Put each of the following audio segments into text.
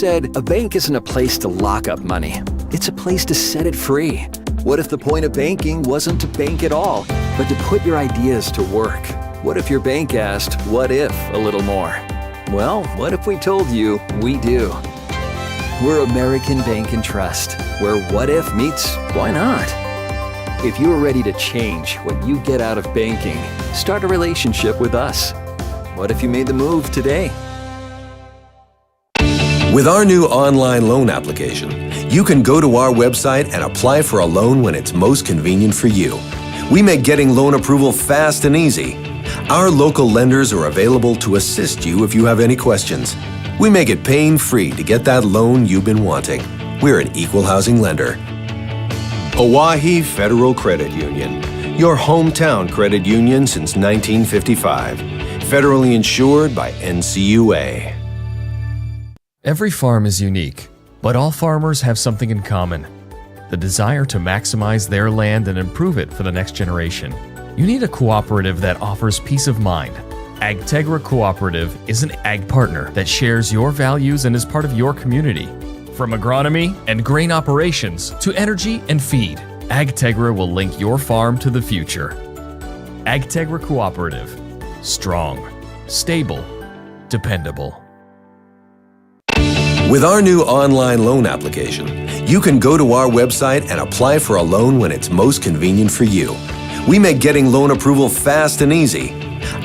said a bank isn't a place to lock up money? It's a place to set it free. What if the point of banking wasn't to bank at all, but to put your ideas to work? What if your bank asked, what if, a little more? Well, what if we told you we do? We're American Bank and Trust, where what if meets why not? If you are ready to change what you get out of banking, start a relationship with us. What if you made the move today? With our new online loan application, you can go to our website and apply for a loan when it's most convenient for you. We make getting loan approval fast and easy. Our local lenders are available to assist you if you have any questions. We make it pain-free to get that loan you've been wanting. We're an equal housing lender. Oahe Federal Credit Union, your hometown credit union since 1955. Federally insured by NCUA. Every farm is unique, but all farmers have something in common: the desire to maximize their land and improve it for the next generation. You need a cooperative that offers peace of mind. AgTegra Cooperative is an ag partner that shares your values and is part of your community. From agronomy and grain operations to energy and feed, AgTegra will link your farm to the future. AgTegra Cooperative. Strong, stable, dependable. With our new online loan application, you can go to our website and apply for a loan when it's most convenient for you. We make getting loan approval fast and easy.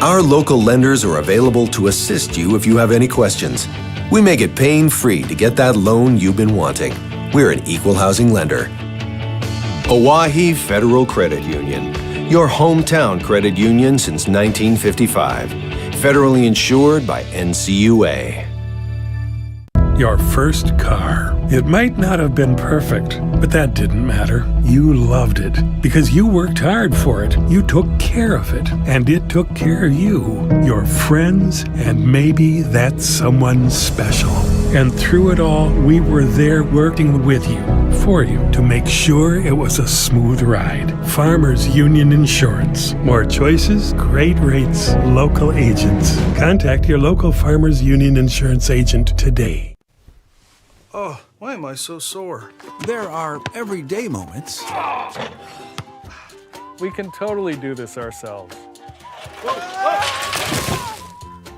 Our local lenders are available to assist you if you have any questions. We make it pain-free to get that loan you've been wanting. We're an equal housing lender. Oahe Federal Credit Union, your hometown credit union since 1955. Federally insured by NCUA. Your first car. It might not have been perfect, but that didn't matter. You loved it because you worked hard for it. You took care of it, and it took care of you, your friends, and maybe that someone special. And through it all, we were there working with you, for you, to make sure it was a smooth ride. Farmers Union Insurance. More choices, great rates, local agents. Contact your local Farmers Union Insurance agent today. Oh, why am I so sore? There are everyday moments. We can totally do this ourselves.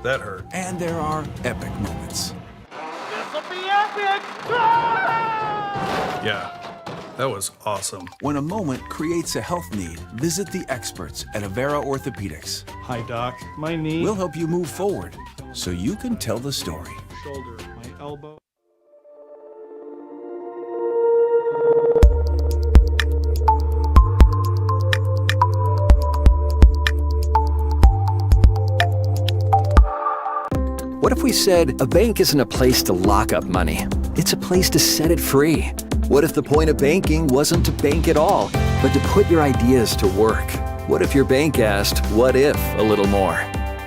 That hurt. And there are epic moments. This'll be epic! Yeah, that was awesome. When a moment creates a health need, visit the experts at Avera Orthopedics. Hi, Doc. My knee, We'll help you move forward so you can tell the story. shoulder, my elbow. What if we said a bank isn't a place to lock up money? It's a place to set it free. What if the point of banking wasn't to bank at all, but to put your ideas to work? What if your bank asked, what if, a little more?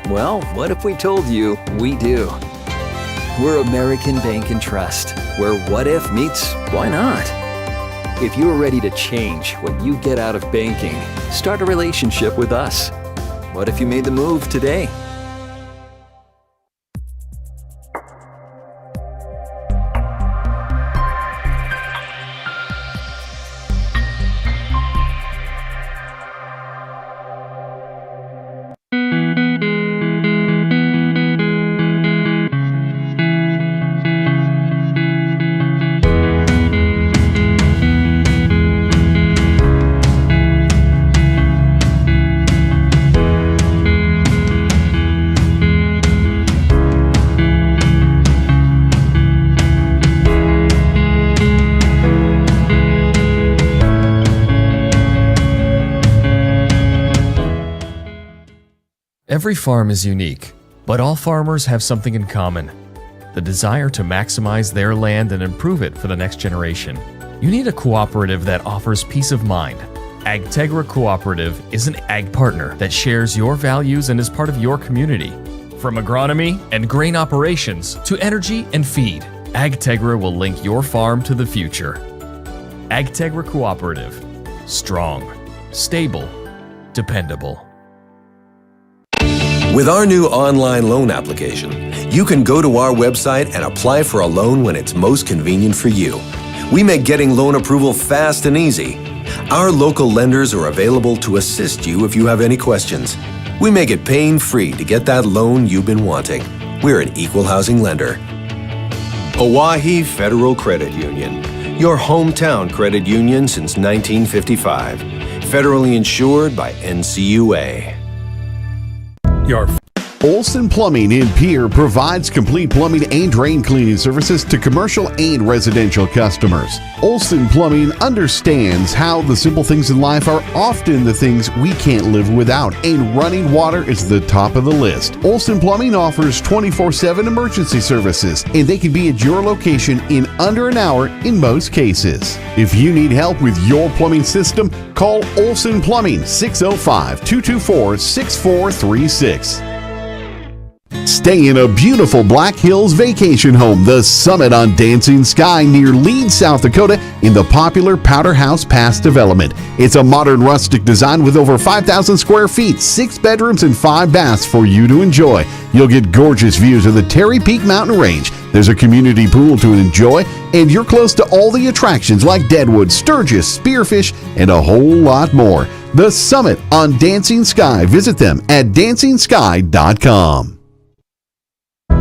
Well, what if we told you we do? We're American Bank and Trust, where what if meets why not? If you are ready to change what you get out of banking, start a relationship with us. What if you made the move today? Every farm is unique, but all farmers have something in common: the desire to maximize their land and improve it for the next generation. You need a cooperative that offers peace of mind. AgTegra Cooperative is an ag partner that shares your values and is part of your community. From agronomy and grain operations to energy and feed, AgTegra will link your farm to the future. AgTegra Cooperative. Strong, stable, dependable. With our new online loan application, You can go to our website and apply for a loan when it's most convenient for you. We make getting loan approval fast and easy. Our local lenders are available to assist you if you have any questions. We make it pain-free to get that loan you've been wanting. We're an equal housing lender. Oahe Federal Credit Union, your hometown credit union since 1955. Federally insured by NCUA. Your Olson Plumbing in Pierre provides complete plumbing and drain cleaning services to commercial and residential customers. Olson Plumbing understands how the simple things in life are often the things we can't live without, and running water is the top of the list. Olson Plumbing offers 24/7 emergency services, and they can be at your location in under an hour in most cases. If you need help with your plumbing system, call Olson Plumbing 605-224-6436. Stay in a beautiful Black Hills vacation home, The Summit on Dancing Sky near Leeds, South Dakota, in the popular Powder House Pass development. It's a modern rustic design with over 5,000 square feet, 6 bedrooms, and 5 baths for you to enjoy. You'll get gorgeous views of the Terry Peak Mountain Range. There's a community pool to enjoy, and you're close to all the attractions like Deadwood, Sturgis, Spearfish, and a whole lot more. The Summit on Dancing Sky. Visit them at DancingSky.com.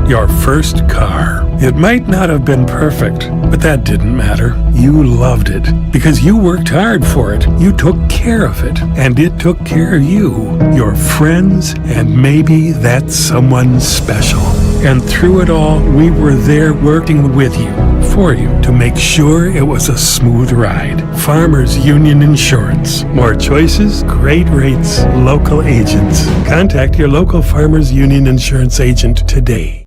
Your first car. It might not have been perfect, but that didn't matter. You loved it because you worked hard for it. You took care of it, and it took care of you, your friends, and maybe that someone special. And through it all, we were there working with you, for you, to make sure it was a smooth ride. Farmers Union Insurance. More choices, great rates, local agents. Contact your local Farmers Union Insurance agent today.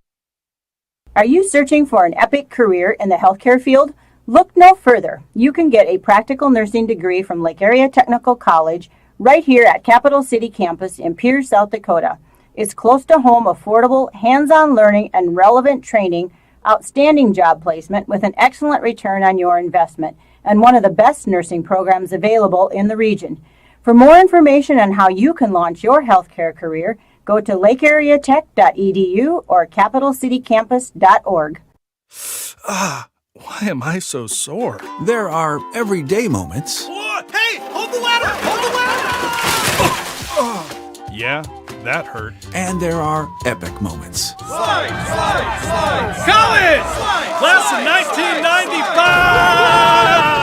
Are you searching for an epic career in the healthcare field? Look no further. You can get a practical nursing degree from Lake Area Technical College right here at Capital City Campus in Pierre, South Dakota. It's close to home, affordable, hands-on learning, and relevant training, outstanding job placement with an excellent return on your investment, and one of the best nursing programs available in the region. For more information on how you can launch your healthcare career, go to lakeareatech.edu or capitalcitycampus.org. Why am I so sore? There are everyday moments. Hey, hold the ladder! Hold the ladder! Yeah, that hurt. And there are epic moments. Slide! College! Class of 1995!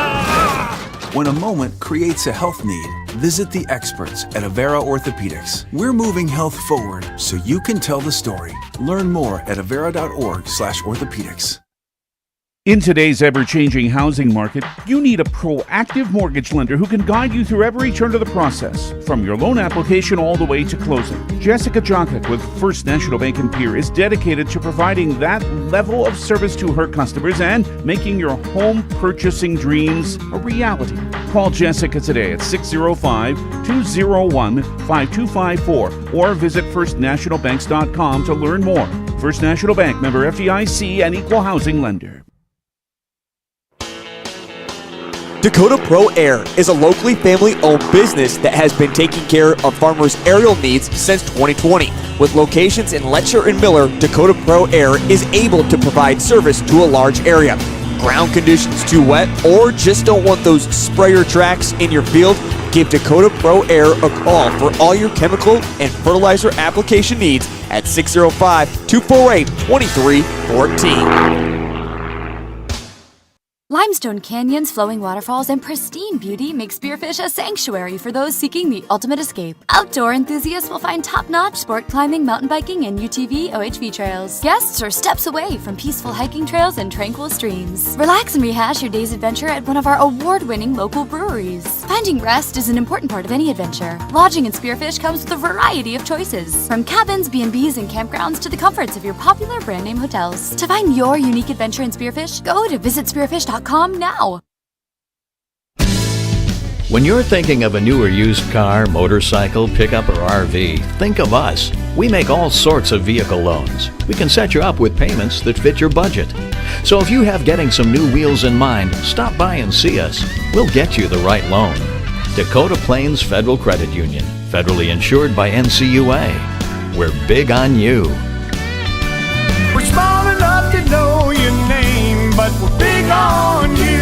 When a moment creates a health need, visit the experts at Avera Orthopedics. We're moving health forward so you can tell the story. Learn more at avera.org/orthopedics. In today's ever-changing housing market, you need a proactive mortgage lender who can guide you through every turn of the process, from your loan application all the way to closing. Jessica Jonkak with First National Bank in Pierre is dedicated to providing that level of service to her customers and making your home purchasing dreams a reality. Call Jessica today at 605-201-5254 or visit firstnationalbanks.com to learn more. First National Bank, member FDIC, and equal housing lender. Dakota Pro Air is a locally family-owned business that has been taking care of farmers' aerial needs since 2020. With locations in Letcher and Miller, Dakota Pro Air is able to provide service to a large area. Ground conditions too wet, or just don't want those sprayer tracks in your field? Give Dakota Pro Air a call for all your chemical and fertilizer application needs at 605-248-2314. Limestone canyons, flowing waterfalls, and pristine beauty make Spearfish a sanctuary for those seeking the ultimate escape. Outdoor enthusiasts will find top-notch sport climbing, mountain biking, and UTV OHV trails. Guests are steps away from peaceful hiking trails and tranquil streams. Relax and rehash your day's adventure at one of our award-winning local breweries. Finding rest is an important part of any adventure. Lodging in Spearfish comes with a variety of choices, from cabins, B&Bs, and campgrounds to the comforts of your popular brand-name hotels. To find your unique adventure in Spearfish, go to visitspearfish.com now. When you're thinking of a new or used car, motorcycle, pickup, or RV, think of us. We make all sorts of vehicle loans. We can set you up with payments that fit your budget. So if you have getting some new wheels in mind, stop by and see us. We'll get you the right loan. Dakota Plains Federal Credit Union, federally insured by NCUA. We're big on you. For on you.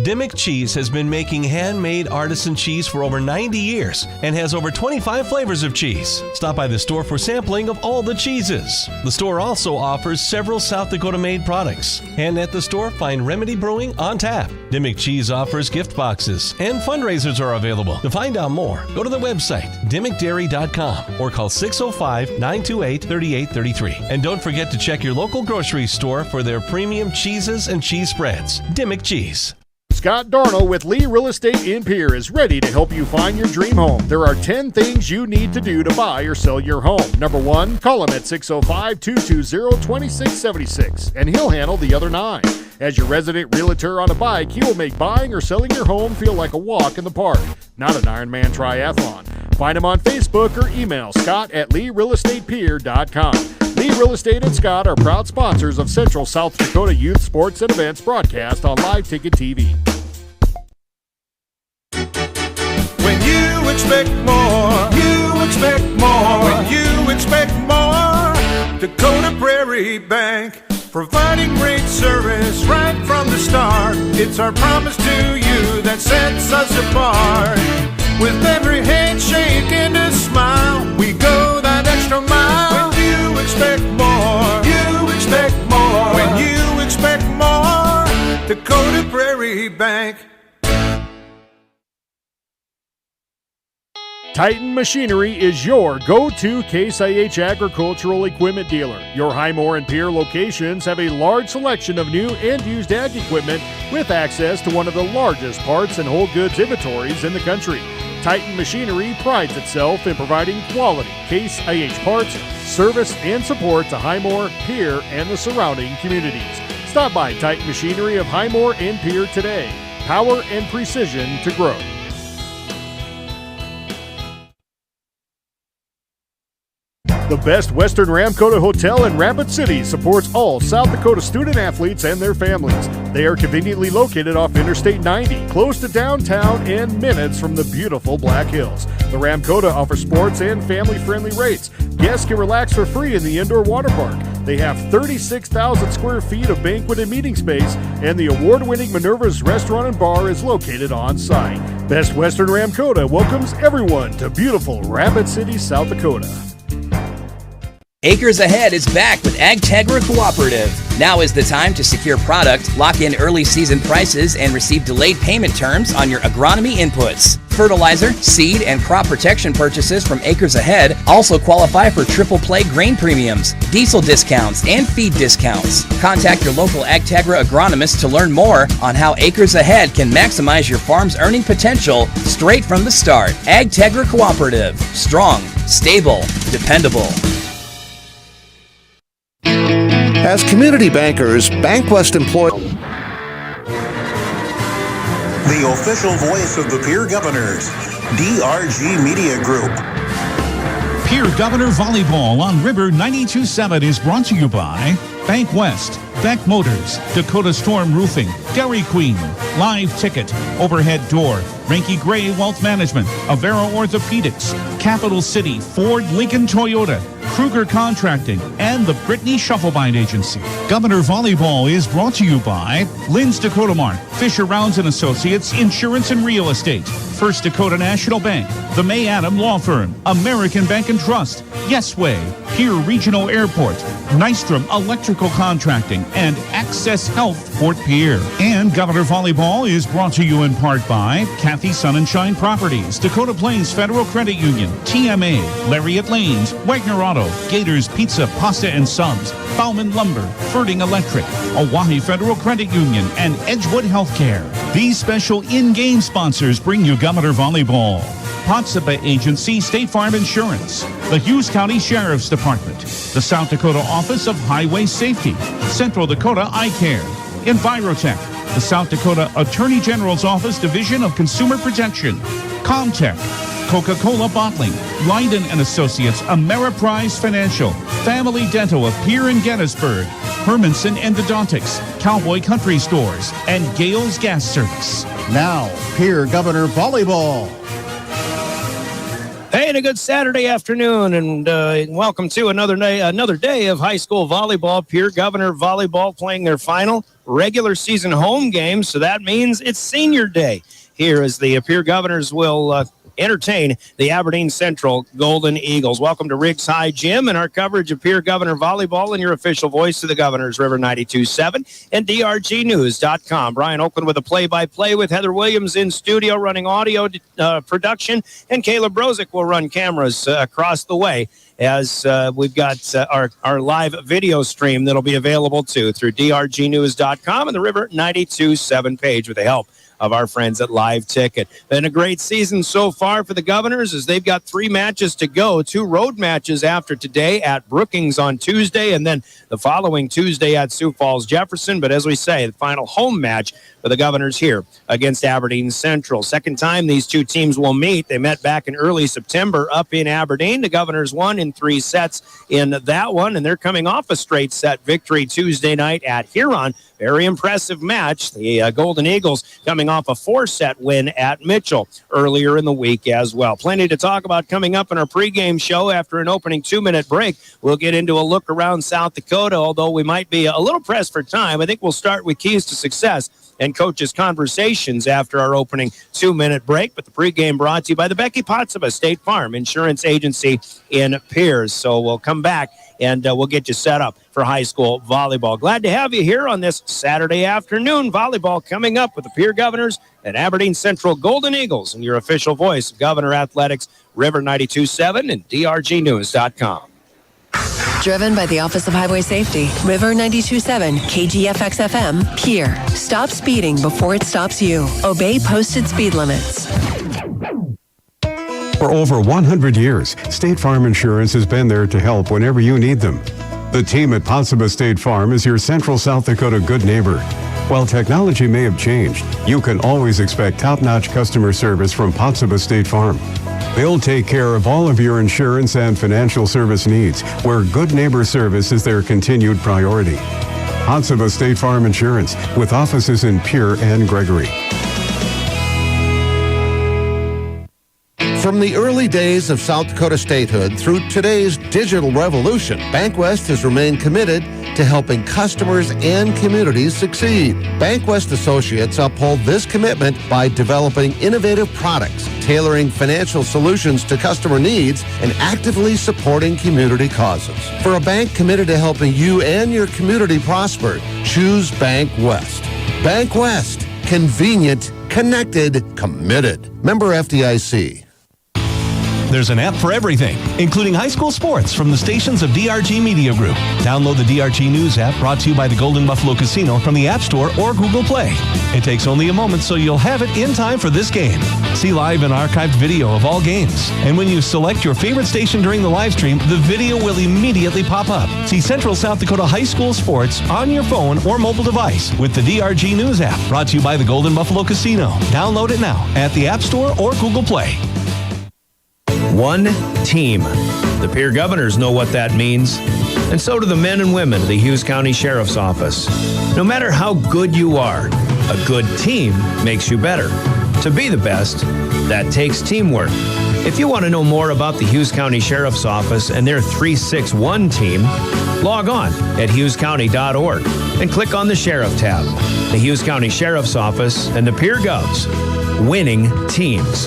Dimmick Cheese has been making handmade artisan cheese for over 90 years and has over 25 flavors of cheese. Stop by the store for sampling of all the cheeses. The store also offers several South Dakota-made products. And at the store, find Remedy Brewing on tap. Dimmick Cheese offers gift boxes, and fundraisers are available. To find out more, go to the website, dimmickdairy.com, or call 605-928-3833. And don't forget to check your local grocery store for their premium cheeses and cheese spreads. Dimmick Cheese. Scott Darnell with Lee Real Estate in Pierre is ready to help you find your dream home. There are 10 things you need to do to buy or sell your home. Number 1, call him at 605-220-2676, and he'll handle the other 9. As your resident realtor on a bike, he will make buying or selling your home feel like a walk in the park, not an Ironman triathlon. Find him on Facebook or email Scott at LeeRealEstatePierre.com. Lee Real Estate and Scott are proud sponsors of Central South Dakota Youth Sports and Events broadcast on Live Ticket TV. When you expect more, you expect more. When you expect more, Dakota Prairie Bank, providing great service right from the start. It's our promise to you that sets us apart. With every handshake and a smile, we go that extra mile. When you expect more, you expect more. When you expect more, Dakota Prairie Bank. Titan Machinery is your go-to Case IH agricultural equipment dealer. Your Highmore and Pierre locations have a large selection of new and used ag equipment with access to one of the largest parts and whole goods inventories in the country. Titan Machinery prides itself in providing quality Case IH parts, service, and support to Highmore, Pierre, and the surrounding communities. Stop by Titan Machinery of Highmore and Pierre today. Power and precision to grow. The Best Western Ramkota Hotel in Rapid City supports all South Dakota student athletes and their families. They are conveniently located off Interstate 90, close to downtown and minutes from the beautiful Black Hills. The Ramkota offers sports and family-friendly rates. Guests can relax for free in the indoor water park. They have 36,000 square feet of banquet and meeting space, and the award-winning Minerva's Restaurant and Bar is located on site. Best Western Ramkota welcomes everyone to beautiful Rapid City, South Dakota. Acres Ahead is back with AgTegra Cooperative. Now is the time to secure product, lock in early season prices, and receive delayed payment terms on your agronomy inputs. Fertilizer, seed, and crop protection purchases from Acres Ahead also qualify for triple play grain premiums, diesel discounts, and feed discounts. Contact your local AgTegra agronomist to learn more on how Acres Ahead can maximize your farm's earning potential straight from the start. AgTegra Cooperative. Strong, stable, dependable. As community bankers, BankWest employees. The official voice of the Pierre Governors, DRG Media Group. Pierre Governor Volleyball on River 92.7 is brought to you by BankWest, Beck Motors, Dakota Storm Roofing, Dairy Queen, Live Ticket, Overhead Door, Ranky Gray Wealth Management, Avera Orthopedics, Capital City, Ford, Lincoln Toyota, Kruger Contracting, and the Brittany Shufflebind Agency. Governor Volleyball is brought to you by Lynn's Dakota Mart, Fisher Rounds & Associates, Insurance and Real Estate, First Dakota National Bank, the May Adam Law Firm, American Bank and Trust, Yesway, Pierre Regional Airport, Nystrom Electrical Contracting, and Access Health Fort Pierre. And Governor Volleyball is brought to you in part by Kathy Sun and Shine Properties, Dakota Plains Federal Credit Union, TMA, Lariat Lanes, Wagner Auto, Gators Pizza, Pasta and Subs, Bauman Lumber, Ferding Electric, Oahe Federal Credit Union, and Edgewood Healthcare. These special in-game sponsors bring you Governor Volleyball. Potsdam Agency, State Farm Insurance, the Hughes County Sheriff's Department, the South Dakota Office of Highway Safety, Central Dakota Eye Care, Envirotech, the South Dakota Attorney General's Office Division of Consumer Protection, Comtech, Coca-Cola Bottling, Leiden & Associates, Ameriprise Financial, Family Dental of Pierre and Gettysburg, Hermanson Endodontics, Cowboy Country Stores, and Gales Gas Service. Now, Pierre Governor Volleyball. Hey, Hey, and a good Saturday afternoon, and welcome to another day of high school volleyball. Pierre Governor volleyball playing their final regular season home game, so that means it's senior day here as the Pierre Governors will entertain the Aberdeen Central Golden Eagles. Welcome to Riggs High Gym and our coverage of Pierre Governor volleyball and your official voice of the Governors, River 92.7 and drgnews.com. Brian Oakland with a play-by-play with Heather Williams in studio running audio production, and Caleb Brozick will run cameras across the way as we've got our live video stream that'll be available too through drgnews.com and the River 92.7 page with the help of our friends at Live Ticket. Been a great season so far for the Governors as they've got 3 matches to go, 2 road matches after today at Brookings on Tuesday, and then the following Tuesday at Sioux Falls Jefferson. But as we say, the final home match for the Governors here against Aberdeen Central. Second time these two teams will meet. They met back in early September up in Aberdeen. The Governors won in 3 sets in that one, and they're coming off a straight set victory Tuesday night at Huron. Very impressive match. The Golden Eagles coming off a 4-set win at Mitchell earlier in the week as well. Plenty to talk about coming up in our pregame show after an opening 2-minute break. We'll get into a look around South Dakota, although we might be a little pressed for time. I think we'll start with keys to success and coaches' conversations after our opening 2-minute break. But the pregame brought to you by the Becky Pottseva State Farm Insurance Agency in Pierce. So we'll come back and we'll get you set up for high school volleyball. Glad to have you here on this Saturday afternoon. Volleyball coming up with the Pierre Governors and Aberdeen Central Golden Eagles and your official voice of Governor Athletics, River 92.7 and drgnews.com. Driven by the Office of Highway Safety, River 92.7, KGFX FM, Pierre. Stop speeding before it stops you. Obey posted speed limits. For over 100 years, State Farm Insurance has been there to help whenever you need them. The team at Pottseva State Farm is your Central South Dakota good neighbor. While technology may have changed, you can always expect top-notch customer service from Pottseva State Farm. They'll take care of all of your insurance and financial service needs, where good neighbor service is their continued priority. Pottseva State Farm Insurance, with offices in Pierre and Gregory. From the early days of South Dakota statehood through today's digital revolution, BankWest has remained committed to helping customers and communities succeed. BankWest Associates uphold this commitment by developing innovative products, tailoring financial solutions to customer needs, and actively supporting community causes. For a bank committed to helping you and your community prosper, choose BankWest. BankWest. Convenient, connected, committed. Member FDIC. There's an app for everything, including high school sports from the stations of DRG Media Group. Download the DRG News app brought to you by the Golden Buffalo Casino from the App Store or Google Play. It takes only a moment, so you'll have it in time for this game. See live and archived video of all games. And when you select your favorite station during the live stream, the video will immediately pop up. See Central South Dakota high school sports on your phone or mobile device with the DRG News app brought to you by the Golden Buffalo Casino. Download it now at the App Store or Google Play. One team. The Pierre Governors know what that means, and so do the men and women of the Hughes County Sheriff's Office. No matter how good you are, a good team makes you better. To be the best, that takes teamwork. If you want to know more about the Hughes County Sheriff's Office and their 361 team, log on at hughescounty.org and click on the Sheriff tab. The Hughes County Sheriff's Office and the Pierre Govs, winning teams.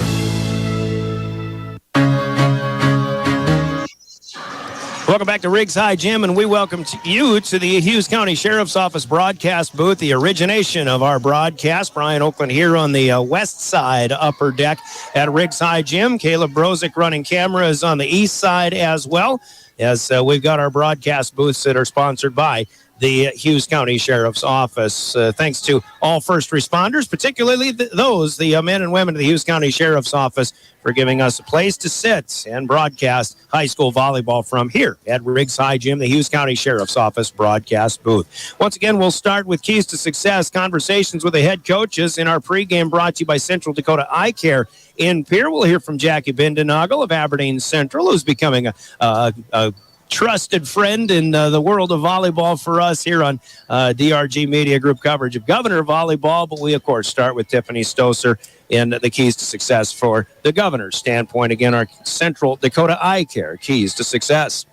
Welcome back to Riggs High Gym, and we welcome you to the Hughes County Sheriff's Office broadcast booth, the origination of our broadcast. Brian Oakland here on the west side upper deck at Riggs High Gym. Caleb Brozick running cameras on the east side as well, as we've got our broadcast booths that are sponsored by the Hughes County Sheriff's Office. Thanks to all first responders, particularly the men and women of the Hughes County Sheriff's Office, for giving us a place to sit and broadcast high school volleyball from here at Riggs High Gym, the Hughes County Sheriff's Office broadcast booth. Once again, we'll start with keys to success, conversations with the head coaches in our pregame brought to you by Central Dakota Eye Care in Pierre. We'll hear from Jackie Bindenagel of Aberdeen Central, who's becoming a trusted friend in the world of volleyball for us here on DRG Media Group coverage of Governor Volleyball. But we, of course, start with Tiffany Stoser and the keys to success for the Governor's standpoint. Again, our Central Dakota Eye Care keys to success.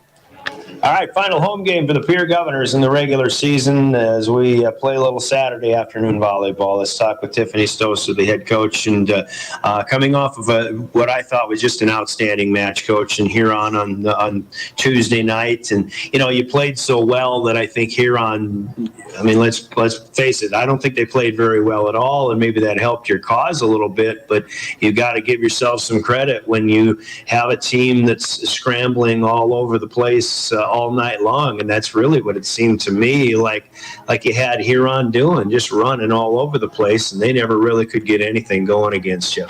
All right, final home game for the Pierre Governors in the regular season as we play a little Saturday afternoon volleyball. Let's talk with Tiffany Stoser, the head coach, and coming off of what I thought was just an outstanding match, Coach, and Huron on Tuesday night. And, you know, you played so well that I think Huron, I mean, let's face it, I don't think they played very well at all, and maybe that helped your cause a little bit, but you got to give yourself some credit when you have a team that's scrambling all over the place all night long, and that's really what it seemed to me like you had Huron doing, just running all over the place, and they never really could get anything going against you.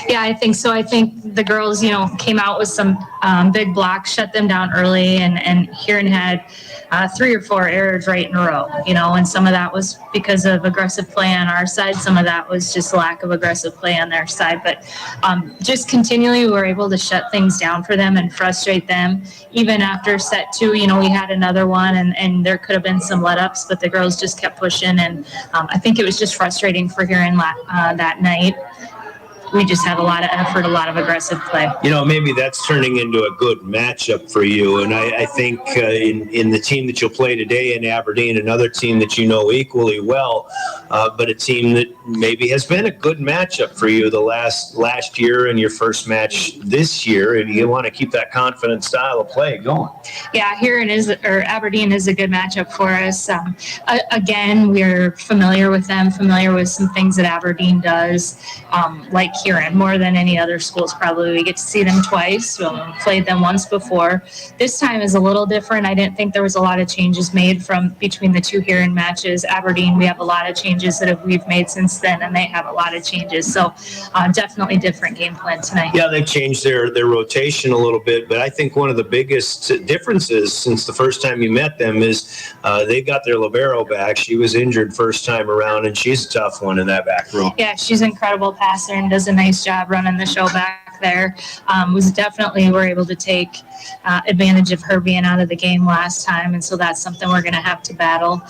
Yeah, I think so. I think the girls, you know, came out with some big blocks, shut them down early, and Huron had 3 or 4 errors right in a row, you know, and some of that was because of aggressive play on our side. Some of that was just lack of aggressive play on their side. But just continually we were able to shut things down for them and frustrate them. Even after set 2, you know, we had another one, and there could have been some let-ups, but the girls just kept pushing. And I think it was just frustrating for Huron that night. We just had a lot of effort, a lot of aggressive play. You know, maybe that's turning into a good matchup for you. And I think in the team that you'll play today in Aberdeen, another team that you know equally well, but a team that maybe has been a good matchup for you the last year and your first match this year, and you want to keep that confident style of play going. Yeah, Aberdeen is a good matchup for us. Again, we're familiar with them, familiar with some things that Aberdeen does, like Huron, more than any other schools probably. We get to see them twice. We played them once before. This time is a little different. I didn't think there was a lot of changes made between the 2 Huron matches. Aberdeen, we have a lot of changes that we've made since then, and they have a lot of changes. So definitely different game plan tonight. Yeah, they changed their rotation a little bit, but I think one of the biggest differences since the first time you met them is they got their libero back. She was injured first time around, and she's a tough one in that back row. Yeah, she's an incredible passer and does a nice job running the show back there. We're able to take advantage of her being out of the game last time, and so that's something we're going to have to battle.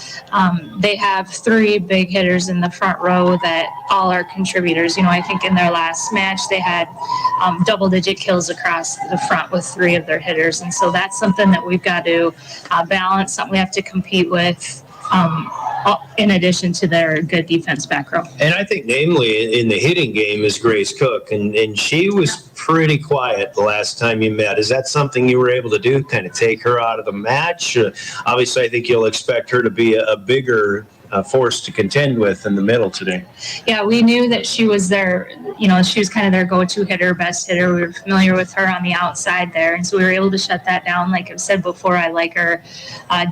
They have 3 big hitters in the front row that all are contributors. You know, I think in their last match they had double-digit kills across the front with 3 of their hitters, and so that's something that we've got to balance, something we have to compete with. In addition to their good defense back row. And I think namely in the hitting game is Grace Cook, and she was pretty quiet the last time you met. Is that something you were able to do, kind of take her out of the match? Obviously, I think you'll expect her to be a bigger force to contend with in the middle today. Yeah, we knew that she was their, you know, she was kind of their go-to hitter, best hitter. We were familiar with her on the outside there, and so we were able to shut that down. Like I've said before, I like her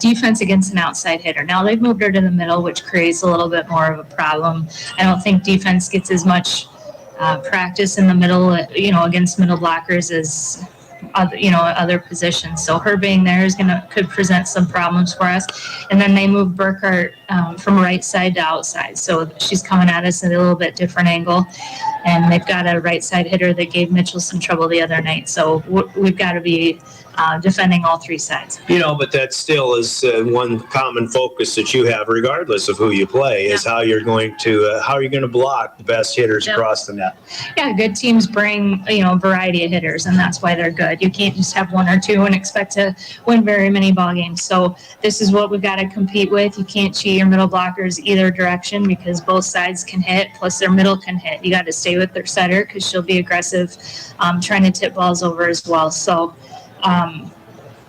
defense against an outside hitter. Now they've moved her to the middle, which creates a little bit more of a problem. I don't think defense gets as much practice in the middle, you know, against middle blockers as other positions. So her being there could present some problems for us. And then they moved Burkhart from right side to outside. So she's coming at us at a little bit different angle. And they've got a right side hitter that gave Mitchell some trouble the other night. So we've got to be defending all 3 sides. You know, but that still is one common focus that you have, regardless of who you play, is how you're going to block the best hitters across the net. Yeah, good teams bring a variety of hitters, and that's why they're good. You can't just have 1 or 2 and expect to win very many ball games. So this is what we've got to compete with. You can't cheat your middle blockers either direction because both sides can hit, plus their middle can hit. You got to stay with their setter because she'll be aggressive, trying to tip balls over as well. So.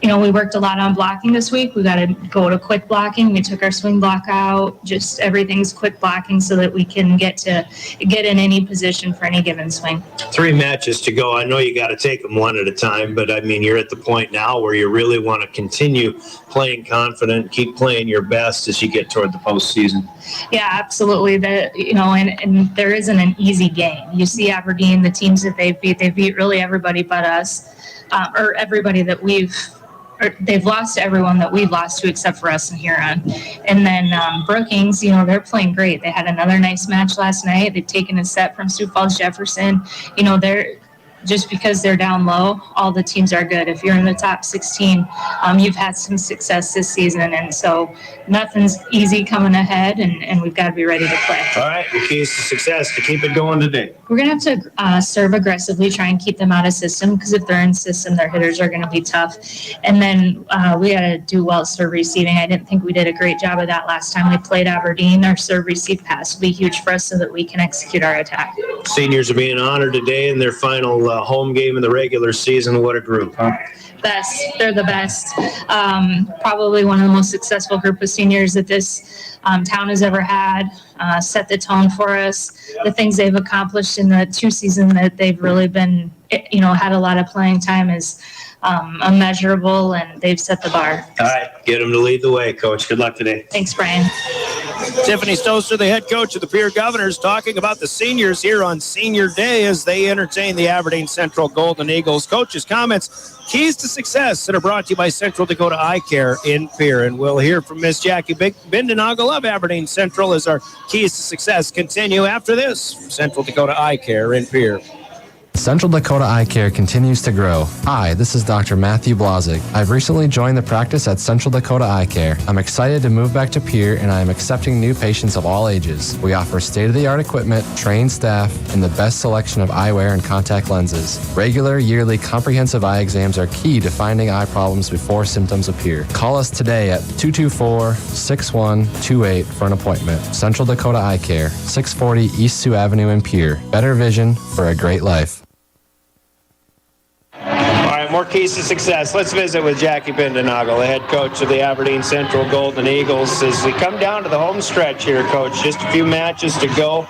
We worked a lot on blocking this week. We got to go to quick blocking. We took our swing block out. Just everything's quick blocking so that we can get in any position for any given swing. 3 matches to go. I know you got to take them one at a time, but I mean, you're at the point now where you really want to continue playing confident, keep playing your best as you get toward the postseason. Yeah, absolutely. And there isn't an easy game. You see Aberdeen, the teams that they beat really everybody but us, or everybody that they've lost to everyone that we've lost to except for us and Huron. And then Brookings, they're playing great. They had another nice match last night. They've taken a set from Sioux Falls Jefferson. just because they're down low, all the teams are good. If you're in the top 16, you've had some success this season. And so nothing's easy coming ahead, and we've got to be ready to play. All right, the keys to success to keep it going today. We're going to have to serve aggressively, try and keep them out of system, because if they're in system, their hitters are going to be tough. And then we got to do well serve receiving. I didn't think we did a great job of that last time we played Aberdeen. Our serve receive pass will be huge for us so that we can execute our attack. Seniors are being honored today in their final home game in the regular season. What a group, huh? Best. They're the best. Probably one of the most successful group of seniors that this town has ever had. Set the tone for us. The things they've accomplished in the 2 seasons that they've really been, had a lot of playing time is immeasurable, and they've set the bar. All right, get them to lead the way, Coach. Good luck today. Thanks, Brian. Tiffany Stoster, the head coach of the Pierre Governors, talking about the seniors here on Senior Day as they entertain the Aberdeen Central Golden Eagles. Coach's comments, keys to success, that are brought to you by Central Dakota Eye Care in Pierre. And we'll hear from Miss Jackie Bindenagel of Aberdeen Central as our keys to success continue after this from Central Dakota Eye Care in Pierre. Central Dakota Eye Care continues to grow. Hi, this is Dr. Matthew Blazek. I've recently joined the practice at Central Dakota Eye Care. I'm excited to move back to Pierre, and I am accepting new patients of all ages. We offer state-of-the-art equipment, trained staff, and the best selection of eyewear and contact lenses. Regular, yearly, comprehensive eye exams are key to finding eye problems before symptoms appear. Call us today at 224-6128 for an appointment. Central Dakota Eye Care, 640 East Sioux Avenue in Pierre. Better vision for a great life. All right, more keys to success. Let's visit with Jackie Bindenagel, the head coach of the Aberdeen Central Golden Eagles. As we come down to the home stretch here, Coach, just a few matches to go.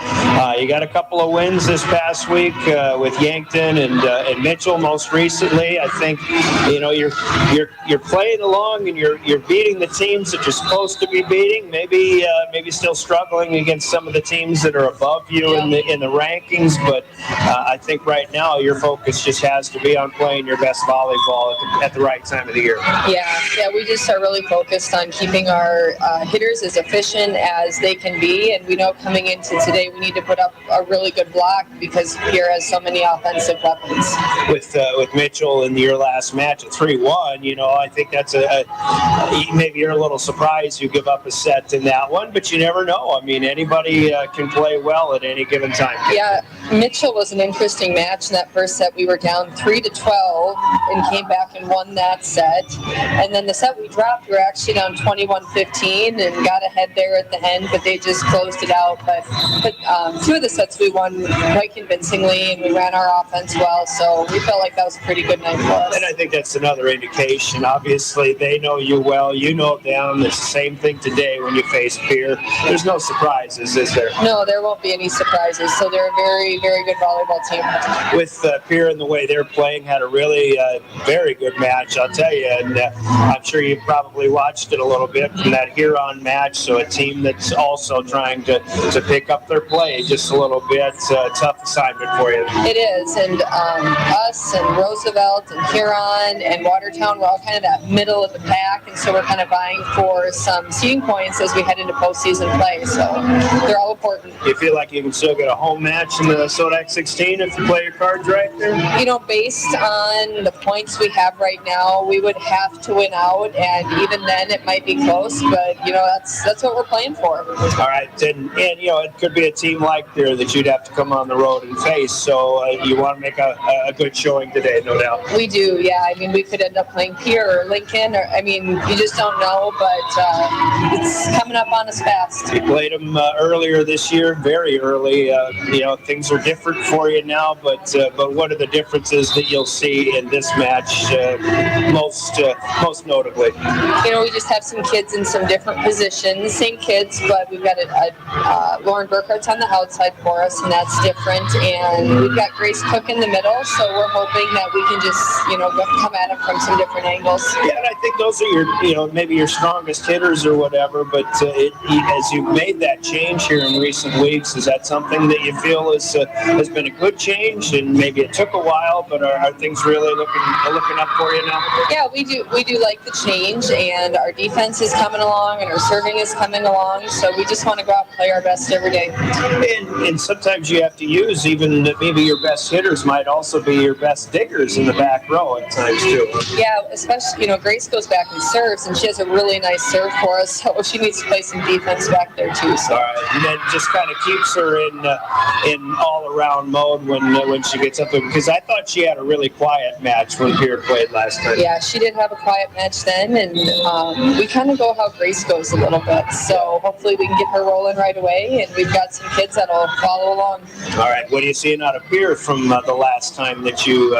You got a couple of wins this past week with Yankton and Mitchell most recently. I think you're playing along and you're beating the teams that you're supposed to be beating. Maybe still struggling against some of the teams that are above you in the rankings. But I think right now your focus just has to be on playing your best volleyball at the right time of the year. Yeah, we just are really focused on keeping our hitters as efficient as they can be, and we know coming into today we need to put up a really good block because Pierre has so many offensive weapons. With Mitchell in your last match at 3-1, I think that's maybe you're a little surprised you give up a set in that one, but you never know. I mean, anybody can play well at any given time. Yeah, Mitchell was an interesting match in that first set. We were down 3-12 and came back and won that set. And then the set we dropped, we were actually down 21-15 and got ahead there at the end, but they just closed it out. But 2 of the sets we won quite convincingly, and we ran our offense well, so we felt like that was a pretty good night for us. And I think that's another indication. Obviously, they know you well, you know them. It's the same thing today when you face Pierre. There's no surprises, is there? No, there won't be any surprises. So they're a very, very good volleyball team. With Pierre and the way they're playing, had a really very good match, I'll tell you. And I'm sure you probably watched it a little bit from that Huron match. So a team that's also trying to pick up their play just a little bit. Tough assignment for you. It is. And us and Roosevelt and Huron and Watertown, we're all kind of that middle of the pack. And so we're kind of vying for some seeding points as we head into postseason play. So they're all important. You feel like you can still get a home match in the Sodak 16 if you play your cards right there? Based on the points we have right now, we would have to win out, and even then it might be close, but that's what we're playing for. All right, and it could be a team like Pierre that you'd have to come on the road and face, so you want to make a good showing today, no doubt. We do, yeah. I mean, we could end up playing Pierre or Lincoln, you just don't know, but it's coming up on us fast. You played them earlier this year, very early. Things are different for you now, but what are the differences that you'll see in this match most notably? We just have some kids in some different positions, same kids, but we've got Lauren Burkhart's on the outside for us, and that's different, and we've got Grace Cook in the middle, so we're hoping that we can just come at them from some different angles. Yeah, and I think those are your maybe your strongest hitters or whatever, but as you've made that change here in recent weeks, is that something that you feel has been a good change, and maybe it took a while, but are things really looking looking up for you now? Yeah, we do like the change, and our defense is coming along, and our serving is coming along. So we just want to go out and play our best every day. And sometimes you have to use even maybe your best hitters might also be your best diggers in the back row at times too. Yeah, especially Grace goes back and serves, and she has a really nice serve for us. So she needs to play some defense back there too. So. All right, and that just kind of keeps her in all around mode when she gets up there, because I thought she had a really quiet match when Pierre played last time. Yeah, she did have a quiet match then, and we kind of go how Grace goes a little bit. So hopefully we can get her rolling right away, and we've got some kids that'll follow along. All right, what are you seeing out of Pierre from the last time that you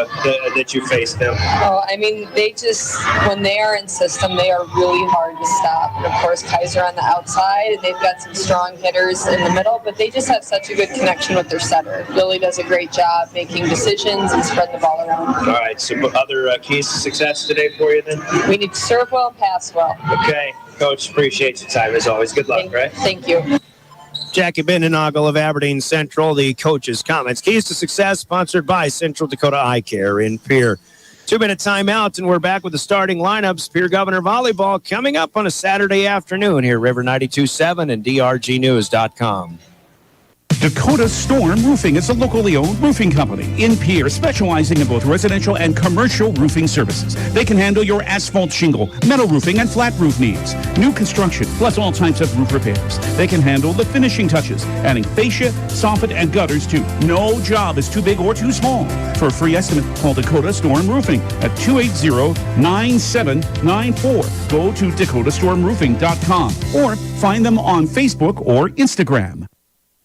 faced them? Oh, I mean, they just, when they are in system, they are really hard to stop. And of course, Kaiser on the outside, and they've got some strong hitters in the middle, but they just have such a good connection with their setter. Lily does a great job making decisions and spreading the ball around. All right, so other keys to success today for you then? We need to serve well and pass well. Okay, Coach, appreciate your time as always. Good luck, right? Thank you. Jackie Bindenagel of Aberdeen Central, the coach's comments. Keys to success, sponsored by Central Dakota Eye Care in Pierre. 2-minute timeout, and we're back with the starting lineups. Pierre Governor Volleyball coming up on a Saturday afternoon here, River 92.7 and drgnews.com. Dakota Storm Roofing is a locally owned roofing company in Pierre, specializing in both residential and commercial roofing services. They can handle your asphalt shingle, metal roofing, and flat roof needs. New construction, plus all types of roof repairs. They can handle the finishing touches, adding fascia, soffit, and gutters too. No job is too big or too small. For a free estimate, call Dakota Storm Roofing at 280-9794. Go to dakotastormroofing.com or find them on Facebook or Instagram.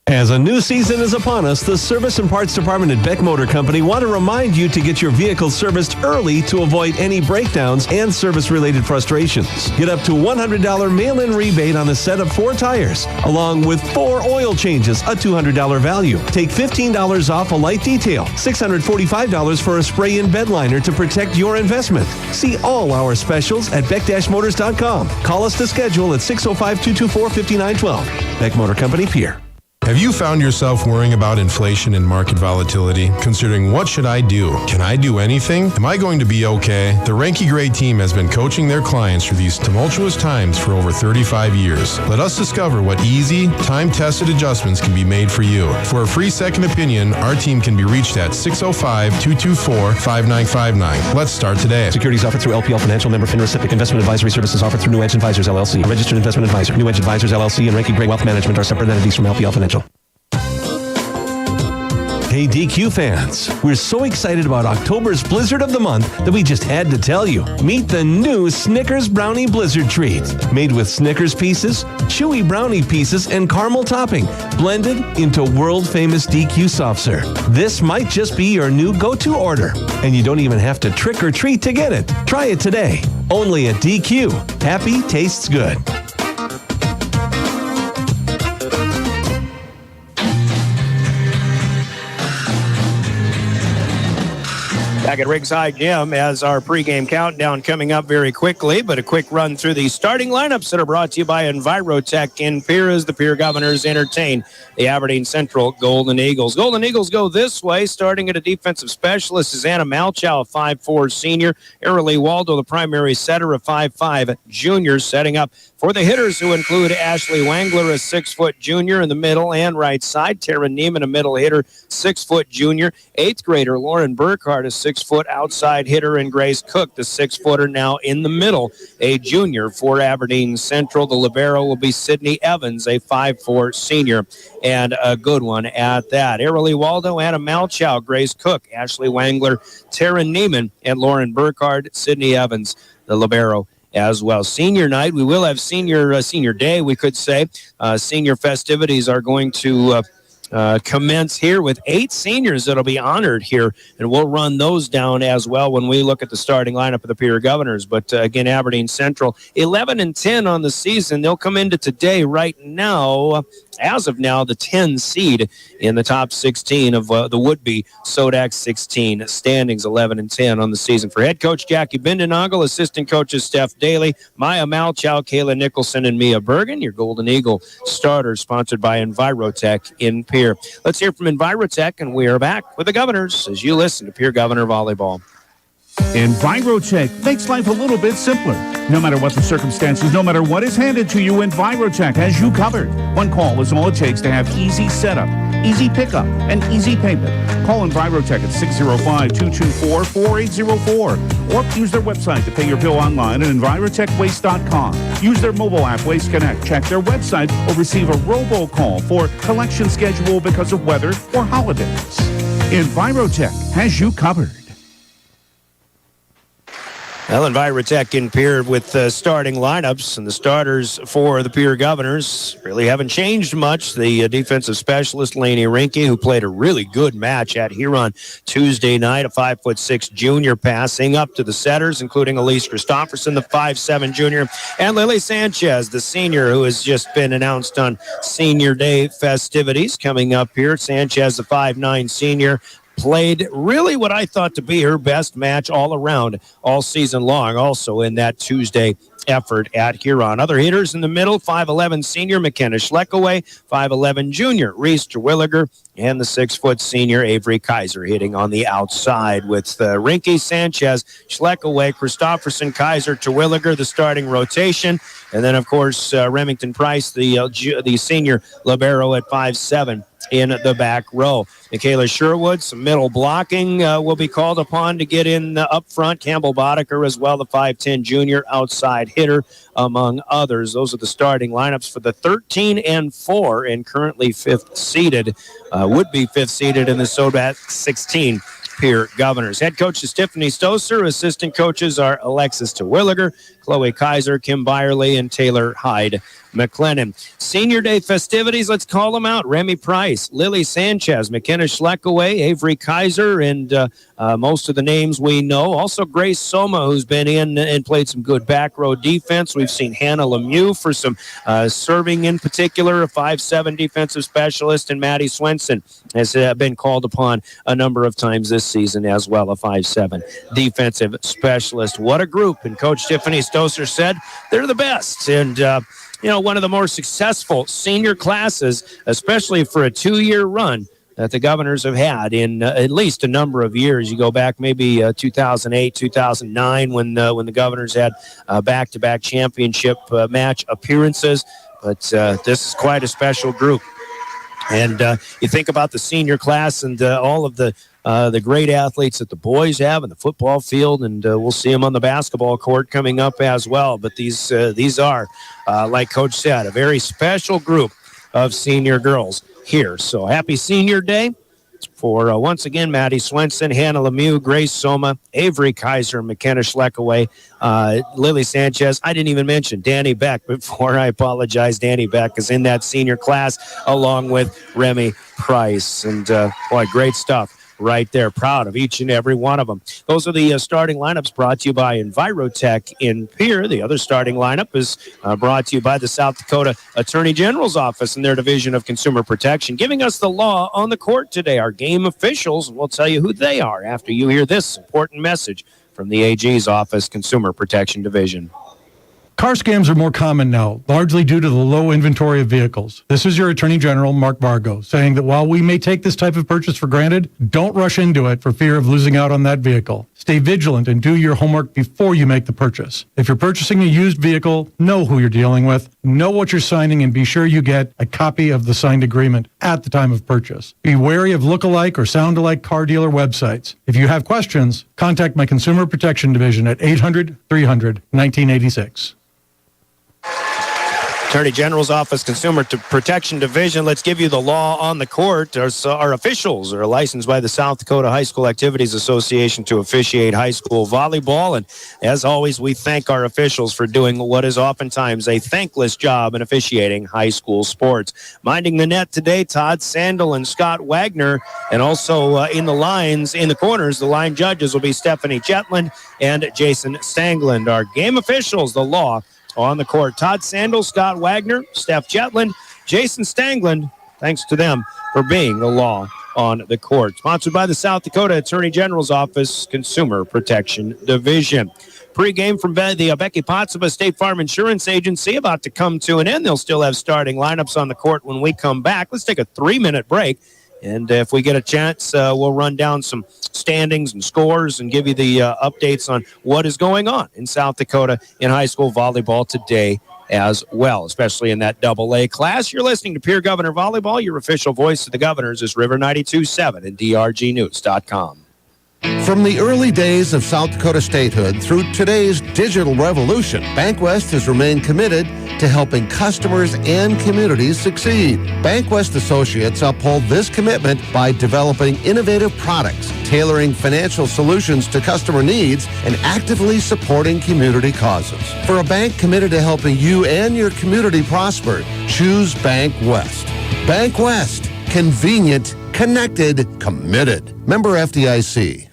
As a new season is upon us, the Service and Parts Department at Beck Motor Company want to remind you to get your vehicle serviced early to avoid any breakdowns and service-related frustrations. Get up to $100 mail-in rebate on a set of 4 tires, along with 4 oil changes, a $200 value. Take $15 off a light detail, $645 for a spray-in bed liner to protect your investment. See all our specials at beck-motors.com. Call us to schedule at 605-224-5912. Beck Motor Company, Pierre. Have you found yourself worrying about inflation and market volatility? Considering what should I do? Can I do anything? Am I going to be okay? The Ranky Gray team has been coaching their clients through these tumultuous times for over 35 years. Let us discover what easy, time-tested adjustments can be made for you. For a free second opinion, our team can be reached at 605-224-5959. Let's start today. Securities offered through LPL Financial, member FINRA SIPC. Investment advisory services offered through New Edge Advisors, LLC. A registered investment advisor. New Edge Advisors, LLC and Ranky Gray Wealth Management are separate entities from LPL Financial. Hey DQ fans, we're so excited about October's Blizzard of the Month that we just had to tell you. Meet the new Snickers Brownie Blizzard Treat. Made with Snickers pieces, chewy brownie pieces, and caramel topping, blended into world-famous DQ soft serve. This might just be your new go-to order, and you don't even have to trick or treat to get it. Try it today, only at DQ. Happy tastes good. Back at Ringside Gym as our pregame countdown coming up very quickly, but a quick run through the starting lineups that are brought to you by Envirotech in Pierre as the Pierre Governors entertain the Aberdeen Central Golden Eagles. Golden Eagles go this way, starting at a defensive specialist is Anna Malchow, a 5'4 senior. Erilee Waldo, the primary setter, a 5'5 junior, setting up for the hitters who include Ashley Wangler, a 6-foot junior in the middle and right side. Tara Neiman, a middle hitter, 6-foot junior. 8th grader Lauren Burkhardt, a 6-foot outside hitter, and Grace Cook, the 6-footer, now in the middle, a junior for Aberdeen Central. The libero will be Sydney Evans, a 5'4 senior, and a good one at that. Erilee Waldo, Anna Malchow, Grace Cook, Ashley Wangler, Tara Neiman, and Lauren Burkhardt, Sydney Evans, the libero as well. Senior night, we will have senior day, we could say. Senior festivities are going to commence here with 8 seniors that'll be honored here, and we'll run those down as well when we look at the starting lineup of the Pierre Governors. But again, Aberdeen Central 11-10 on the season. They'll come into today right now, as of now, the 10 seed in the top 16 of the would-be Sodak 16 standings. 11-10 on the season for head coach Jackie Bindenagel, assistant coaches Steph Daly, Maya Malchow, Kayla Nicholson, and Mia Bergen. Your Golden Eagle starters, sponsored by Envirotech in Pierre. Let's hear from Envirotech, and we are back with the Governors as you listen to Pierre Governor Volleyball. EnviroTech makes life a little bit simpler. No matter what the circumstances, no matter what is handed to you, EnviroTech has you covered. One call is all it takes to have easy setup, easy pickup, and easy payment. Call EnviroTech at 605-224-4804 or use their website to pay your bill online at EnviroTechWaste.com. Use their mobile app, Waste Connect. Check their website or receive a robocall for collection schedule because of weather or holidays. EnviroTech has you covered. Well, EnviroTech in Pierre with starting lineups, and the starters for the Pierre Governors really haven't changed much. The defensive specialist, Laney Rinke, who played a really good match at Huron Tuesday night, a 5'6" junior, passing up to the setters, including Elise Christofferson, the 5'7" junior, and Lily Sanchez, the senior, who has just been announced on Senior Day festivities coming up here. Sanchez, the 5'9" senior, played really what I thought to be her best match all around, all season long, also in that Tuesday effort at Huron. Other hitters in the middle, 5'11" senior McKenna Schleckaway, 5'11" junior Reese Terwilliger, and the 6' senior Avery Kaiser hitting on the outside with Rinke, Sanchez, Schleckaway, Christofferson, Kaiser, Terwilliger, the starting rotation. And then, of course, Remington Price, the senior libero at 5'7" in the back row. Michaela Sherwood, some middle blocking will be called upon to get in up front. Campbell Boddicker as well, the 5'10" junior outside hitter, among others. Those are the starting lineups for the 13-4 and currently fifth seeded, would be fifth seeded in the SOBAT 16 Pierre Governors. Head coach is Tiffany Stoser. Assistant coaches are Alexis Terwilliger, Chloe Kaiser, Kim Byerly, and Taylor Hyde McLennan. Senior Day festivities, let's call them out. Remy Price, Lily Sanchez, McKenna Schleckaway, Avery Kaiser, and most of the names we know. Also Grace Soma, who's been in and played some good back row defense. We've seen Hannah Lemieux for some serving in particular, a 5'7" defensive specialist, and Maddie Swenson has been called upon a number of times this season as well, a 5'7" defensive specialist. What a group. And Coach Tiffany Stoser said they're the best. And one of the more successful senior classes, especially for a 2-year run that the Governors have had in at least a number of years. You go back maybe 2008, 2009 when the Governors had back-to-back championship match appearances. But this is quite a special group. And you think about the senior class and all of the great athletes that the boys have in the football field, and we'll see them on the basketball court coming up as well. But these are, like Coach said, a very special group of senior girls here. So happy Senior Day for, once again, Maddie Swenson, Hannah Lemieux, Grace Soma, Avery Kaiser, McKenna Schleckaway, Lily Sanchez. I didn't even mention Danny Beck before. I apologize. Danny Beck is in that senior class along with Remy Price. And, boy, great stuff right there. Proud of each and every one of them. Those are the starting lineups brought to you by EnviroTech in Pierre. The other starting lineup is brought to you by the South Dakota Attorney General's Office and their Division of Consumer Protection. Giving us the law on the court today, our game officials, and we'll tell you who they are after you hear this important message from the AG's Office Consumer Protection Division. Car scams are more common now, largely due to the low inventory of vehicles. This is your Attorney General, Mark Vargo, saying that while we may take this type of purchase for granted, don't rush into it for fear of losing out on that vehicle. Stay vigilant and do your homework before you make the purchase. If you're purchasing a used vehicle, know who you're dealing with, know what you're signing, and be sure you get a copy of the signed agreement at the time of purchase. Be wary of look-alike or sound-alike car dealer websites. If you have questions, contact my Consumer Protection Division at 800-300-1986. Attorney General's Office Consumer Protection Division. Let's give you the law on the court. Our officials are licensed by the South Dakota High School Activities Association to officiate high school volleyball. And as always, we thank our officials for doing what is oftentimes a thankless job in officiating high school sports. Minding the net today, Todd Sandel and Scott Wagner. And also in the lines, in the corners, the line judges will be Stephanie Jetland and Jason Stangland. Our game officials, the law on the court. Todd Sandel, Scott Wagner, Steph Jetland, Jason Stangland. Thanks to them for being the law on the court. Sponsored by the South Dakota Attorney General's Office Consumer Protection Division. Pregame from the Becky Pottsville State Farm Insurance Agency about to come to an end. They'll still have starting lineups on the court when we come back. Let's take a 3-minute break And if we get a chance, we'll run down some standings and scores and give you the updates on what is going on in South Dakota in high school volleyball today as well, especially in that AA class. You're listening to Pierre Governor Volleyball. Your official voice of the Governors is River 92.7 and drgnews.com. From the early days of South Dakota statehood through today's digital revolution, BankWest has remained committed to helping customers and communities succeed. BankWest Associates uphold this commitment by developing innovative products, tailoring financial solutions to customer needs, and actively supporting community causes. For a bank committed to helping you and your community prosper, choose BankWest. BankWest. Convenient, connected, committed. Member FDIC.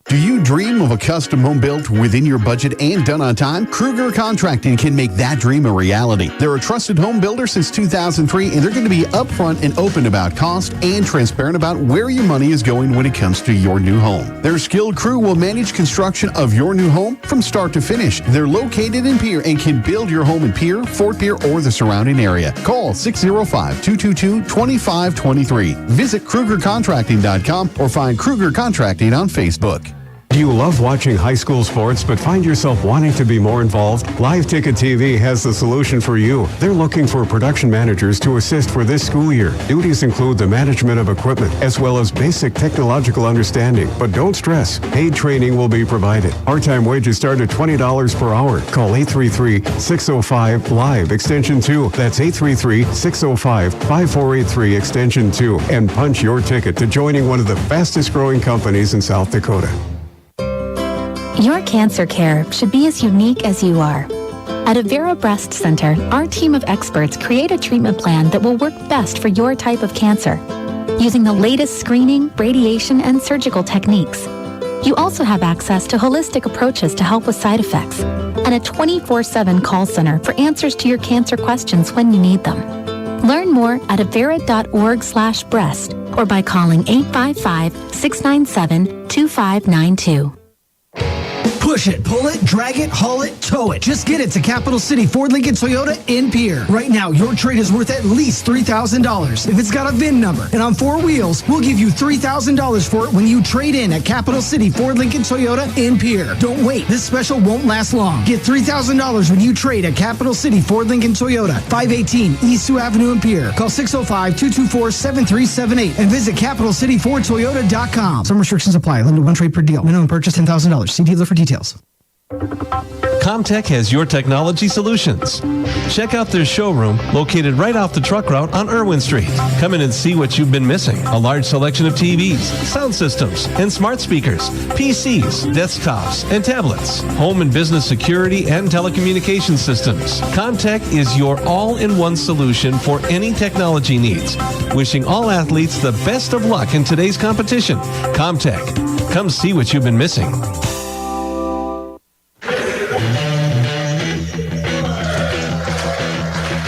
Do you dream of a custom home built within your budget and done on time? Kruger Contracting can make that dream a reality. They're a trusted home builder since 2003, and they're going to be upfront and open about cost and transparent about where your money is going when it comes to your new home. Their skilled crew will manage construction of your new home from start to finish. They're located in Pierre and can build your home in Pierre, Fort Pierre, or the surrounding area. Call 605-222-2523. Visit KrugerContracting.com or find Kruger Contracting on Facebook. Do you love watching high school sports but find yourself wanting to be more involved? Live Ticket TV has the solution for you. They're looking for production managers to assist for this school year. Duties include the management of equipment as well as basic technological understanding. But don't stress, paid training will be provided. Part-time wages start at $20 per hour. Call 833-605-LIVE extension 2. That's 833-605-5483 extension 2 and punch your ticket to joining one of the fastest growing companies in South Dakota. Your cancer care should be as unique as you are. At Avera Breast Center, our team of experts create a treatment plan that will work best for your type of cancer, using the latest screening, radiation, and surgical techniques. You also have access to holistic approaches to help with side effects, and a 24/7 call center for answers to your cancer questions when you need them. Learn more at avera.org/breast or by calling 855-697-2592. Push it, pull it, drag it, haul it, tow it. Just get it to Capital City Ford Lincoln Toyota in Pierre. Right now, your trade is worth at least $3,000. If it's got a VIN number and on 4 wheels, we'll give you $3,000 for it when you trade in at Capital City Ford Lincoln Toyota in Pierre. Don't wait. This special won't last long. Get $3,000 when you trade at Capital City Ford Lincoln Toyota, 518 East Sioux Avenue in Pierre. Call 605-224-7378 and visit CapitalCityFordToyota.com. Some restrictions apply. Limited one trade per deal. Minimum purchase $10,000. See dealer for details. Comtech has your technology solutions. Check out their showroom located right off the truck route on Irwin Street. Come in and see what you've been missing. A large selection of TVs, sound systems, and smart speakers, PCs, desktops, and tablets, home and business security and telecommunication systems. Comtech is your all-in-one solution for any technology needs. Wishing all athletes the best of luck in today's competition. Comtech. Come see what you've been missing.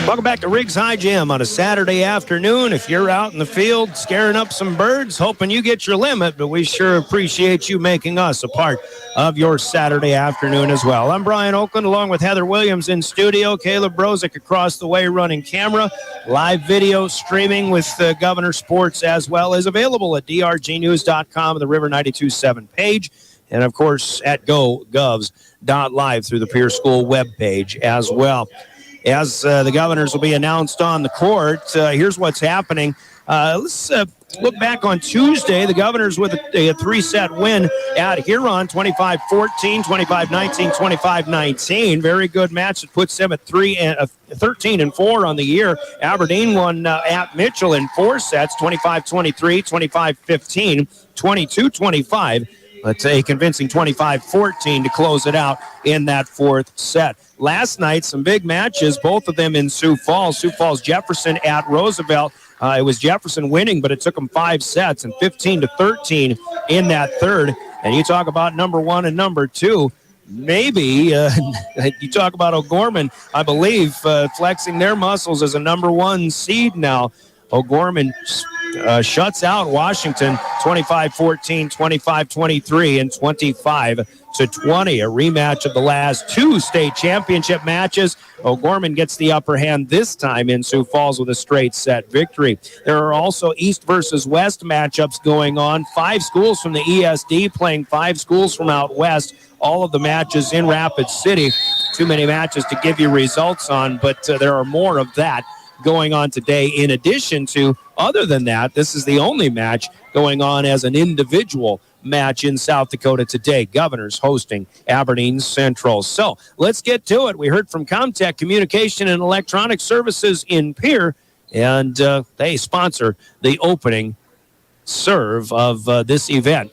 Welcome back to Riggs High Gym on a Saturday afternoon. If you're out in the field scaring up some birds, hoping you get your limit, but we sure appreciate you making us a part of your Saturday afternoon as well. I'm Brian Oakland along with Heather Williams in studio, Caleb Brozick across the way running camera. Live video streaming with Governor Sports as well is available at drgnews.com, the River 92.7 page, and of course at gogovs.live through the Pierce School webpage as well. As the Governors will be announced on the court, here's what's happening. Let's look back on Tuesday. The Governors with a 3-set win at Huron, 25-14, 25-19, 25-19. Very good match. It puts them at 13-4 on the year. Aberdeen won at Mitchell in 4 sets, 25-23, 25-15, 22-25. But a convincing 25-14 to close it out in that 4th set. Last night, some big matches, both of them in Sioux Falls. Sioux Falls Jefferson at Roosevelt. It was Jefferson winning, but it took them 5 sets and 15-13 in that 3rd. And you talk about number 1 and number 2. Maybe you talk about O'Gorman, I believe, flexing their muscles as a number 1 seed now. O'Gorman shuts out Washington 25-14, 25-23, and 25-20. A rematch of the last two state championship matches. O'Gorman gets the upper hand this time in Sioux Falls with a straight set victory. There are also East versus West matchups going on. 5 schools from the ESD playing 5 schools from out west. All of the matches in Rapid City. Too many matches to give you results on, but there are more of that going on today. In addition to, other than that, this is the only match going on as an individual match in South Dakota today. Governors hosting Aberdeen Central. So let's get to it. We heard from Comtech Communication and Electronic Services in Pierre, and they sponsor the opening serve of this event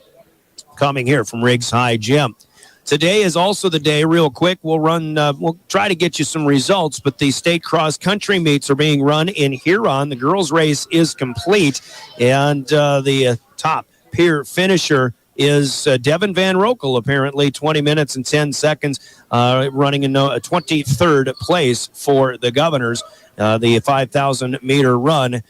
coming here from Riggs High Gym. Today is also the day, real quick, we'll try to get you some results, but the state cross-country meets are being run in Huron. The girls' race is complete, and the top Pierre finisher is Devin Van Rokel, apparently 20 minutes and 10 seconds, running in 23rd place for the Governors. The 5,000-meter run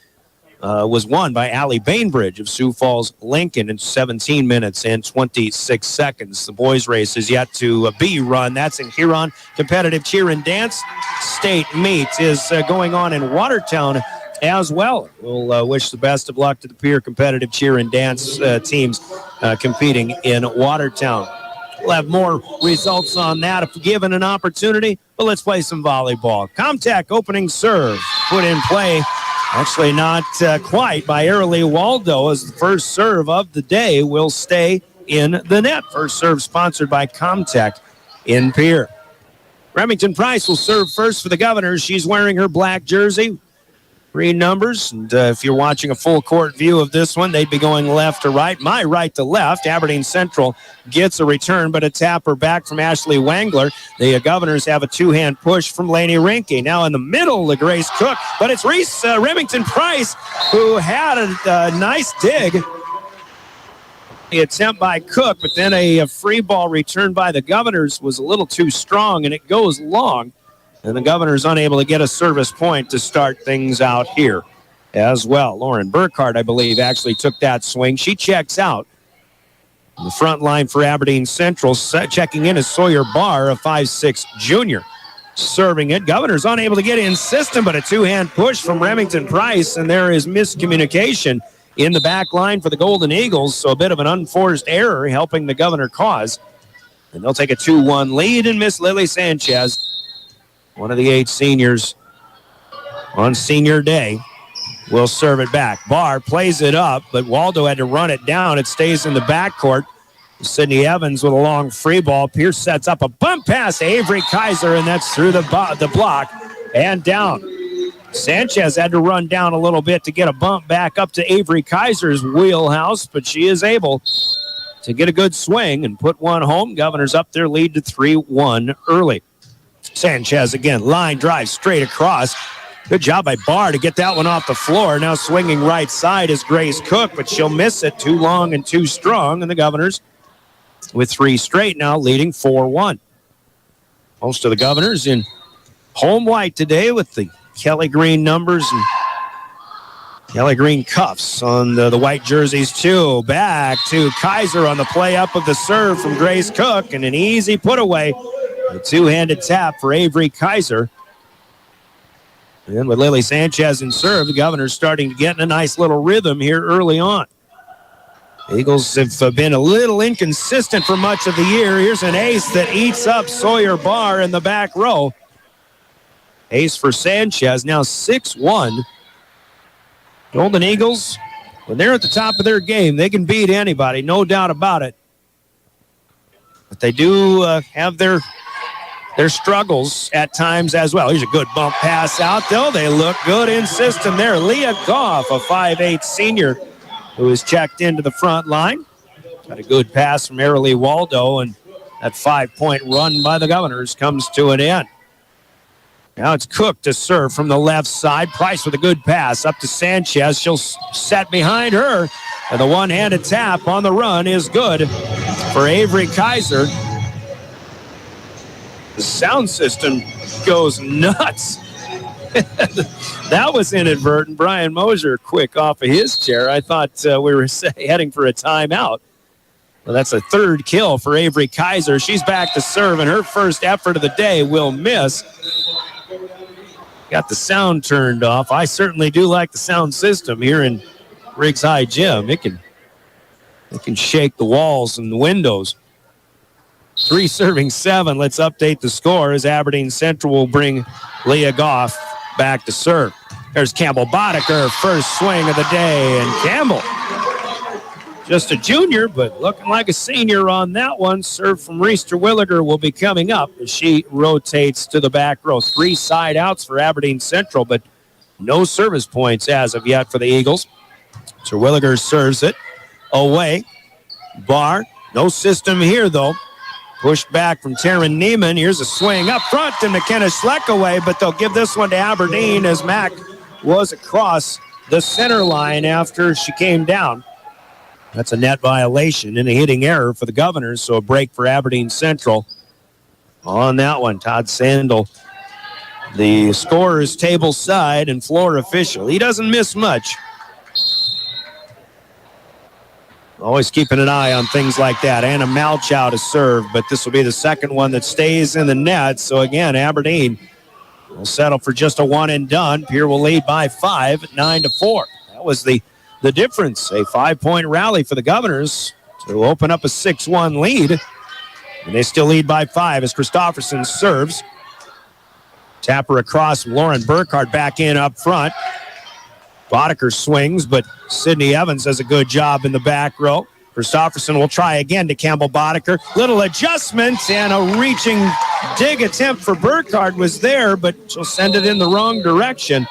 was won by Allie Bainbridge of Sioux Falls Lincoln in 17 minutes and 26 seconds. The boys' race is yet to be run. That's in Huron. Competitive cheer and dance state meet is going on in Watertown as well. We'll wish the best of luck to the Pierre competitive cheer and dance teams competing in Watertown. We'll have more results on that if given an opportunity, but let's play some volleyball. Comtech opening serve put in play. Actually not quite by Airlie Waldo, as the first serve of the day will stay in the net. First serve sponsored by Comtech in Pierre. Remington Price will serve first for the Governors. She's wearing her black jersey. 3 numbers, and if you're watching a full court view of this one, they'd be going left to right. My right to left. Aberdeen Central gets a return, but a tapper back from Ashley Wangler. The Governors have a 2-hand push from Lainey Rinke. Now in the middle to Grace Cook, but it's Reese Remington Price who had a nice dig. The attempt by Cook, but then a free ball return by the Governors was a little too strong, and it goes long. And the Governors unable to get a service point to start things out here as well. Lauren Burkhardt, I believe, actually took that swing. She checks out. The front line for Aberdeen Central, checking in is Sawyer Barr, a 5'6 junior. Serving it. Governors unable to get in system, but a 2-hand push from Remington Price, and there is miscommunication in the back line for the Golden Eagles, so a bit of an unforced error helping the Governor cause. And they'll take a 2-1 lead, and Miss Lily Sanchez, one of the 8 seniors on senior day, will serve it back. Barr plays it up, but Waldo had to run it down. It stays in the backcourt. Sydney Evans with a long free ball. Pierce sets up a bump pass to Avery Kaiser, and that's through the block and down. Sanchez had to run down a little bit to get a bump back up to Avery Kaiser's wheelhouse, but she is able to get a good swing and put one home. Governors up their lead to 3-1 early. Sanchez again, line drive straight across. Good job by Barr to get that one off the floor. Now swinging right side is Grace Cook, but she'll miss it. Too long and too strong. And the Governors, with 3 straight now, leading 4-1. Most of the Governors in home white today with the Kelly green numbers and Kelly green cuffs on the white jerseys too. Back to Kaiser on the play up of the serve from Grace Cook, and an easy put away. A 2-handed tap for Avery Kaiser. And with Lily Sanchez in serve, the Governors starting to get in a nice little rhythm here early on. Eagles have been a little inconsistent for much of the year. Here's an ace that eats up Sawyer Barr in the back row. Ace for Sanchez, now 6-1. Golden Eagles, when they're at the top of their game, they can beat anybody, no doubt about it. But they do have their struggles at times as well. Here's a good bump pass out, though. They look good in system there. Leah Goff, a 5'8 senior, who is checked into the front line. Got a good pass from Airlie Waldo, and that 5-point run by the Governors comes to an end. Now it's Cook to serve from the left side. Price with a good pass up to Sanchez. She'll set behind her, and the one-handed tap on the run is good for Avery Kaiser. The sound system goes nuts That was inadvertent. Brian Mosier quick off of his chair. I thought we were heading for a timeout. Well, that's a third kill for Avery Kaiser. She's back to serve, and her first effort of the day will miss. Got the sound turned off. I certainly do like the sound system here in Riggs High Gym. It can shake the walls and the windows. 3 serving 7. Let's update the score as Aberdeen Central will bring Leah Goff back to serve. There's Campbell Boddicker, first swing of the day, and Campbell, just a junior, but looking like a senior on that one. Serve from Reese Terwilliger will be coming up as she rotates to the back row. 3 side outs for Aberdeen Central, but no service points as of yet for the Eagles. Terwilliger serves it away. Barr, no system here, though. Pushed back from Taryn Neiman. Here's a swing up front to McKenna Schleckaway, but they'll give this one to Aberdeen as Mack was across the center line after she came down. That's a net violation and a hitting error for the Governors, so a break for Aberdeen Central on that one. Todd Sandel, the scorer's table side and floor official. He doesn't miss much. Always keeping an eye on things like that. Anna Malchow to serve, but this will be the second one that stays in the net. So again, Aberdeen will settle for just a one and done. Pierre will lead by 5, 9-4. That was the difference. A 5-point rally for the Governors to open up a 6-1 lead. And they still lead by 5 as Christofferson serves. Tapper across from Lauren Burkhardt back in up front. Boddicker swings, but Sydney Evans does a good job in the back row. Christofferson will try again to Campbell Boddicker. Little adjustment and a reaching dig attempt for Burkhardt was there, but she'll send it in the wrong direction.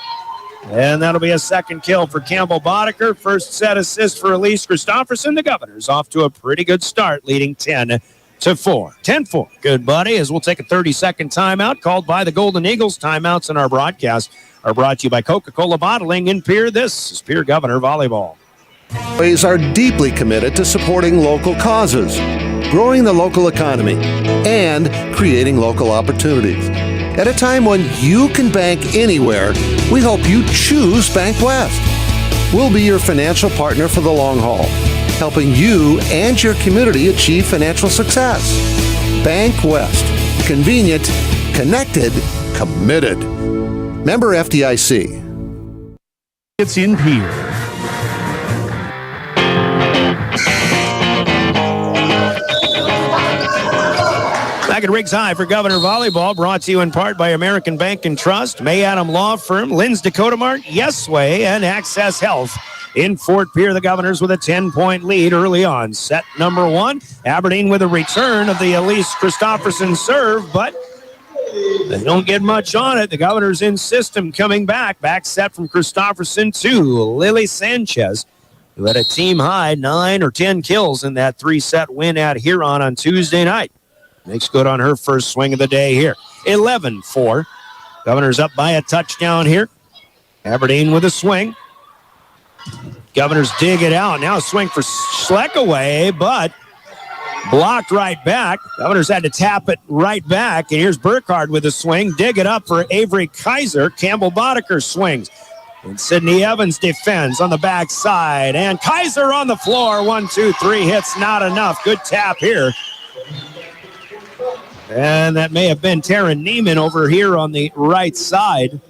And that'll be a second kill for Campbell Boddicker. First set assist for Elise Christofferson. The Governors off to a pretty good start, leading 10-4. 10-4. Good, buddy, as we'll take a 30-second timeout called by the Golden Eagles. Timeouts in our broadcast are brought to you by Coca-Cola Bottling in Pierre. This is Pierre Governor Volleyball. Ways are deeply committed to supporting local causes, growing the local economy, and creating local opportunities. At a time when you can bank anywhere, we hope you choose Bank West. We'll be your financial partner for the long haul, helping you and your community achieve financial success. Bank West. Convenient, connected, committed. Member FDIC. It's in Pierre. Back at Riggs High for Governor Volleyball, brought to you in part by American Bank and Trust, May Adam Law Firm, Lynn's Dakota Mart, Yesway, and Access Health. In Fort Pierre, the Governors with a 10-point lead early on. Set number 1, Aberdeen with a return of the Elise Christofferson serve, but they don't get much on it. The Governors in system coming back. Back set from Christofferson to Lily Sanchez, who had a team-high 9 or 10 kills in that 3-set win at Huron on Tuesday night. Makes good on her first swing of the day here. 11-4. Governors up by a touchdown here. Aberdeen with a swing. Governors dig it out. Now a swing for Schleckaway, but blocked right back. Governors had to tap it right back. And here's Burkhardt with a swing. Dig it up for Avery Kaiser. Campbell Boddicker swings. And Sydney Evans defends on the backside. And Kaiser on the floor. 1, 2, 3 hits. Not enough. Good tap here. And that may have been Taryn Neiman over here on the right side.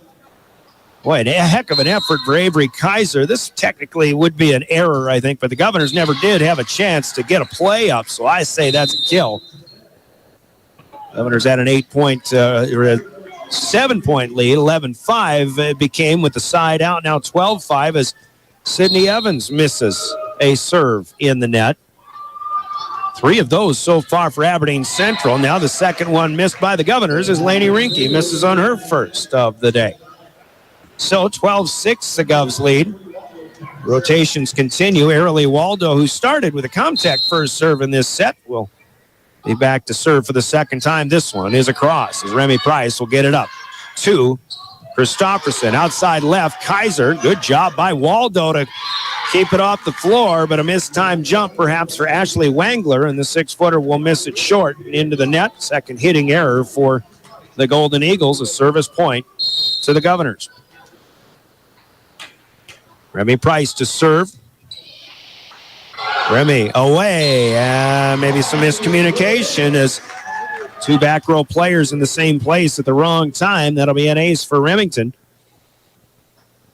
Boy, a heck of an effort for Avery Kaiser. This technically would be an error, I think, but the Governors never did have a chance to get a play up, so I say that's a kill. Governors had an 8-point or a 7-point lead. 11-5 it became with the side out. Now 12-5 as Sydney Evans misses a serve in the net. 3 of those so far for Aberdeen Central. Now the second one missed by the Governors as Lainey Rinke misses on her first of the day. So 12-6 the Govs lead. Rotations continue. Arilee Waldo, who started with a Comtech first serve in this set, will be back to serve for the second time. This one is across as Remy Price will get it up to Christofferson. Outside left, Kaiser. Good job by Waldo to keep it off the floor, but a mistimed jump perhaps for Ashley Wangler, and the 6-footer will miss it short into the net. Second hitting error for the Golden Eagles, a service point to the Governors. Remy Price to serve. Remy away. Maybe some miscommunication as two back row players in the same place at the wrong time. That'll be an ace for Remington.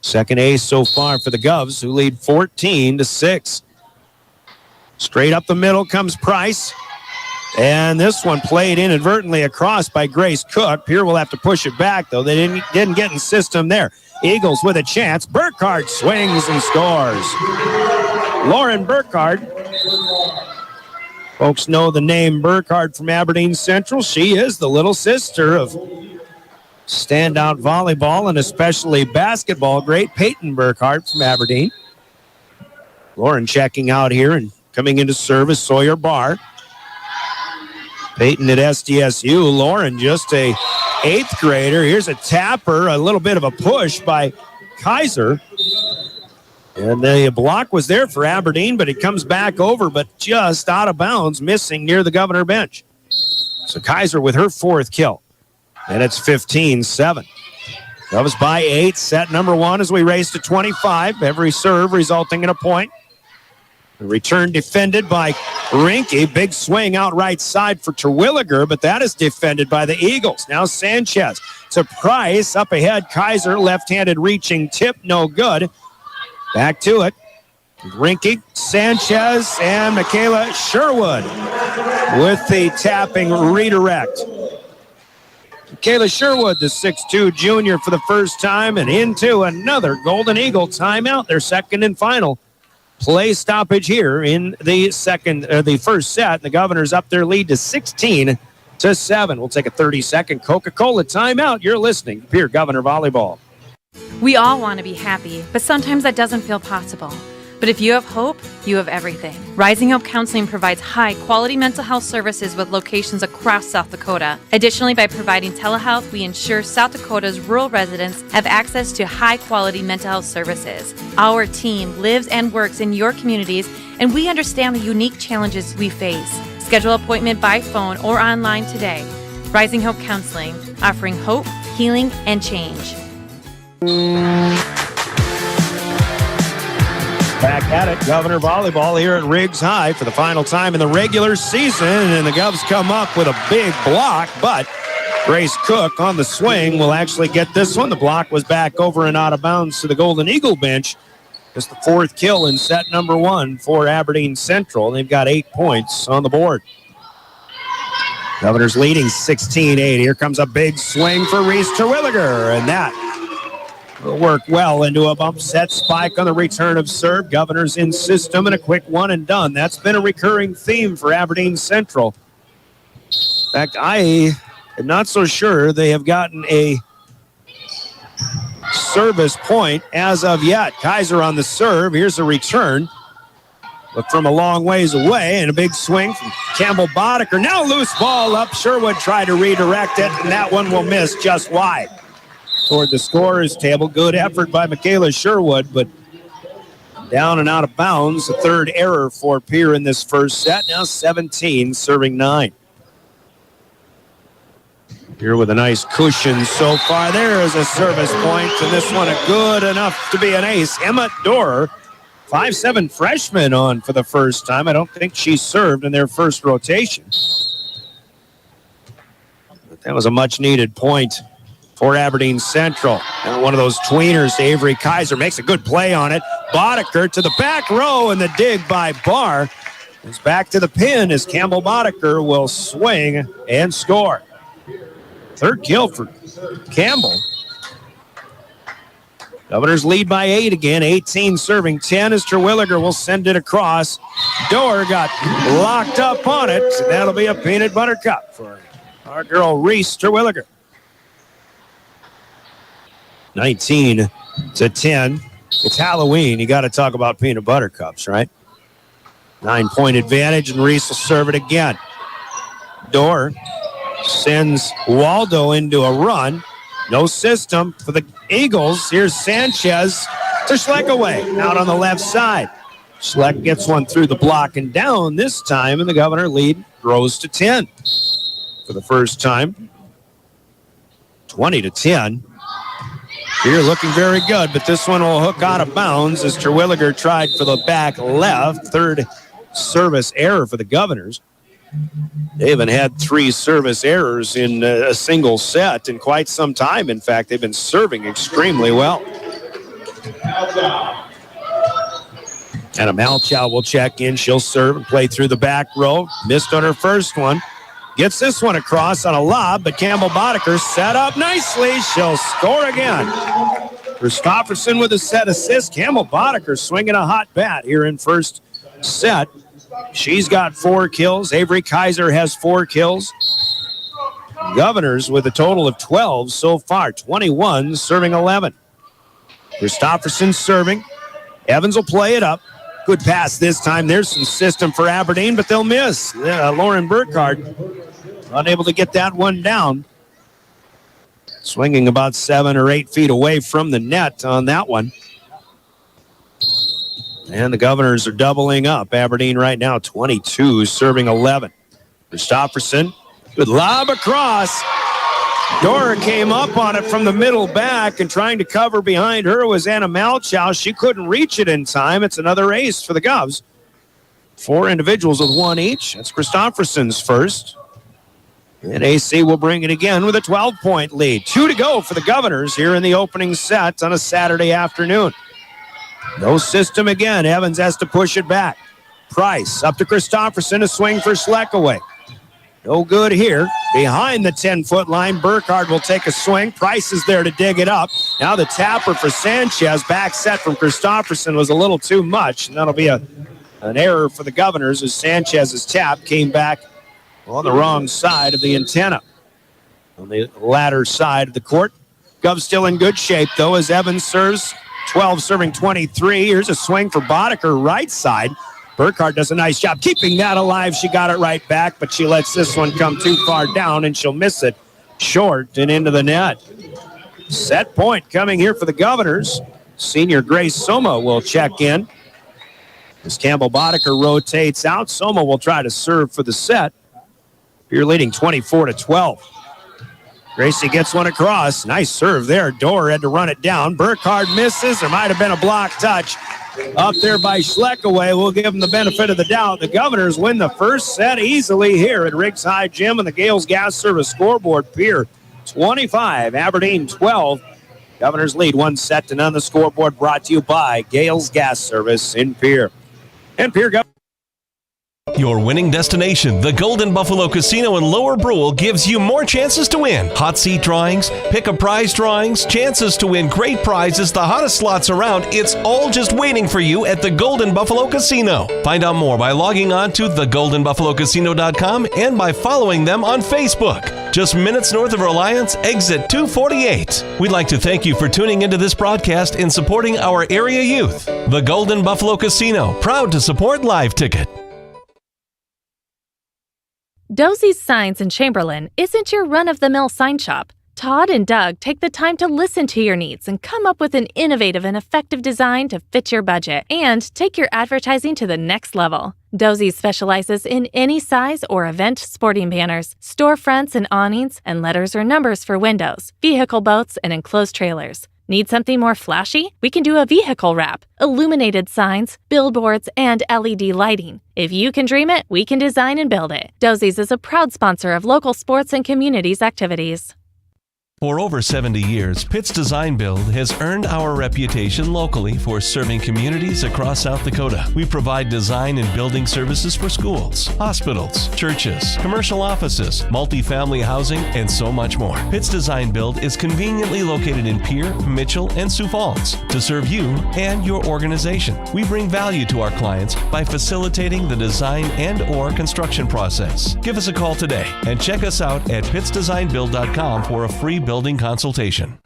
Second ace so far for the Govs, who lead 14-6. Straight up the middle comes Price. And this one played inadvertently across by Grace Cook. Pierre will have to push it back, though. They didn't get in system there. Eagles with a chance. Burkhardt swings and scores. Lauren Burkhardt. Folks know the name Burkhardt from Aberdeen Central. She is the little sister of standout volleyball and especially basketball great Peyton Burkhardt from Aberdeen. Lauren checking out here and coming into service, Sawyer Barr. Peyton at SDSU. Lauren just a 8th grader. Here's a tapper, a little bit of a push by Kaiser. And the block was there for Aberdeen, but it comes back over, but just out of bounds, missing near the Governor bench. So Kaiser with her 4th kill. And it's 15-7. Govs by 8, set number 1 as we race to 25. Every serve resulting in a point. The return defended by Rinke. Big swing out right side for Terwilliger, but that is defended by the Eagles. Now Sanchez to Price. Up ahead, Kaiser. Left-handed reaching tip, no good. Back to it. Rinke, Sanchez, and Michaela Sherwood with the tapping redirect. Michaela Sherwood, the 6'2 junior for the first time, and into another Golden Eagle timeout. Their second and final play stoppage here in the first set. The Governors up their lead to 16-7. We'll take a 30-second Coca-Cola timeout. You're listening to Pierre Governor Volleyball. We all want to be happy, but sometimes that doesn't feel possible. But if you have hope, you have everything. Rising Hope Counseling provides high-quality mental health services with locations across South Dakota. Additionally, by providing telehealth, we ensure South Dakota's rural residents have access to high-quality mental health services. Our team lives and works in your communities, and we understand the unique challenges we face. Schedule an appointment by phone or online today. Rising Hope Counseling, offering hope, healing, and change. Back at it, Governor Volleyball here at Riggs High for the final time in the regular season, and the Govs come up with a big block, but Grace Cook on the swing will actually get this one. The block was back over and out of bounds to the Golden Eagle bench. Just the 4th kill in set number 1 for Aberdeen Central. They've got 8 points on the board. Governors leading 16-8. Here comes a big swing for Reese Terwilliger, and that will work well into a bump set spike on the return of serve. Governors in system and a quick one and done. That's been a recurring theme for Aberdeen Central. In fact, I am not so sure they have gotten a service point as of yet. Kaiser on the serve. Here's a return. But from a long ways away, and a big swing from Campbell Boddicker. Now loose ball up. Sherwood tried to redirect it, and that one will miss just wide. Toward the scorer's table. Good effort by Michaela Sherwood, but down and out of bounds. A 3rd error for Pierre in this first set. Now 17, serving 9. Here with a nice cushion so far. There is a service point, and this one good enough to be an ace. Emma Dorer, 5'7" freshman on for the first time. I don't think she served in their first rotation. But that was a much-needed point for Aberdeen Central. And one of those tweeners to Avery Kaiser makes a good play on it. Boddicker to the back row, and the dig by Barr is back to the pin as Campbell Boddicker will swing and score. 3rd kill for Campbell. Governors lead by 8 again, 18 serving 10 as Terwilliger will send it across. Doer got locked up on it, and that'll be a peanut butter cup for our girl Reese Terwilliger. 19-10. It's Halloween. You got to talk about peanut butter cups, right? 9-point advantage, and Reese will serve it again. Doer sends Waldo into a run. No system for the Eagles. Here's Sanchez to Schleck away, out on the left side. Schleck gets one through the block and down this time, and the Governor lead grows to 10 for the first time. 20-10. Pierre looking very good, but this one will hook out of bounds as Terwilliger tried for the back left. Third service error for the Governors. They haven't had 3 service errors in a single set in quite some time. In fact, they've been serving extremely well. And Malchow will check in. She'll serve and play through the back row. Missed on her first one. Gets this one across on a lob, but Campbell Boddicker set up nicely. She'll score again. Christofferson with a set assist. Campbell Boddicker swinging a hot bat here in first set. She's got 4 kills. Avery Kaiser has 4 kills. Governors with a total of 12 so far. 21 serving 11. Christofferson serving. Evans will play it up. Good pass this time. There's some system for Aberdeen, but they'll miss. Lauren Burkhardt unable to get that one down. Swinging about 7 or 8 feet away from the net on that one. And the Governors are doubling up. Aberdeen right now 22, serving 11. Christofferson, good lob across. Dora came up on it from the middle back, and trying to cover behind her was Anna Malchow. She couldn't reach it in time. It's another ace for the Govs. 4 individuals with 1 each. That's Christofferson's first. And AC will bring it again with a 12-point lead. 2 to go for the Governors here in the opening set on a Saturday afternoon. No system again. Evans has to push it back. Price up to Christofferson, a swing for Schleckaway. No good here. Behind the 10-foot line, Burkhardt will take a swing. Price is there to dig it up. Now the tapper for Sanchez. Back set from Christofferson was a little too much, and that'll be an error for the Governors as Sanchez's tap came back on the wrong side of the antenna. On the latter side of the court. Govs still in good shape, though, as Evans serves. 12 serving 23. Here's a swing for Boddicker, right side. Burkhardt does a nice job keeping that alive. She got it right back, but she lets this one come too far down, and she'll miss it short and into the net. Set point coming here for the Governors. Senior Grace Soma will check in. As Campbell Boddicker rotates out, Soma will try to serve for the set. You're leading 24-12. Gracie gets one across. Nice serve there. Dorr had to run it down. Burkhardt misses. There might have been a block touch up there by Schleckaway. We'll give them the benefit of the doubt. The Governors win the first set easily here at Riggs High Gym and the Gales Gas Service scoreboard. Pierre 25, Aberdeen 12. Governors lead 1-0 on the scoreboard, brought to you by Gales Gas Service in Pierre. And Pierre Governors. Your winning destination, the Golden Buffalo Casino in Lower Brule, gives you more chances to win. Hot seat drawings, pick a prize drawings, chances to win great prizes, the hottest slots around. It's all just waiting for you at the Golden Buffalo Casino. Find out more by logging on to thegoldenbuffalocasino.com and by following them on Facebook. Just minutes north of Reliance, exit 248. We'd like to thank you for tuning into this broadcast and supporting our area youth. The Golden Buffalo Casino, proud to support Live Ticket. Dosey's Signs in Chamberlain isn't your run-of-the-mill sign shop. Todd and Doug take the time to listen to your needs and come up with an innovative and effective design to fit your budget and take your advertising to the next level. Dosey specializes in any size or event sporting banners, storefronts and awnings, and letters or numbers for windows, vehicle boats, and enclosed trailers. Need something more flashy? We can do a vehicle wrap, illuminated signs, billboards, and LED lighting. If you can dream it, we can design and build it. Dosey's is a proud sponsor of local sports and communities activities. For over 70 years, Pitt's Design Build has earned our reputation locally for serving communities across South Dakota. We provide design and building services for schools, hospitals, churches, commercial offices, multifamily housing, and so much more. Pitt's Design Build is conveniently located in Pierre, Mitchell, and Sioux Falls to serve you and your organization. We bring value to our clients by facilitating the design and/or construction process. Give us a call today and check us out at pittsdesignbuild.com for a free building consultation.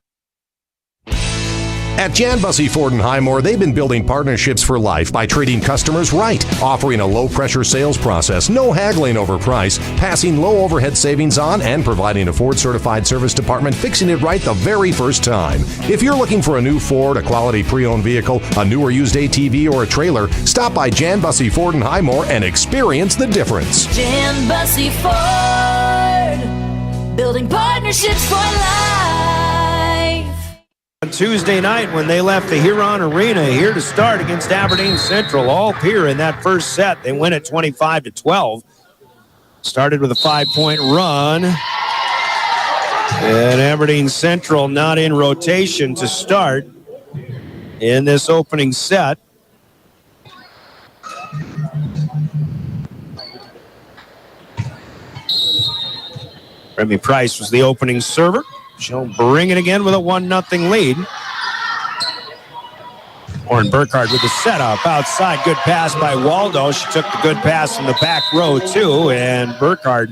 At Jan Bussey Ford and Highmore, they've been building partnerships for life by treating customers right, offering a low-pressure sales process, no haggling over price, passing low overhead savings on, and providing a Ford-certified service department fixing it right the very first time. If you're looking for a new Ford, a quality pre-owned vehicle, a new or used ATV, or a trailer, stop by Jan Bussey Ford and Highmore and experience the difference. Jan Bussey Ford, building partnerships for life. On Tuesday night when they left the Huron Arena here to start against Aberdeen Central. All Pierre in that first set. They win it 25-12. Started with a 5-point run. And Aberdeen Central not in rotation to start in this opening set. Remy Price was the opening server. She'll bring it again with a 1-0 lead. Lauren Burkhardt with the setup outside. Good pass by Waldo. She took the good pass from the back row, too. And Burkhardt,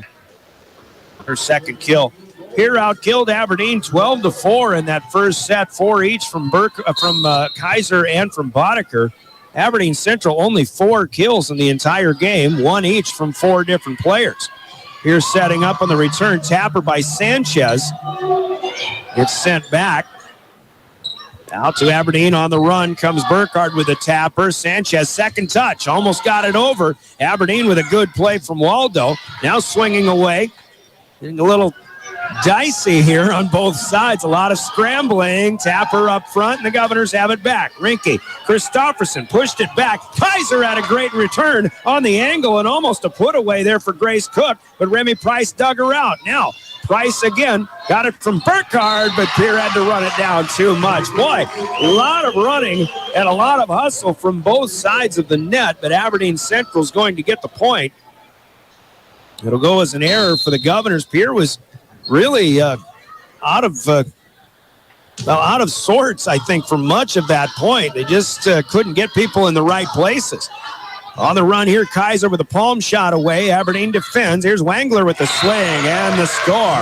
her second kill. Here outkilled Aberdeen 12-4 in that first set. 4 each from Kaiser and from Boddicker. Aberdeen Central only 4 kills in the entire game. 1 each from 4 different players. Here setting up on the return. Tapper by Sanchez. It's sent back. Out to Aberdeen on the run comes Burkhardt with a tapper. Sanchez, second touch. Almost got it over. Aberdeen with a good play from Waldo. Now swinging away. Getting a little dicey here on both sides. A lot of scrambling. Tapper up front, and the Governors have it back. Rinke, Christofferson pushed it back. Kaiser had a great return on the angle and almost a put away there for Grace Cook, but Remy Price dug her out. Now, Price again got it from Burkhardt, but Pierre had to run it down too much. Boy, a lot of running and a lot of hustle from both sides of the net, but Aberdeen Central's going to get the point. It'll go as an error for the Governors. Pierre was really out of sorts, I think, for much of that point. They just couldn't get people in the right places. On the run here, Kaiser with a palm shot away. Aberdeen defends. Here's Wangler with the swing and the score.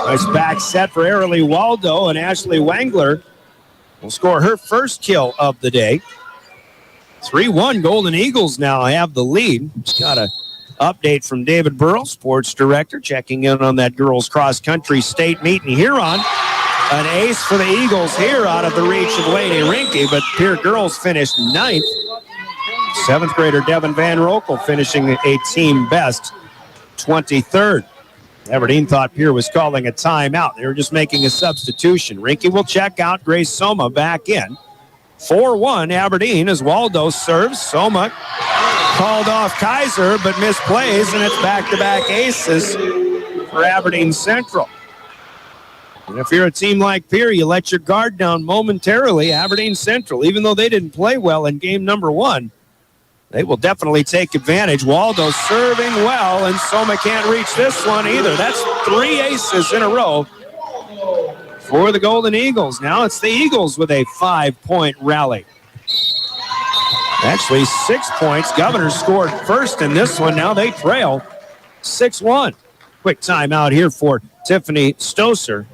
Nice back set for Airlie Waldo, and Ashley Wangler will score her first kill of the day. 3-1 Golden Eagles now have the lead. Just got a update from David Burrell, sports director, checking in on that girls cross-country state meet in Huron. An ace for the Eagles here out of the reach of Lady Rinke, but Pierre girls finished 9th. 7th grader Devin Van Rokel finishing a team best 23rd. Aberdeen thought Pierre was calling a timeout. They were just making a substitution. Rinke will check out. Grace Soma back in. 4-1 Aberdeen as Waldo serves. Soma called off Kaiser, but misplays, and it's back-to-back aces for Aberdeen Central. And if you're a team like Pierre, you let your guard down momentarily. Aberdeen Central, even though they didn't play well in game number 1, they will definitely take advantage. Waldo serving well, and Soma can't reach this one either. That's 3 aces in a row for the Golden Eagles. Now it's the Eagles with a 5-point rally. Actually, 6 points. Governors scored first in this one. Now they trail 6-1. Quick timeout here for Tiffany Stoser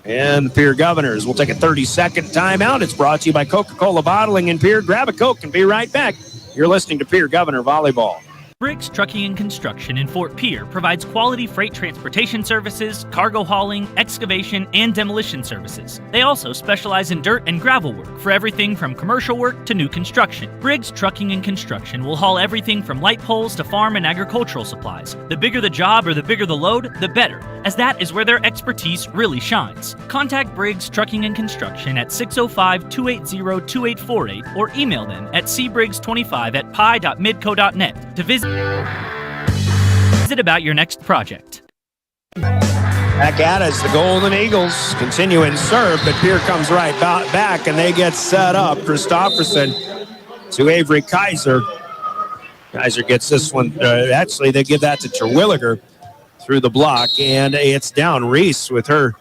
and the Pierre Governors. We'll take a 30-second timeout. It's brought to you by Coca-Cola Bottling in Pierre. Grab a Coke and be right back. You're listening to Pierre Governor Volleyball. Briggs Trucking and Construction in Fort Pierre provides quality freight transportation services, cargo hauling, excavation, and demolition services. They also specialize in dirt and gravel work for everything from commercial work to new construction. Briggs Trucking and Construction will haul everything from light poles to farm and agricultural supplies. The bigger the job or the bigger the load, the better, as that is where their expertise really shines. Contact Briggs Trucking and Construction at 605-280-2848 or email them at cbriggs25@pi.midco.net to visit about your next project. Back at us, the Golden Eagles continue in serve, but Pierre comes right back, and they get set up. Christofferson to Avery Kaiser. Kaiser gets this one. Actually, they give that to Terwilliger through the block, and it's down. Reese with her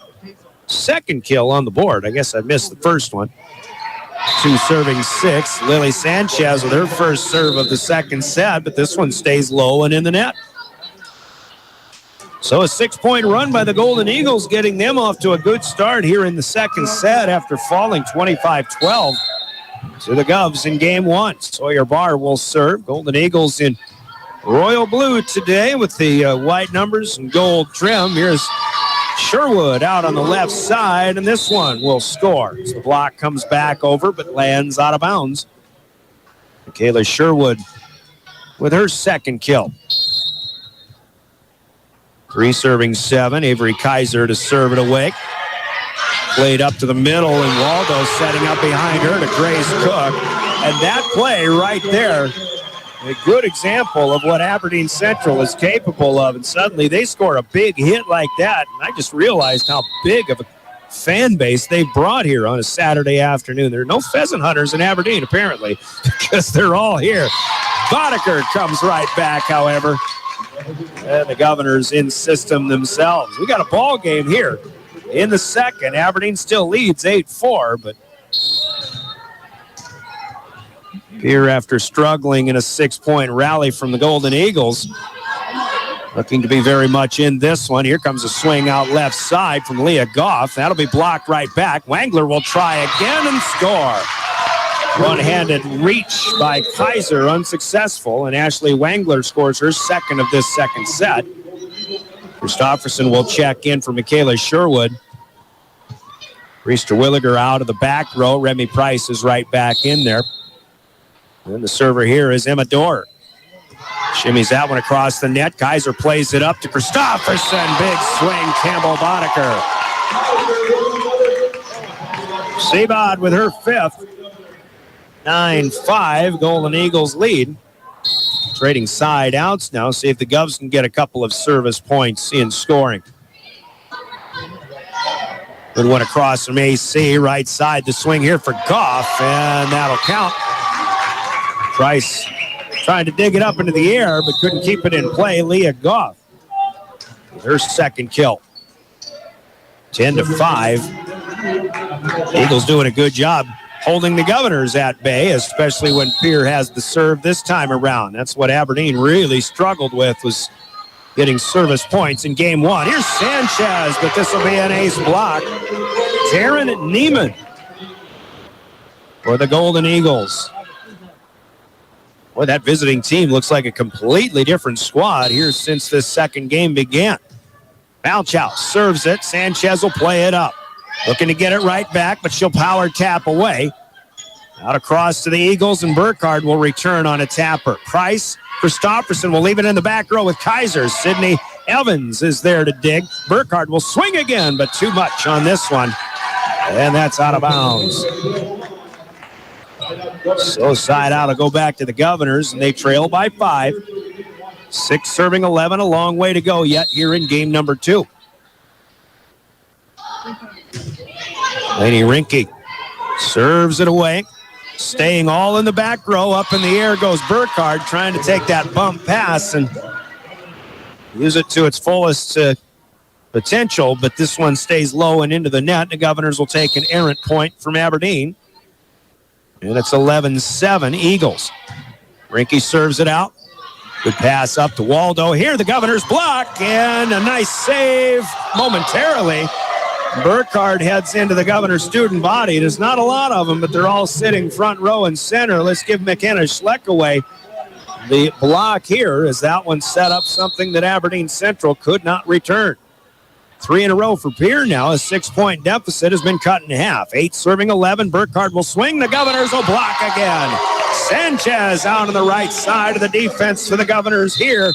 second kill on the board. I guess I missed the first one. 2 serving 6. Lily Sanchez with her first serve of the second set, but this one stays low and in the net. So a 6-point run by the Golden Eagles, getting them off to a good start here in the second set after falling 25-12 to the Govs in game 1. Sawyer Barr will serve. Golden Eagles in royal blue today with the white numbers and gold trim. Here's Sherwood out on the left side, and this one will score. So the block comes back over, but lands out of bounds. Michaela Sherwood with her second kill. 3 serving 7. Avery Kaiser to serve it away. Played up to the middle, and Waldo setting up behind her to Grace Cook. And that play right there, a good example of what Aberdeen Central is capable of. And suddenly they score a big hit like that. And I just realized how big of a fan base they brought here on a Saturday afternoon. There are no pheasant hunters in Aberdeen, apparently, because they're all here. Boddicker comes right back, however. And the Governors in system themselves. We got a ball game here. In the second, Aberdeen still leads 8-4, but Pierre, after struggling in a 6-point rally from the Golden Eagles, looking to be very much in this one. Here comes a swing out left side from Leah Goff. That'll be blocked right back. Wangler will try again and score. One-handed reach by Kaiser, unsuccessful, and Ashley Wangler scores her second of this second set. Christofferson will check in for Michaela Sherwood. Reister-Williger out of the back row. Remy Price is right back in there. And the server here is Emma Dorr. Shimmies that one across the net. Kaiser plays it up to Christofferson. Big swing, Campbell Boddicker. Seabod with her fifth. 9-5, Golden Eagles lead. Trading side outs now. See if the Govs can get a couple of service points in scoring. Good one across from AC. Right side, the swing here for Goff, and that'll count. Price trying to dig it up into the air, but couldn't keep it in play. Leah Goff with her second kill. 10-5. Eagles doing a good job holding the Governors at bay, especially when Pierre has the serve this time around. That's what Aberdeen really struggled with, was getting service points in game one. Here's Sanchez, but this will be an ace block. Taryn Neiman for the Golden Eagles. Boy, that visiting team looks like a completely different squad here since this second game began. Malchow serves it. Sanchez will play it up. Looking to get it right back, but she'll power tap away. Out across to the Eagles, and Burkhardt will return on a tapper. Price, Christofferson will leave it in the back row with Kaiser. Sydney Evans is there to dig. Burkhardt will swing again, but too much on this one. And that's out of bounds. So side out will go back to the Governors, and they trail by 5. 6 serving 11, a long way to go yet here in game number 2. Laney Rinke serves it away. Staying all in the back row. Up in the air goes Burkhardt, trying to take that bump pass and use it to its fullest potential, but this one stays low and into the net. The Governors will take an errant point from Aberdeen. And it's 11-7 Eagles. Rinke serves it out. Good pass up to Waldo. Here the Governors block, and a nice save momentarily. Burkhardt heads into the Governor's student body. There's not a lot of them, but they're all sitting front row and center. Let's give McKenna Schleckaway the block here, as that one set up something that Aberdeen Central could not return. 3 in a row for Pierre now. A 6-point deficit has been cut in half. 8 serving 11. Burkhardt will swing. The Governors will block again. Sanchez out on the right side of the defense for the Governors here.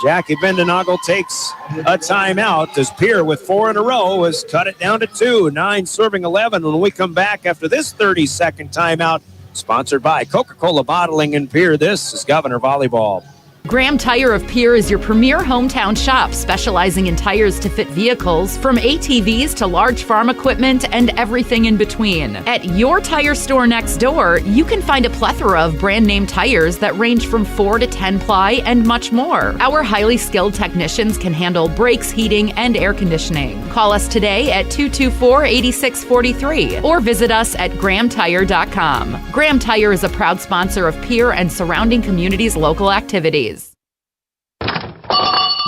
Jackie Bendenagel takes a timeout as Pierre, with 4 in a row, has cut it down to 2. 9 serving 11. When we come back after this 30-second timeout, sponsored by Coca-Cola Bottling in Pierre, this is Governor Volleyball. Graham Tire of Pierre is your premier hometown shop, specializing in tires to fit vehicles, from ATVs to large farm equipment and everything in between. At your tire store next door, you can find a plethora of brand name tires that range from 4 to 10 ply and much more. Our highly skilled technicians can handle brakes, heating, and air conditioning. Call us today at 224-8643 or visit us at grahamtire.com. Graham Tire is a proud sponsor of Pierre and surrounding communities' local activities.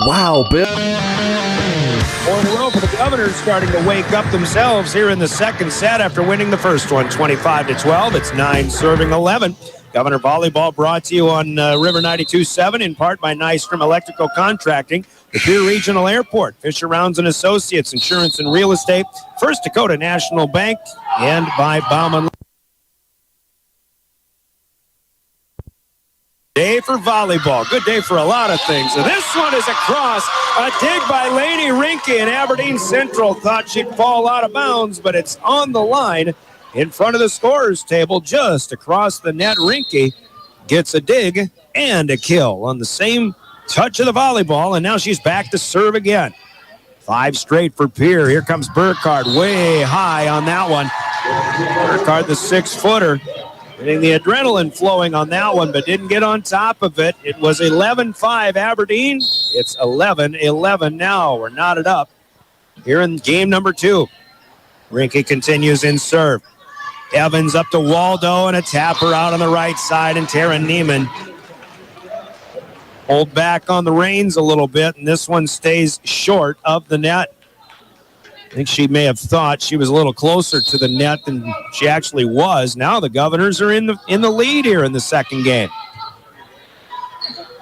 Wow, Bill. 4 in a row for the Governors, starting to wake up themselves here in the second set after winning the first one, 25-12. It's 9 serving 11. Governor Volleyball brought to you on River 92.7, in part by Nystrom Electrical Contracting, the Pierre Regional Airport, Fisher Rounds and Associates, Insurance and Real Estate, First Dakota National Bank, and by Bauman. Day for volleyball. Good day for a lot of things. And this one is across. A dig by Lainey Rinke, and Aberdeen Central thought she'd fall out of bounds, but it's on the line in front of the scorer's table, just across the net. Rinke gets a dig and a kill on the same touch of the volleyball, and now she's back to serve again. 5 straight for Pierre. Here comes Burkhardt, way high on that one. Burkhardt, the 6-footer. Getting the adrenaline flowing on that one, but didn't get on top of it. It was 11-5 Aberdeen. It's 11-11 now. We're knotted up here in game number 2. Rinke continues in serve. Evans up to Waldo, and a tapper out on the right side, and Tara Neiman hold back on the reins a little bit, and this one stays short of the net. I think she may have thought she was a little closer to the net than she actually was. Now the Governors are in the lead here in the second game.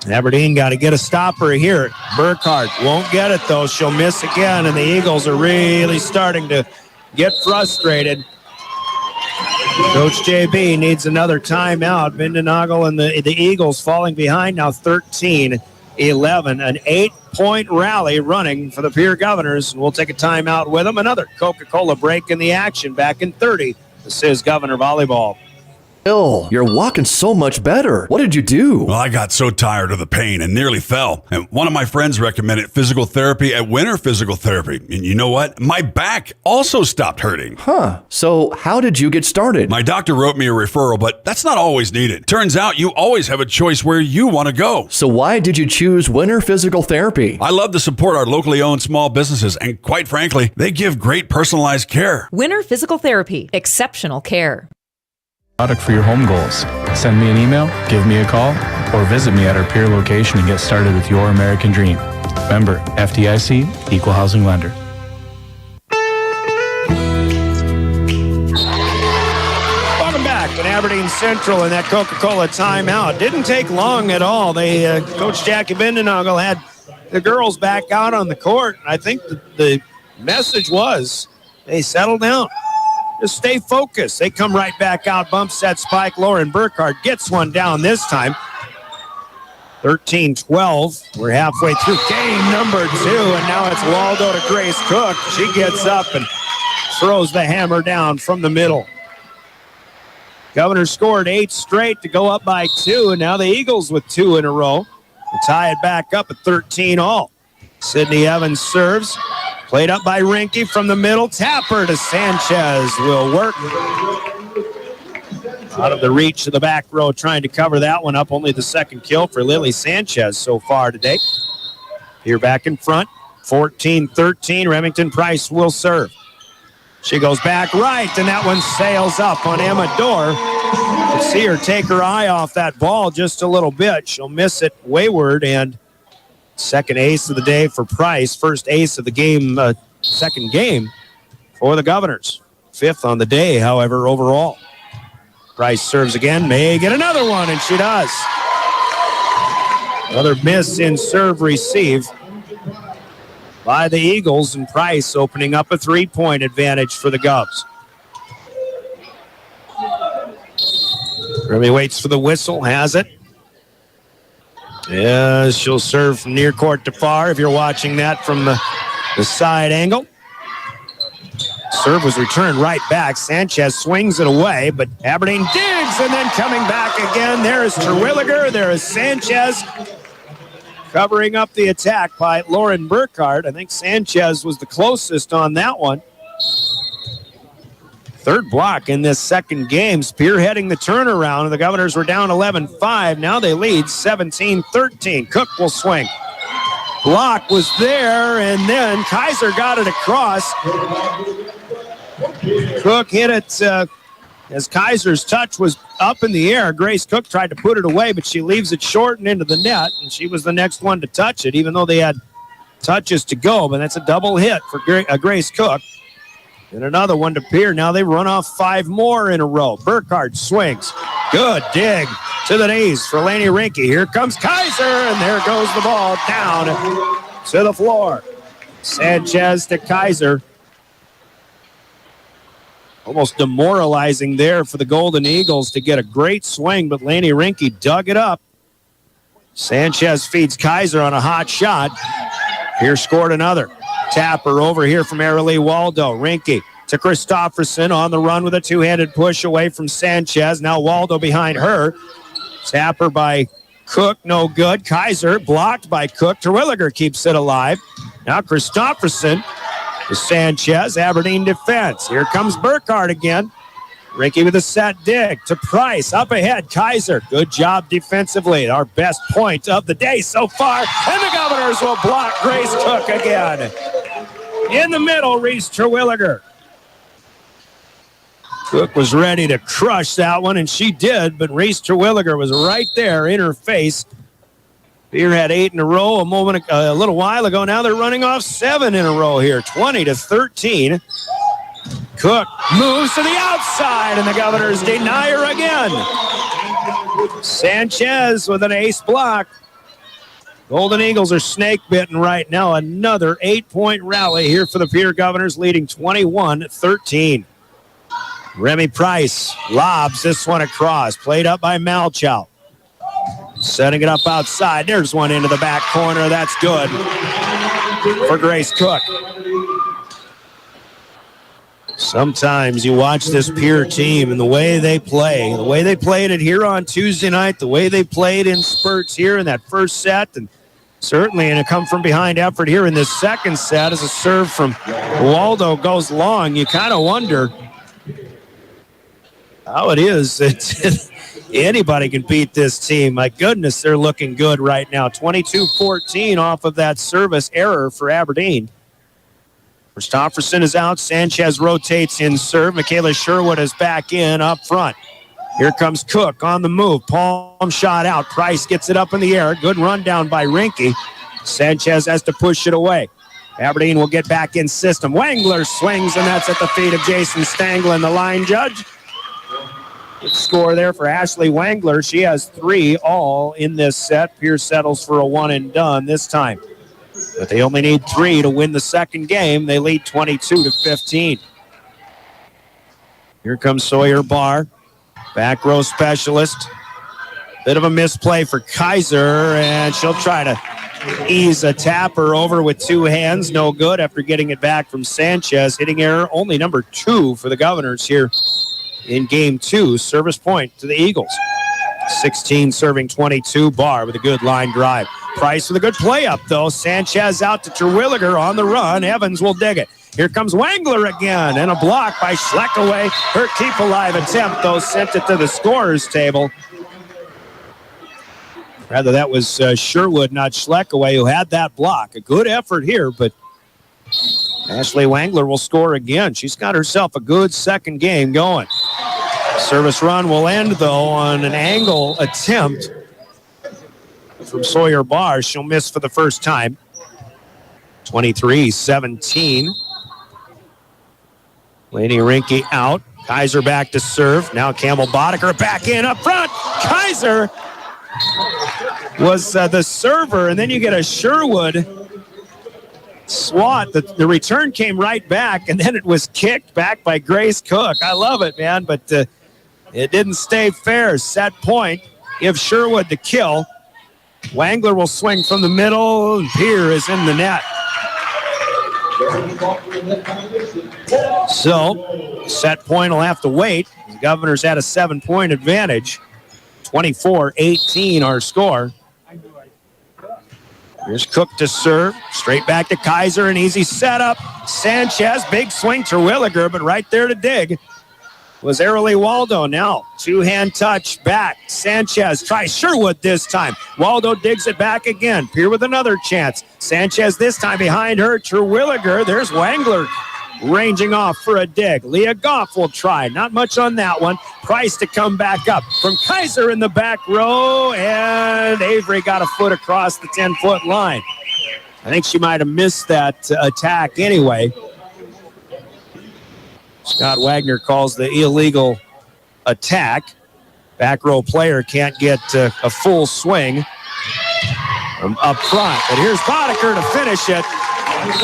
Aberdeen got to get a stopper here. Burkhardt won't get it, though. She'll miss again, and the Eagles are really starting to get frustrated. Coach JB needs another timeout. Vindernagel and the Eagles falling behind now 13-11. An 8-point rally running for the Pierre Governors. We'll take a timeout with them. Another Coca-Cola break in the action back in 30. This is Governor Volleyball. Bill, you're walking so much better. What did you do? Well, I got so tired of the pain and nearly fell. And one of my friends recommended physical therapy at Winter Physical Therapy. And you know what? My back also stopped hurting. Huh. So how did you get started? My doctor wrote me a referral, but that's not always needed. Turns out you always have a choice where you want to go. So why did you choose Winter Physical Therapy? I love to support our locally owned small businesses, and quite frankly, they give great personalized care. Winter Physical Therapy. Exceptional care. Product for your home goals. Send me an email, give me a call, or visit me at our Pierre location and get started with your American dream. Member, FDIC, Equal Housing Lender. Welcome back to Aberdeen Central and that Coca-Cola timeout. Didn't take long at all. Coach Jackie Vindernagel had the girls back out on the court. I think the message was they settle down. Just stay focused. They come right back out. Bump set spike. Lauren Burkhardt gets one down this time. 13-12. We're halfway through game number 2, and now it's Waldo to Grace Cook. She gets up and throws the hammer down from the middle. Governor scored 8 straight to go up by 2, and now the Eagles with 2 in a row to tie it back up at 13 all. Sydney Evans serves. Played up by Rinke from the middle. Tapper to Sanchez will work. Out of the reach of the back row, trying to cover that one up. Only the second kill for Lily Sanchez so far today. Here back in front. 14-13. Remington Price will serve. She goes back right, and that one sails up on Emma Dorr. You can see her take her eye off that ball just a little bit. She'll miss it wayward, and second ace of the day for Price. First ace of the game, second game for the Governors. 5th on the day, however, overall. Price serves again, may get another one, and she does. Another miss in serve receive by the Eagles, and Price opening up a 3-point advantage for the Govs. Grimmy waits for the whistle, has it. Yeah, she'll serve from near court to far if you're watching that from the side angle. Serve was returned right back. Sanchez swings it away, but Aberdeen digs, and then coming back again. There is Terwilliger. There is Sanchez covering up the attack by Lauren Burkhardt. I think Sanchez was the closest on that one. Third block in this second game, spearheading the turnaround. The Governors were down 11-5. Now they lead 17-13. Cook will swing. Block was there, and then Kaiser got it across. Cook hit it as Kaiser's touch was up in the air. Grace Cook tried to put it away, but she leaves it short and into the net, and she was the next one to touch it, even though they had touches to go. But that's a double hit for Grace Cook. And another one to Pierre. Now they run off 5 more in a row. Burkhardt swings. Good dig to the knees for Lainey Rinke. Here comes Kaiser, and there goes the ball down to the floor. Sanchez to Kaiser. Almost demoralizing there for the Golden Eagles to get a great swing, but Lainey Rinke dug it up. Sanchez feeds Kaiser on a hot shot. Pierre scored another. Tapper over here from Arely Waldo. Rinke to Christofferson on the run with a two-handed push away from Sanchez. Now Waldo behind her. Tapper by Cook, no good. Kaiser blocked by Cook. Terwilliger keeps it alive. Now Christofferson to Sanchez. Aberdeen defense. Here comes Burkhardt again. Rinke with a set dig to Price. Up ahead, Kaiser. Good job defensively. Our best point of the day so far. And the Governors will block Grace Cook again. In the middle, Reese Terwilliger. Cook was ready to crush that one, and she did, but Reese Terwilliger was right there in her face. Pierre had 8 in a row a little while ago. Now they're running off 7 in a row here, 20-13. Cook moves to the outside, and the Governors deny her again. Sanchez with an ace block. Golden Eagles are snake-bitten right now. Another 8-point rally here for the Pierre Governors, leading 21-13. Remy Price lobs this one across. Played up by Malchow. Setting it up outside. There's one into the back corner. That's good for Grace Cook. Sometimes you watch this Pierre team and the way they play, the way they played it here on Tuesday night, the way they played in spurts here in that first set, and certainly in a come-from-behind effort here in this second set as a serve from Waldo goes long. You kind of wonder how it is that anybody can beat this team. My goodness, they're looking good right now. 22-14 off of that service error for Aberdeen. Christofferson is out. Sanchez rotates in serve. Michaela Sherwood is back in up front. Here comes Cook on the move. Palm shot out. Price gets it up in the air. Good run down by Rinke. Sanchez has to push it away. Aberdeen will get back in system. Wangler swings, and that's at the feet of Jason Stanglin, the line judge. Good score there for Ashley Wangler. She has 3 all in this set. Pierce settles for a one and done this time. But they only need 3 to win the second game. They lead 22-15. Here comes Sawyer Barr. Back row specialist. Bit of a misplay for Kaiser, and she'll try to ease a Tapper over with 2 hands. No good after getting it back from Sanchez. Hitting error only number 2 for the Governors here in game 2. Service point to the Eagles. 16 serving 22. Barr with a good line drive. Price with a good play up, though. Sanchez out to Terwilliger on the run. Evans will dig it. Here comes Wangler again, and a block by Schleckaway. Her keep-alive attempt, though, sent it to the scorer's table. Rather, that was Sherwood, not Schleckaway, who had that block. A good effort here, but Ashley Wangler will score again. She's got herself a good second game going. Service run will end, though, on an angle attempt from Sawyer Barr. She'll miss for the first time. 23-17. Laney Rinke out. Kaiser back to serve. Now Campbell Boddicker back in up front. Kaiser was the server, and then you get a Sherwood swat. The return came right back, and then it was kicked back by Grace Cook. I love it, man, but it didn't stay fair. Set point. Give Sherwood the kill. Wangler will swing from the middle, and Pierre is in the net. So, set point will have to wait. The Governors had a 7-point advantage. 24-18 our score. Here's Cook to serve. Straight back to Kaiser, an easy setup. Sanchez, big swing to Terwilliger, but right there to dig was Arely Waldo. Now, 2-hand touch back. Sanchez tries Sherwood this time. Waldo digs it back again. Pierre with another chance. Sanchez this time behind her. Terwilliger. There's Wangler ranging off for a dig. Leah Goff will try. Not much on that one. Price to come back up from Kaiser in the back row, and Avery got a foot across the 10-foot line. I think she might have missed that attack anyway. Scott Wagner calls the illegal attack. Back row player can't get a full swing from up front. But here's Boddicker to finish it.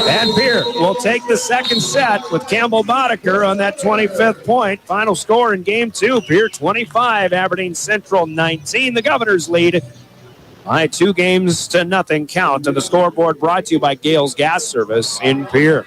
Van Pierre will take the second set with Campbell Boddicker on that 25th point. Final score in game 2, Pierre 25, Aberdeen Central 19. The Governors lead by 2-0 count on the scoreboard, brought to you by Gales Gas Service in Pierre.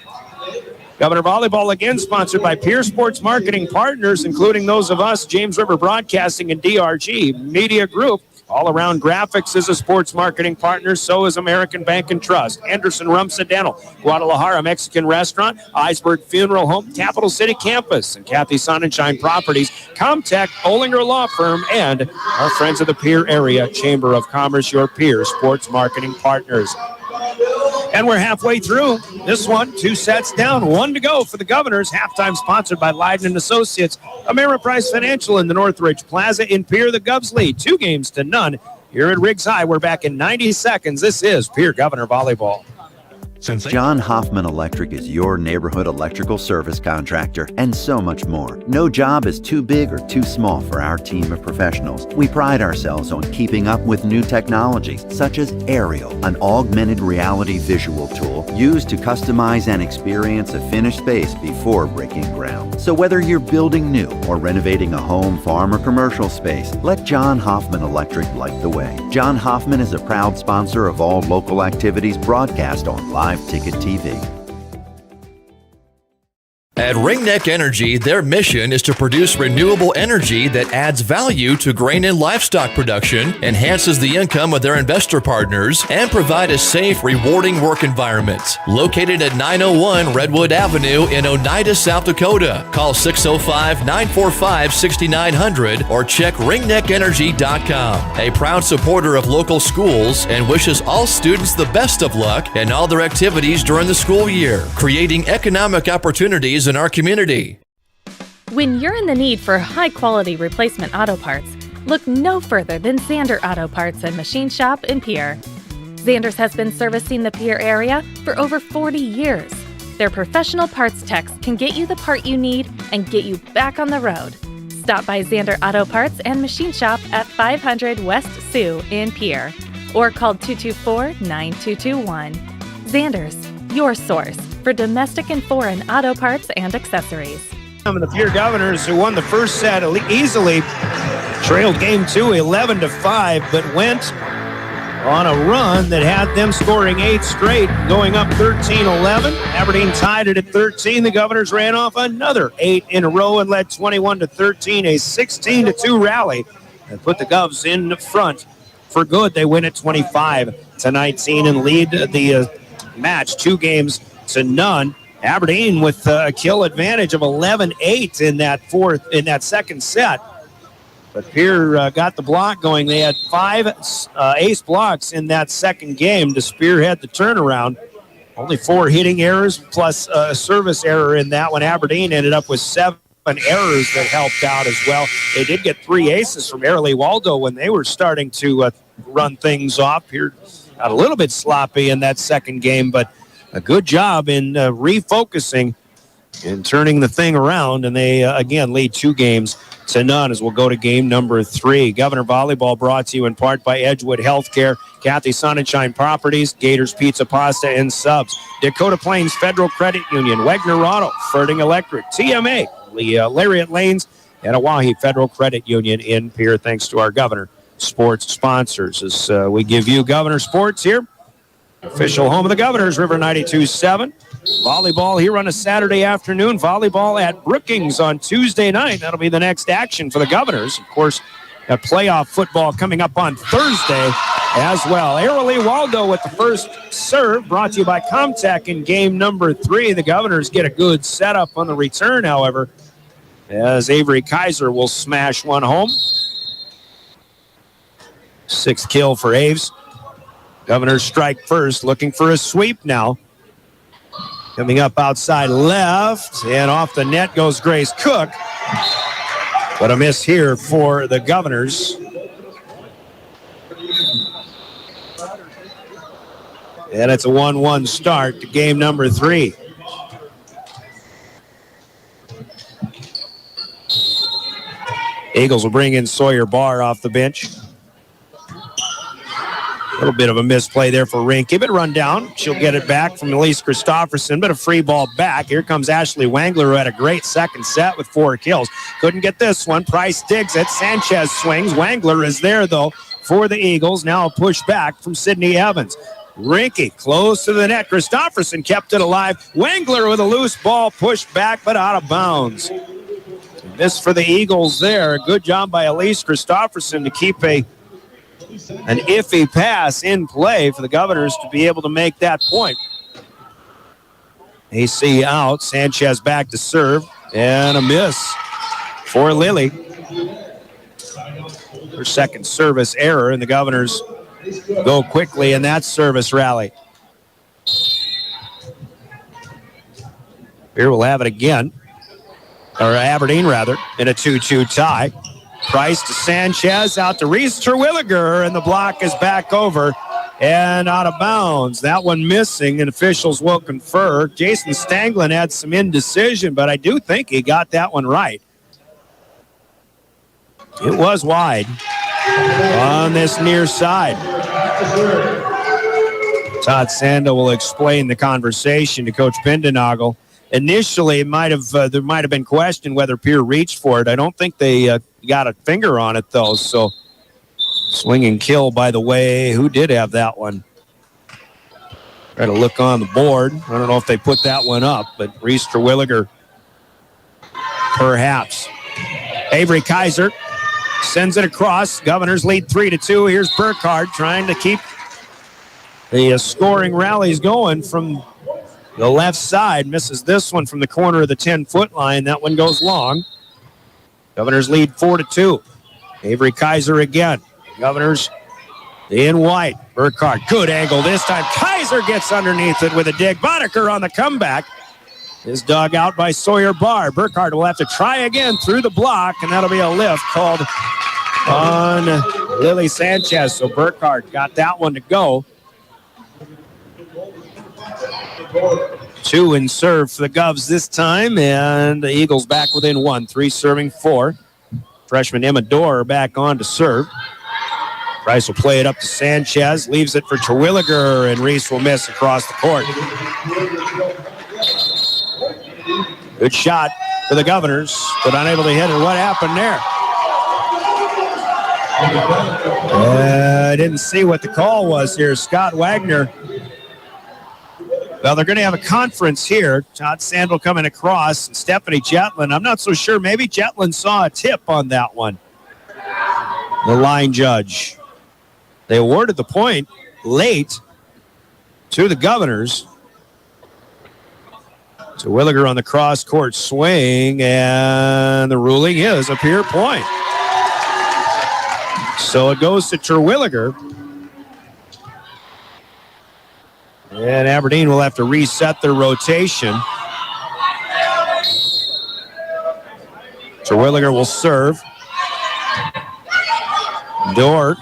Governor Volleyball again sponsored by Pierre Sports Marketing Partners, including those of us, James River Broadcasting and DRG Media Group. All Around Graphics is a sports marketing partner. So is American Bank and Trust, Anderson Rumsa Dental, Guadalajara Mexican Restaurant, Iceberg Funeral Home, Capital City Campus, and Kathy Sonnenschein Properties, Comtech, Olinger Law Firm, and our friends of the Pierre Area Chamber of Commerce, your Pierre Sports Marketing Partners. And we're halfway through this one. 2 sets down, 1 to go for the Governors. Halftime sponsored by Leiden & Associates, Ameriprise Financial in the Northridge Plaza in Pierre. The Govs lead 2-0 here at Riggs High. We're back in 90 seconds. This is Pierre Governor Volleyball. John Hoffman Electric is your neighborhood electrical service contractor, and so much more. No job is too big or too small for our team of professionals. We pride ourselves on keeping up with new technologies, such as Aerial, an augmented reality visual tool used to customize and experience a finished space before breaking ground. So whether you're building new or renovating a home, farm, or commercial space, let John Hoffman Electric light the way. John Hoffman is a proud sponsor of all local activities broadcast on Live Ticket TV. At Ringneck Energy, their mission is to produce renewable energy that adds value to grain and livestock production, enhances the income of their investor partners, and provide a safe, rewarding work environment. Located at 901 Redwood Avenue in Oneida, South Dakota. Call 605-945-6900 or check ringneckenergy.com. A proud supporter of local schools and wishes all students the best of luck in all their activities during the school year, creating economic opportunities in our community. When you're in the need for high-quality replacement auto parts, look no further than Zander Auto Parts and Machine Shop in Pierre. Zander's has been servicing the Pierre area for over 40 years. Their professional parts techs can get you the part you need and get you back on the road. Stop by Zander Auto Parts and Machine Shop at 500 West Sioux in Pierre or call 224-9221. Zander's, your source for domestic and foreign auto parts and accessories. The Pierre Governors, who won the first set easily, trailed game 2 11-5, but went on a run that had them scoring 8 straight, going up 13-11. Aberdeen tied it at 13. The Governors ran off another 8 in a row and led 21-13, a 16-2 rally that put the Govs in front for good. They win at 25-19 and lead the match 2-0. Aberdeen with a kill advantage of 11-8 in that second set. But Pierre got the block going. They had 5 ace blocks in that second game to spearhead the turnaround. Only 4 hitting errors plus a service error in that one. Aberdeen ended up with 7 errors that helped out as well. They did get 3 aces from Airlie Waldo when they were starting to run things off. Pierre got a little bit sloppy in that second game, but a good job in refocusing and turning the thing around, and they again lead 2-0 as we'll go to game number 3. Governor Volleyball brought to you in part by Edgewood Healthcare, Kathy Sonnenschein Properties, Gators Pizza, Pasta, and Subs, Dakota Plains Federal Credit Union, Wegner Auto, Ferding Electric, TMA, Lariat Lanes, and Oahe Federal Credit Union in Pierre. Thanks to our Governor Sports sponsors as we give you Governor Sports here. Official home of the Governors, River 92.7. Volleyball here on a Saturday afternoon. Volleyball at Brookings on Tuesday night. That'll be the next action for the Governors. Of course, got playoff football coming up on Thursday as well. Airlie Waldo with the first serve, brought to you by Comtech in game number 3. The Governors get a good setup on the return, however, as Avery Kaiser will smash one home. 6th kill for Aves. Governors strike first, looking for a sweep now. Coming up outside left, and off the net goes Grace Cook. But a miss here for the Governors. And it's a 1-1 start to game number 3. Eagles will bring in Sawyer Barr off the bench. little bit of a misplay there for Rinke, but run down. She'll get it back from Elise Christofferson, but a free ball back. Here comes Ashley Wangler, who had a great second set with 4 kills. Couldn't get this one. Price digs it. Sanchez swings. Wangler is there, though, for the Eagles. Now a push back from Sydney Evans. Rinke close to the net. Christofferson kept it alive. Wangler with a loose ball pushed back, but out of bounds. Miss for the Eagles there. Good job by Elise Christofferson to keep an iffy pass in play for the Governors to be able to make that point. AC out. Sanchez back to serve. And a miss for Lily. Her second service error, and the Governors go quickly in that service rally. Here we'll have it again. Or Aberdeen, rather, in a 2-2 tie. Price to Sanchez, out to Reese Terwilliger, and the block is back over and out of bounds. That one missing, and officials will confer. Jason Stanglin had some indecision, but I do think he got that one right. It was wide on this near side. Todd Sando will explain the conversation to Coach Pindenagel. Initially, there might have been question whether Pierre reached for it. I don't think they got a finger on it, though. So, swing and kill, by the way. Who did have that one? Try to look on the board. I don't know if they put that one up, but Reese Terwilliger, perhaps. Avery Kaiser sends it across. Governors lead 3-2. Here's Burkhardt trying to keep the scoring rallies going from the left side. Misses this one from the corner of the 10-foot line. That one goes long. Governors lead 4-2. Avery Kaiser again. Governors in white. Burkhardt, good angle this time. Kaiser gets underneath it with a dig. Boddicker on the comeback is dug out by Sawyer Barr. Burkhardt will have to try again through the block, and that'll be a lift called on Lily Sanchez. So Burkhardt got that one to go. 2 in serve for the Govs this time, and the Eagles back within 1. 3 serving 4. Freshman Emma Dorr back on to serve. Price will play it up to Sanchez, leaves it for Terwilliger, and Reese will miss across the court. Good shot for the Governors, but unable to hit it. What happened there? I didn't see what the call was here. Scott Wagner. Well, they're going to have a conference here. Todd Sandel coming across. And Stephanie Jetlin. I'm not so sure. Maybe Jetlin saw a tip on that one. The line judge. They awarded the point late to the Governors. Terwilliger on the cross-court swing, and the ruling is a Pierre point. So it goes to Terwilliger. And Aberdeen will have to reset their rotation. Terwilliger will serve. Dorr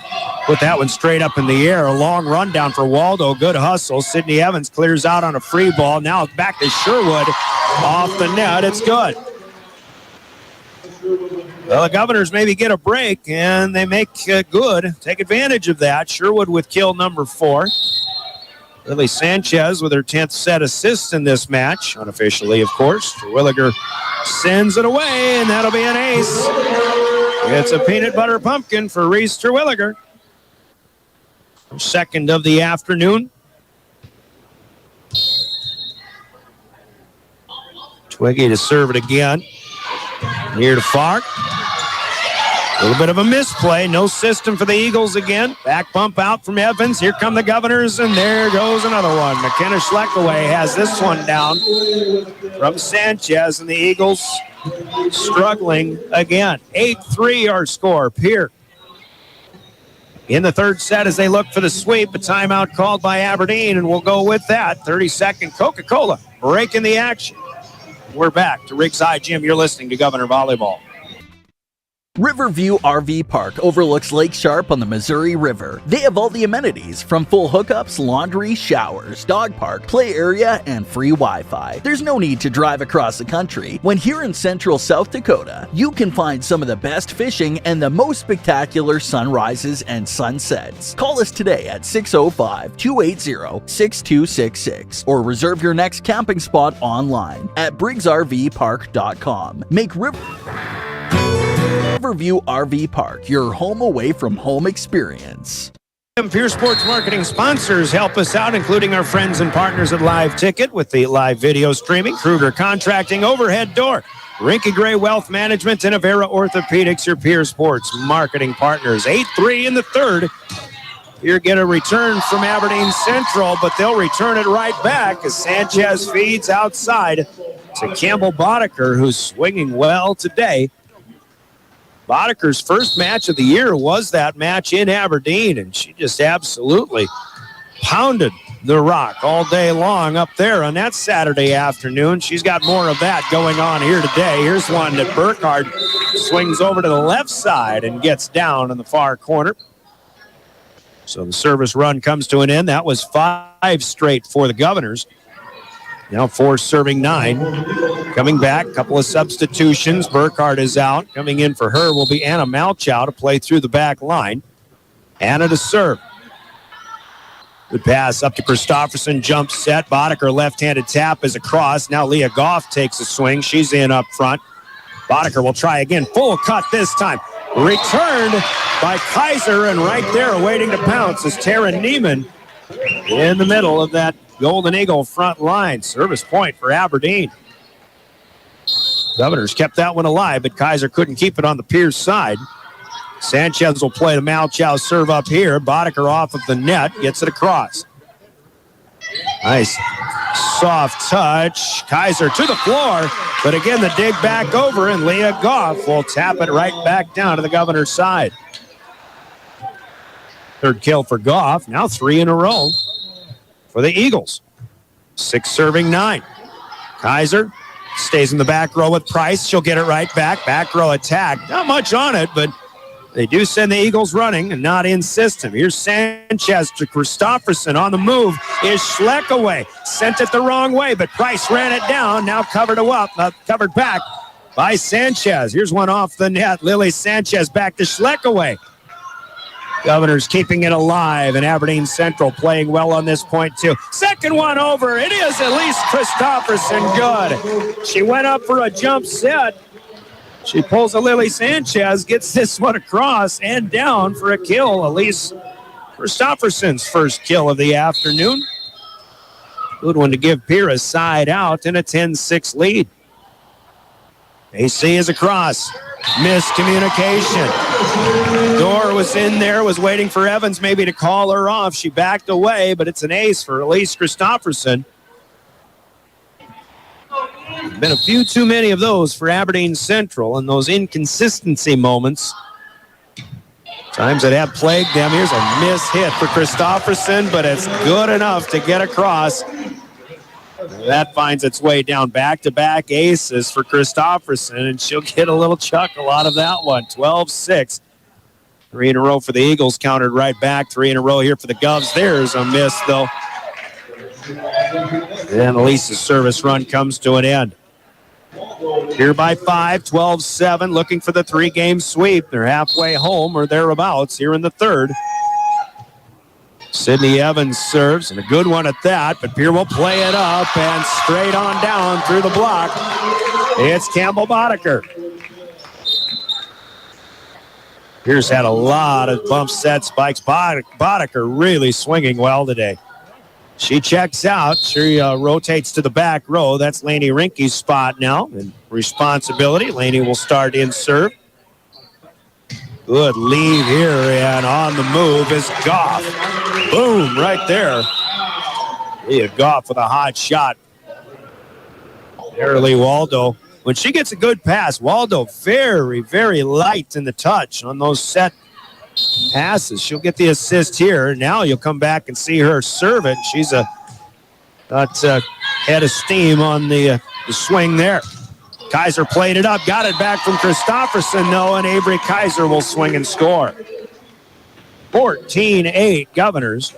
put that one straight up in the air. A long rundown for Waldo. Good hustle. Sydney Evans clears out on a free ball. Now back to Sherwood. Off the net. It's good. Well, the Governors maybe get a break, and they make good. Take advantage of that. Sherwood with kill number 4. Lily Sanchez with her 10th set assist in this match. Unofficially, of course. Terwilliger sends it away, and that'll be an ace. It's a peanut butter pumpkin for Reese Terwilliger. Second of the afternoon. Twiggy to serve it again. Here to Fark. A little bit of a misplay. No system for the Eagles again. Back bump out from Evans. Here come the Governors, and there goes another one. McKenna Schleckaway has this one down from Sanchez, and the Eagles struggling again. 8-3 our score. Pierre in the third set as they look for the sweep. A timeout called by Aberdeen, and we'll go with that. 30-second Coca-Cola breaking the action. We're back to Riggs High Gym. You're listening to Governor Volleyball. Riverview RV Park overlooks Lake Sharp on the Missouri River. They have all the amenities from full hookups, laundry, showers, dog park, play area, and free Wi-Fi. There's no need to drive across the country. When here in central South Dakota, you can find some of the best fishing and the most spectacular sunrises and sunsets. Call us today at 605-280-6266 or reserve your next camping spot online at briggsrvpark.com. Make Riverview RV Park your home away from home experience. Pierre Sports Marketing sponsors help us out, including our friends and partners at Live Ticket with the live video streaming, Kruger Contracting, Overhead Door, Rinky Gray Wealth Management, and Avera Orthopedics, your Pierre Sports Marketing partners. 8-3 in the third. Pierre get a return from Aberdeen Central, but they'll return it right back as Sanchez feeds outside to Campbell Boddicker, who's swinging well today. Boddicker's first match of the year was that match in Aberdeen, and she just absolutely pounded the rock all day long up there on that Saturday afternoon. She's got more of that going on here today. Here's one that Burkhardt swings over to the left side and gets down in the far corner. So the service run comes to an end. That was 5 straight for the Governors. Now 4 serving 9. Coming back, a couple of substitutions. Burkhardt is out. Coming in for her will be Anna Malchow to play through the back line. Anna to serve. Good pass up to Christofferson. Jump set. Boddicker left-handed tap is across. Now Leah Goff takes a swing. She's in up front. Boddicker will try again. Full cut this time. Returned by Kaiser, and right there waiting to pounce is Tara Neiman in the middle of that Golden Eagle front line. Service point for Aberdeen. Governors kept that one alive, but Kaiser couldn't keep it on the Pierce side. Sanchez will play the Malchow serve up here. Boddicker off of the net, gets it across. Nice soft touch. Kaiser to the floor, but again the dig back over, and Leah Goff will tap it right back down to the Governor's side. Third kill for Goff, now 3 in a row for the Eagles. 6 serving 9. Kaiser stays in the back row with Price. She'll get it right back. Back row attack. Not much on it, but they do send the Eagles running and not in system. Here's Sanchez to Christofferson on the move. Is Schleck away. Sent it the wrong way, but Price ran it down. Now covered back by Sanchez. Here's one off the net. Lily Sanchez back to Schleck away. Governors keeping it alive, and Aberdeen Central playing well on this point too. Second one over. It is Elise Christofferson. Good. She went up for a jump set. She pulls a Lily Sanchez, gets this one across and down for a kill. Elise Christofferson's first kill of the afternoon. Good one to give Pierre a side out and a 10-6 lead. AC is across. Miscommunication. Dorr was in there, was waiting for Evans maybe to call her off. She backed away, but it's an ace for Elise Christofferson. Been a few too many of those for Aberdeen Central, and those inconsistency moments. Times that have plagued them. Here's a miss hit for Christofferson, but it's good enough to get across. That finds its way down. Back-to-back aces for Christofferson, and she'll get a little chuckle out of that one. 12-6. 3 in a row for the Eagles, countered right back. 3 in a row here for the Govs. There's a miss, though. And Elise's service run comes to an end. Here by 5, 12-7, looking for the 3-game sweep. They're halfway home or thereabouts here in the third. Sydney Evans serves, and a good one at that, but Pierre will play it up and straight on down through the block. It's Campbell Boddicker. Pierce had a lot of bump set spikes. Boddicker really swinging well today. She checks out. She rotates to the back row. That's Lainey Rinke's spot now. And responsibility. Lainey will start in serve. Good lead here, and on the move is Goff. Boom, right there. Leah Goff with a hot shot. Marilee Waldo. When she gets a good pass, Waldo very, very light in the touch on those set passes. She'll get the assist here. Now you'll come back and see her serve it. She's got head of steam on the swing there. Kaiser played it up, got it back from Christofferson, though, and Avery Kaiser will swing and score. 14-8 Governors.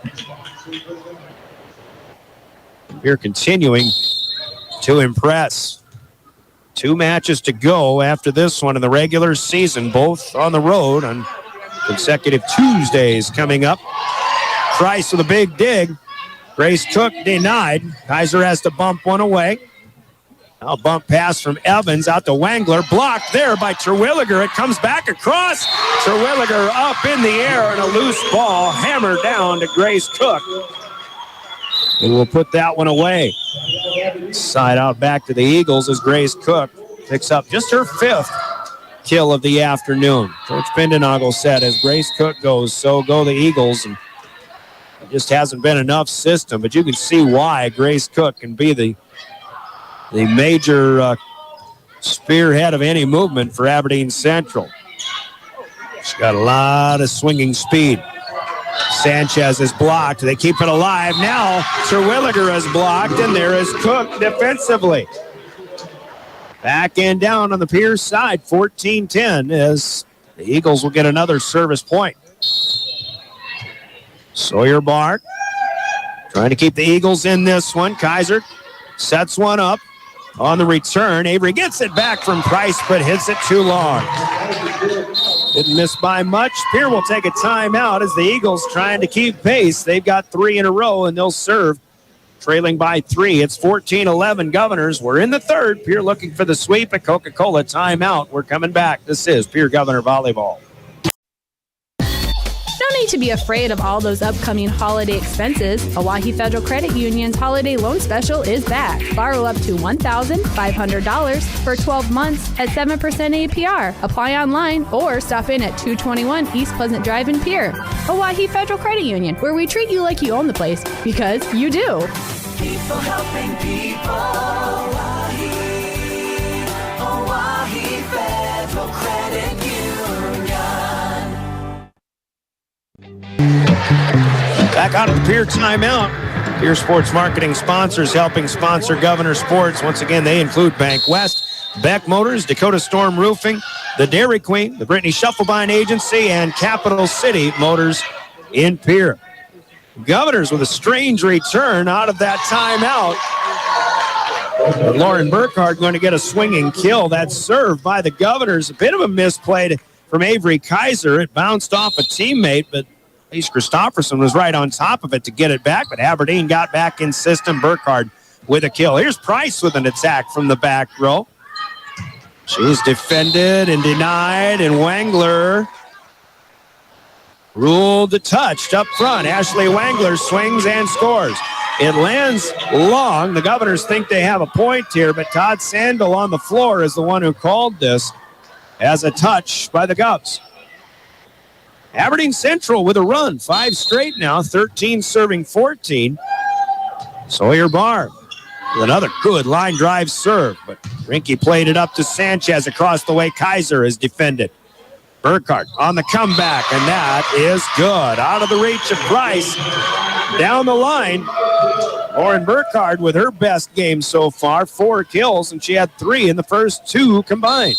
Here continuing to impress. 2 matches to go after this one in the regular season, both on the road on consecutive Tuesdays coming up. Price with a big dig. Grace Cook denied. Kaiser has to bump one away. Now bump pass from Evans out to Wangler. Blocked there by Terwilliger. It comes back across. Terwilliger up in the air and a loose ball hammered down to Grace Cook. And we'll put that one away. Side out back to the Eagles as Grace Cook picks up just her 5th kill of the afternoon. Coach Pindenagel said as Grace Cook goes, so go the Eagles. And it just hasn't been enough system, but you can see why Grace Cook can be the major spearhead of any movement for Aberdeen Central. She's got a lot of swinging speed. Sanchez is blocked. They keep it alive. Now Terwilliger is blocked, and there is Cook defensively. Back and down on the Pierce side, 14-10, as the Eagles will get another service point. Sawyer Barr trying to keep the Eagles in this one. Kaiser sets one up. On the return, Avery gets it back from Price, but hits it too long. Didn't miss by much. Pierre will take a timeout as the Eagles trying to keep pace. They've got 3 in a row, and they'll serve trailing by 3. It's 14-11 Governors. We're in the third. Pierre looking for the sweep at Coca-Cola. Timeout. We're coming back. This is Pierre Governor Volleyball. No need to be afraid of all those upcoming holiday expenses. Oahe Federal Credit Union's holiday loan special is back. Borrow up to $1,500 for 12 months at 7% APR. Apply online or stop in at 221 East Pleasant Drive in Pierre. Oahe Federal Credit Union, where we treat you like you own the place, because you do. People helping people. Oahe Federal Credit Union. Back out of the Pierre timeout. Pierre Sports Marketing sponsors helping sponsor Governor Sports. Once again, they include Bank West, Beck Motors, Dakota Storm Roofing, the Dairy Queen, the Brittany Shufflebine Agency, and Capital City Motors in Pierre. Governors with a strange return out of that timeout. But Lauren Burkhardt going to get a swinging kill. That's served by the Governors. A bit of a misplay from Avery Kaiser. It bounced off a teammate, but at least Christofferson was right on top of it to get it back, but Aberdeen got back in system. Burkhardt with a kill. Here's Price with an attack from the back row. She's defended and denied, and Wangler ruled the touch up front. Ashley Wangler swings and scores. It lands long. The Governors think they have a point here, but Todd Sandel on the floor is the one who called this as a touch by the Govs. Aberdeen Central with a run, 5 straight now, 13 serving 14. Sawyer Barr with another good line drive serve, but Rinke played it up to Sanchez across the way. Kaiser is defended. Burkhardt on the comeback, and that is good. Out of the reach of Price. Down the line, Lauren Burkhardt with her best game so far, 4 kills, and she had 3 in the first 2 combined.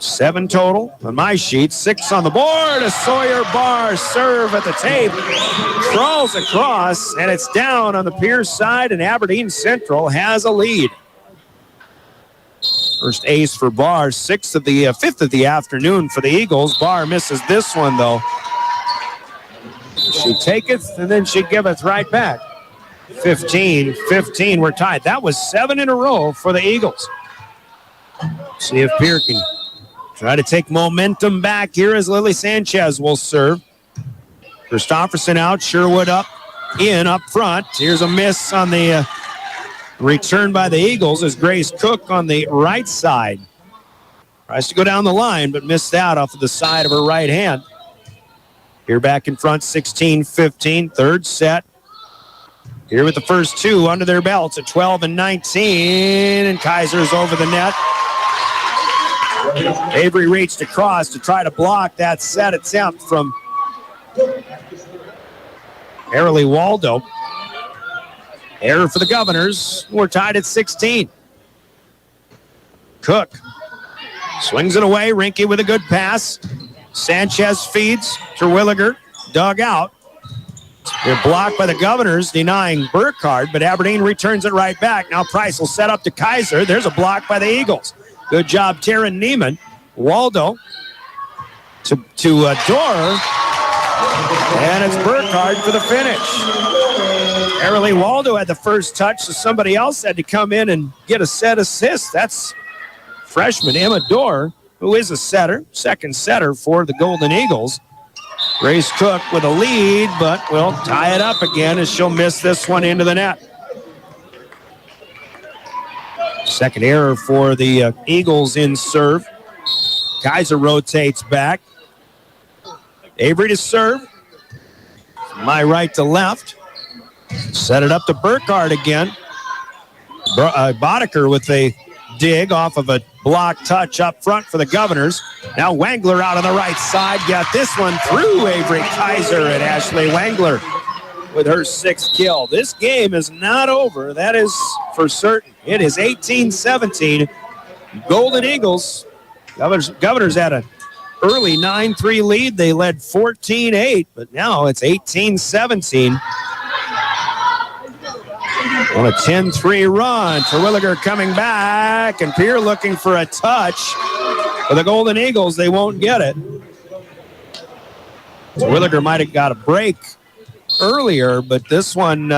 7 total on my sheet, 6 on the board. A Sawyer Barr serve at the tape. Crawls across, and it's down on the Pierce side, and Aberdeen Central has a lead. First ace for Barr, 5th of the afternoon for the Eagles. Barr misses this one, though. She taketh, and then she giveth right back. 15-15, we're tied. That was 7 in a row for the Eagles. See if Pierre can try to take momentum back here as Lily Sanchez will serve. Christofferson out, Sherwood up front. Here's a miss on the return by the Eagles as Grace Cook on the right side. Tries to go down the line, but missed that off of the side of her right hand. Here back in front, 16-15, third set. Here with the first 2 under their belts at 12-19, and Kaiser's over the net. Avery reached across to try to block that set attempt from Arilee Waldo. Error for the Governors. We're tied at 16. Cook swings it away. Rinke with a good pass. Sanchez feeds. Terwilliger dug out. They're blocked by the Governors, denying Burkhardt, but Aberdeen returns it right back. Now Price will set up to Kaiser. There's a block by the Eagles. Good job, Taryn Neiman. Waldo to Dorr. And it's Burkhardt for the finish. Apparently Waldo had the first touch, so somebody else had to come in and get a set assist. That's freshman Emma Dorr, who is a setter, second setter for the Golden Eagles. Grace Cook with a lead, but will tie it up again as she'll miss this one into the net. Second error for the Eagles in serve. Kaiser rotates back. Avery to serve. My right to left. Set it up to Burkhardt again. Boddicker with a dig off of a block touch up front for the Governors. Now Wangler out on the right side. Got this one through Avery Kaiser and Ashley Wangler with her 6th kill. This game is not over. That is for certain. It is 18-17. Golden Eagles. Governors had an early 9-3 lead. They led 14-8, but now it's 18-17. On a 10-3 run. Terwilliger coming back, and Pierre looking for a touch. For the Golden Eagles, they won't get it. Terwilliger might have got a break earlier, but this one,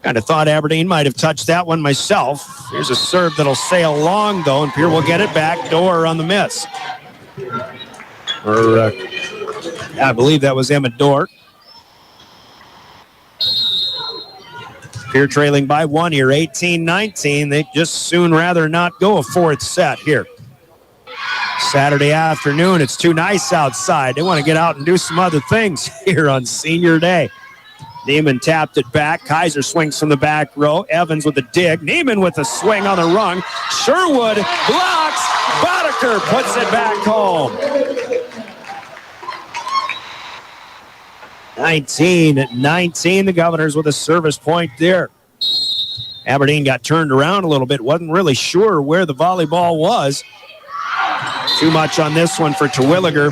kind of thought Aberdeen might have touched that one myself. Here's a serve that'll sail long, though, and Pierre will get it back. Dorr on the miss. I believe that was Emma Dorr. Pierre trailing by 1 here, 18-19. They just soon rather not go a 4th set here. Saturday afternoon, it's too nice outside. They want to get out and do some other things here on senior day. Neiman tapped it back. Kaiser swings from the back row. Evans with a dig. Neiman with a swing on the rung. Sherwood blocks. Boddicker puts it back home. 19-19, the Governors with a service point there. Aberdeen got turned around a little bit. Wasn't really sure where the volleyball was. Too much on this one for Terwilliger.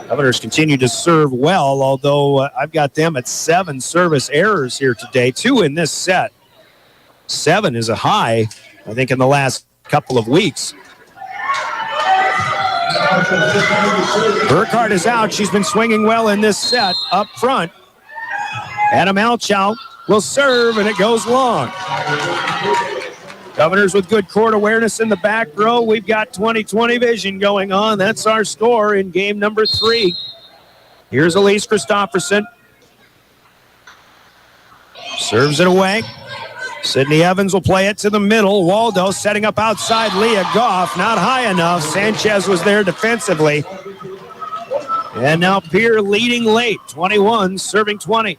Governors continue to serve well, although I've got them at 7 service errors here today. 2 in this set. 7 is a high, I think, in the last couple of weeks. Burkhardt is out. She's been swinging well in this set up front. Adam Alchow will serve, and it goes long. Governors with good court awareness in the back row. We've got 20/20 vision going on. That's our score in game number 3. Here's Elise Christofferson. Serves it away. Sydney Evans will play it to the middle. Waldo setting up outside. Leah Goff, not high enough. Sanchez was there defensively. And now Pierre leading late. 21, serving 20.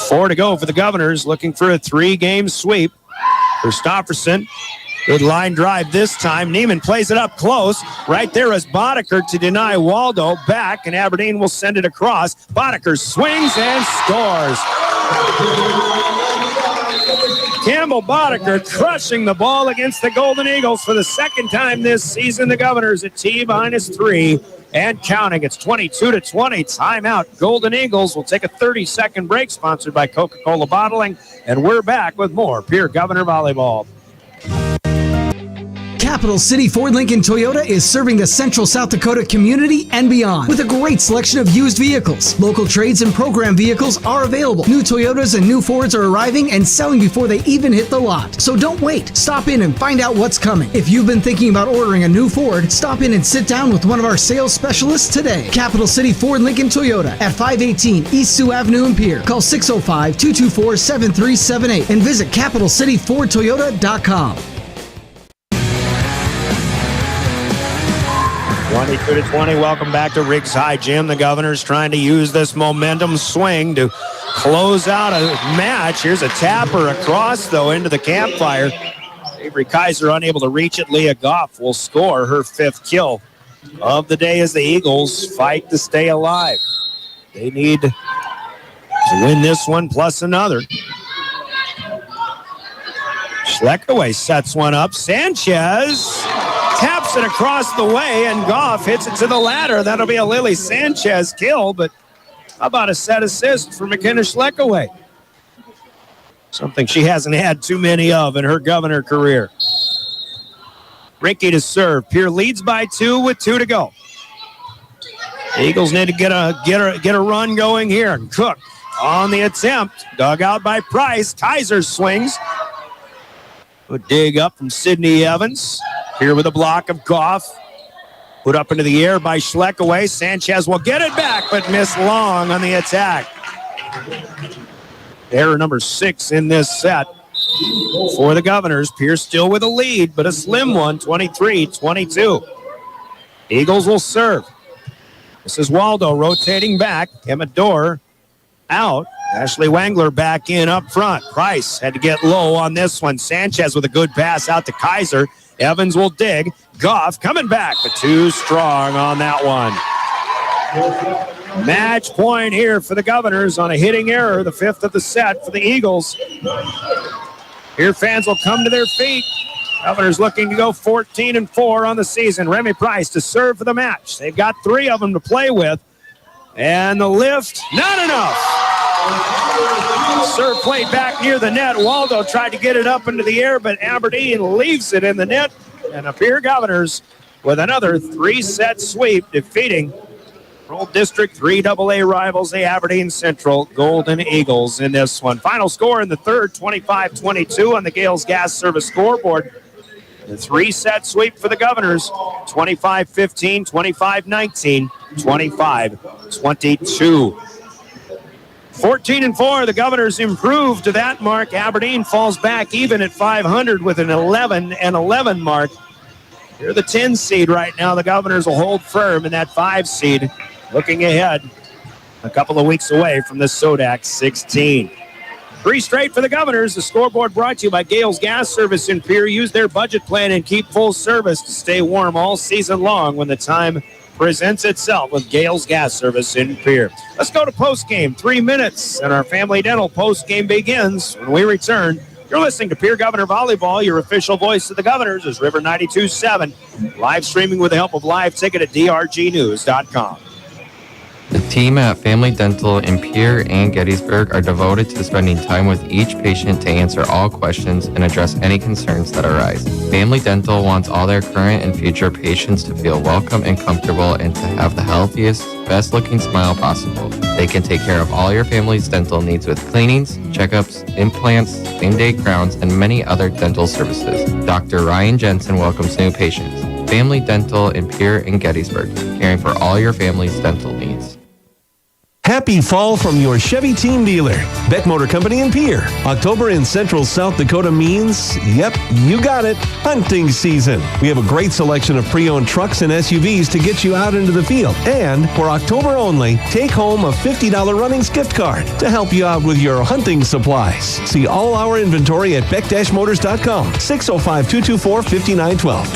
4 to go for the Governors, looking for a 3-game sweep. Christofferson, good line drive this time. Neiman plays it up close. Right there is Boddicker to deny Waldo. Back, and Aberdeen will send it across. Boddicker swings and scores. Campbell Boddicker crushing the ball against the Golden Eagles for the 2nd time this season. The Governors at T-3 and counting. It's 22-20. Timeout. Golden Eagles will take a 30-second break, sponsored by Coca-Cola Bottling, and we're back with more Pierre Governor Volleyball. Capital City Ford Lincoln Toyota is serving the Central South Dakota community and beyond with a great selection of used vehicles. Local trades and program vehicles are available. New Toyotas and new Fords are arriving and selling before they even hit the lot. So don't wait. Stop in and find out what's coming. If you've been thinking about ordering a new Ford, stop in and sit down with one of our sales specialists today. Capital City Ford Lincoln Toyota at 518 East Sioux Avenue in Pierre. Call 605-224-7378 and visit CapitalCityFordToyota.com. 22-20. Welcome back to Riggs High Gym. The Governors trying to use this momentum swing to close out a match. Here's a tapper across, though, into the campfire. Avery Kaiser unable to reach it. Leah Goff will score her 5th kill of the day as the Eagles fight to stay alive. They need to win this one plus another. Schleckaway sets one up. Sanchez taps it across the way, and Goff hits it to the ladder. That'll be a Lily Sanchez kill, but how about a set assist for McKenna Schleckaway? Something she hasn't had too many of in her Governor career. Ricky to serve. Pierre leads by 2 with 2 to go. The Eagles need to get a run going here. And Cook on the attempt. Dug out by Price. Kaiser swings. A dig up from Sidney Evans. Here with a block of Goff. Put up into the air by Schleckaway. Sanchez will get it back, but miss long on the attack. Error number 6 in this set for the Governors. Pierce still with a lead, but a slim one, 23-22. Eagles will serve. This is Waldo rotating back. Amador out. Ashley Wangler back in up front. Price had to get low on this one. Sanchez with a good pass out to Kaiser. Evans will dig. Goff coming back, but too strong on that one. Match point here for the Governors on a hitting error, the 5th of the set for the Eagles. Here fans will come to their feet. Governors looking to go 14-4 on the season. Remy Price to serve for the match. They've got 3 of them to play with. And the lift, not enough. Serve played back near the net. Waldo tried to get it up into the air, but Aberdeen leaves it in the net. And the Pierre Governors with another 3-set sweep, defeating Rural District 3 AA rivals, the Aberdeen Central Golden Eagles in this one. Final score in the third, 25-22 on the Gales Gas Service scoreboard. The 3-set sweep for the Governors, 25-15, 25-19, 25-22. 14-4, the Governors improved to that mark. Aberdeen falls back even at 500 with an 11-11 mark. They're the 10 seed right now. The Governors will hold firm in that 5 seed. Looking ahead, a couple of weeks away from the Sodac 16. 3 straight for the Governors. The scoreboard brought to you by Gales Gas Service in Pierre. Use their budget plan and keep full service to stay warm all season long when the time presents itself with Gales Gas Service in Pierre. Let's go to postgame. 3 minutes, and our Family Dental postgame begins when we return. You're listening to Pierre Governor Volleyball. Your official voice of the Governors is River 92.7. Live streaming with the help of Live Ticket at drgnews.com. The team at Family Dental in Pierre and Gettysburg are devoted to spending time with each patient to answer all questions and address any concerns that arise. Family Dental wants all their current and future patients to feel welcome and comfortable and to have the healthiest, best-looking smile possible. They can take care of all your family's dental needs with cleanings, checkups, implants, same-day crowns, and many other dental services. Dr. Ryan Jensen welcomes new patients. Family Dental in Pierre and Gettysburg, caring for all your family's dental needs. Happy fall from your Chevy team dealer, Beck Motor Company in Pierre. October in central South Dakota means, yep, you got it, hunting season. We have a great selection of pre-owned trucks and SUVs to get you out into the field. And for October only, take home a $50 Runnings gift card to help you out with your hunting supplies. See all our inventory at beck-motors.com, 605-224-5912.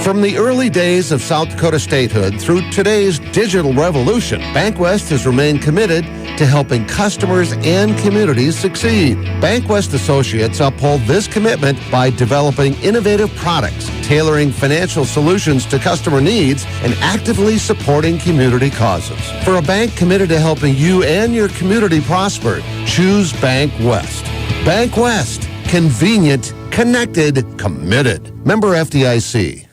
From the early days of South Dakota statehood through today's digital revolution, BankWest has remained committed to helping customers and communities succeed. BankWest Associates uphold this commitment by developing innovative products, tailoring financial solutions to customer needs, and actively supporting community causes. For a bank committed to helping you and your community prosper, choose BankWest. BankWest. Convenient, connected, committed. Member FDIC.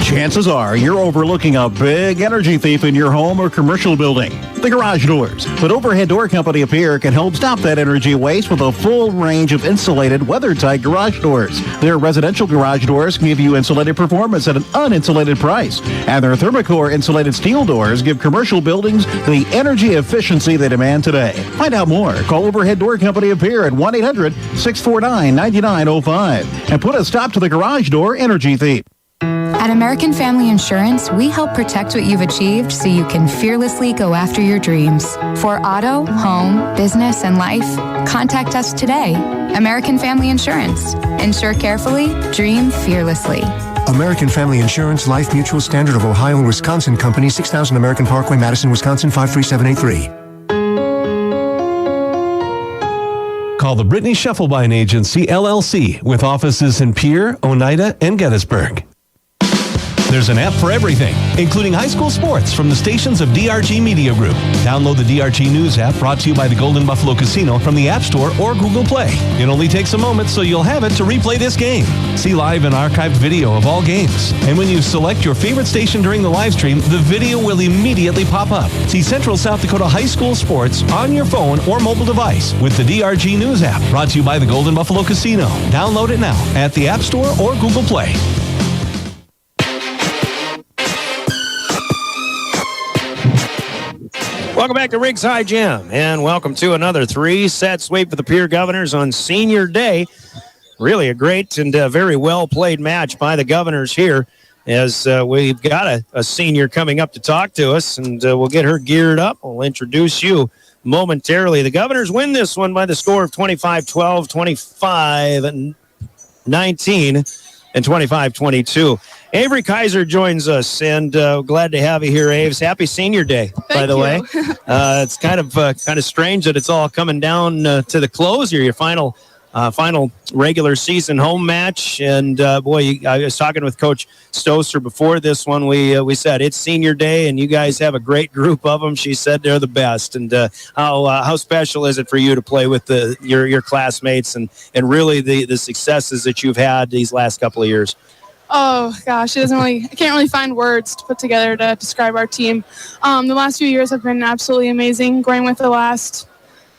Chances are you're overlooking a big energy thief in your home or commercial building. The garage doors. But Overhead Door Company of Pierre can help stop that energy waste with a full range of insulated, weather-tight garage doors. Their residential garage doors give you insulated performance at an uninsulated price. And their Thermocore insulated steel doors give commercial buildings the energy efficiency they demand today. Find out more. Call Overhead Door Company of Pierre at 1-800-649-9905 and put a stop to the garage door energy thief. At American Family Insurance, we help protect what you've achieved so you can fearlessly go after your dreams. For auto, home, business, and life, contact us today. American Family Insurance. Insure carefully, dream fearlessly. American Family Insurance, Life Mutual, Standard of Ohio and Wisconsin Company, 6000 American Parkway, Madison, Wisconsin, 53783. Call the Brittany Scheffelbein Agency, LLC, with offices in Pierre, Oneida, and Gettysburg. There's an app for everything, including high school sports from the stations of DRG Media Group. Download the DRG News app, brought to you by the Golden Buffalo Casino, from the App Store or Google Play. It only takes a moment, so you'll have it to replay this game. See live and archived video of all games. And when you select your favorite station during the live stream, the video will immediately pop up. See Central South Dakota high school sports on your phone or mobile device with the DRG News app, brought to you by the Golden Buffalo Casino. Download it now at the App Store or Google Play. Welcome back to Riggs High Gym, and welcome to another 3-set sweep for the Pierre Governors on Senior Day. Really a great and very well-played match by the Governors here, as we've got a senior coming up to talk to us, and we'll get her geared up. We'll introduce you momentarily. The Governors win this one by the score of 25-12, 25-19, and 25-22. Avery Kaiser joins us, and glad to have you here, Aves. Happy Senior Day, by the way. It's kind of strange that it's all coming down to the close here, your final regular season home match. And I was talking with Coach Stoser before this one. We said it's Senior Day, and you guys have a great group of them. She said they're the best. And how special is it for you to play with your classmates and really the successes that you've had these last couple of years? Oh gosh, I can't really find words to put together to describe our team. The last few years have been absolutely amazing, going with the last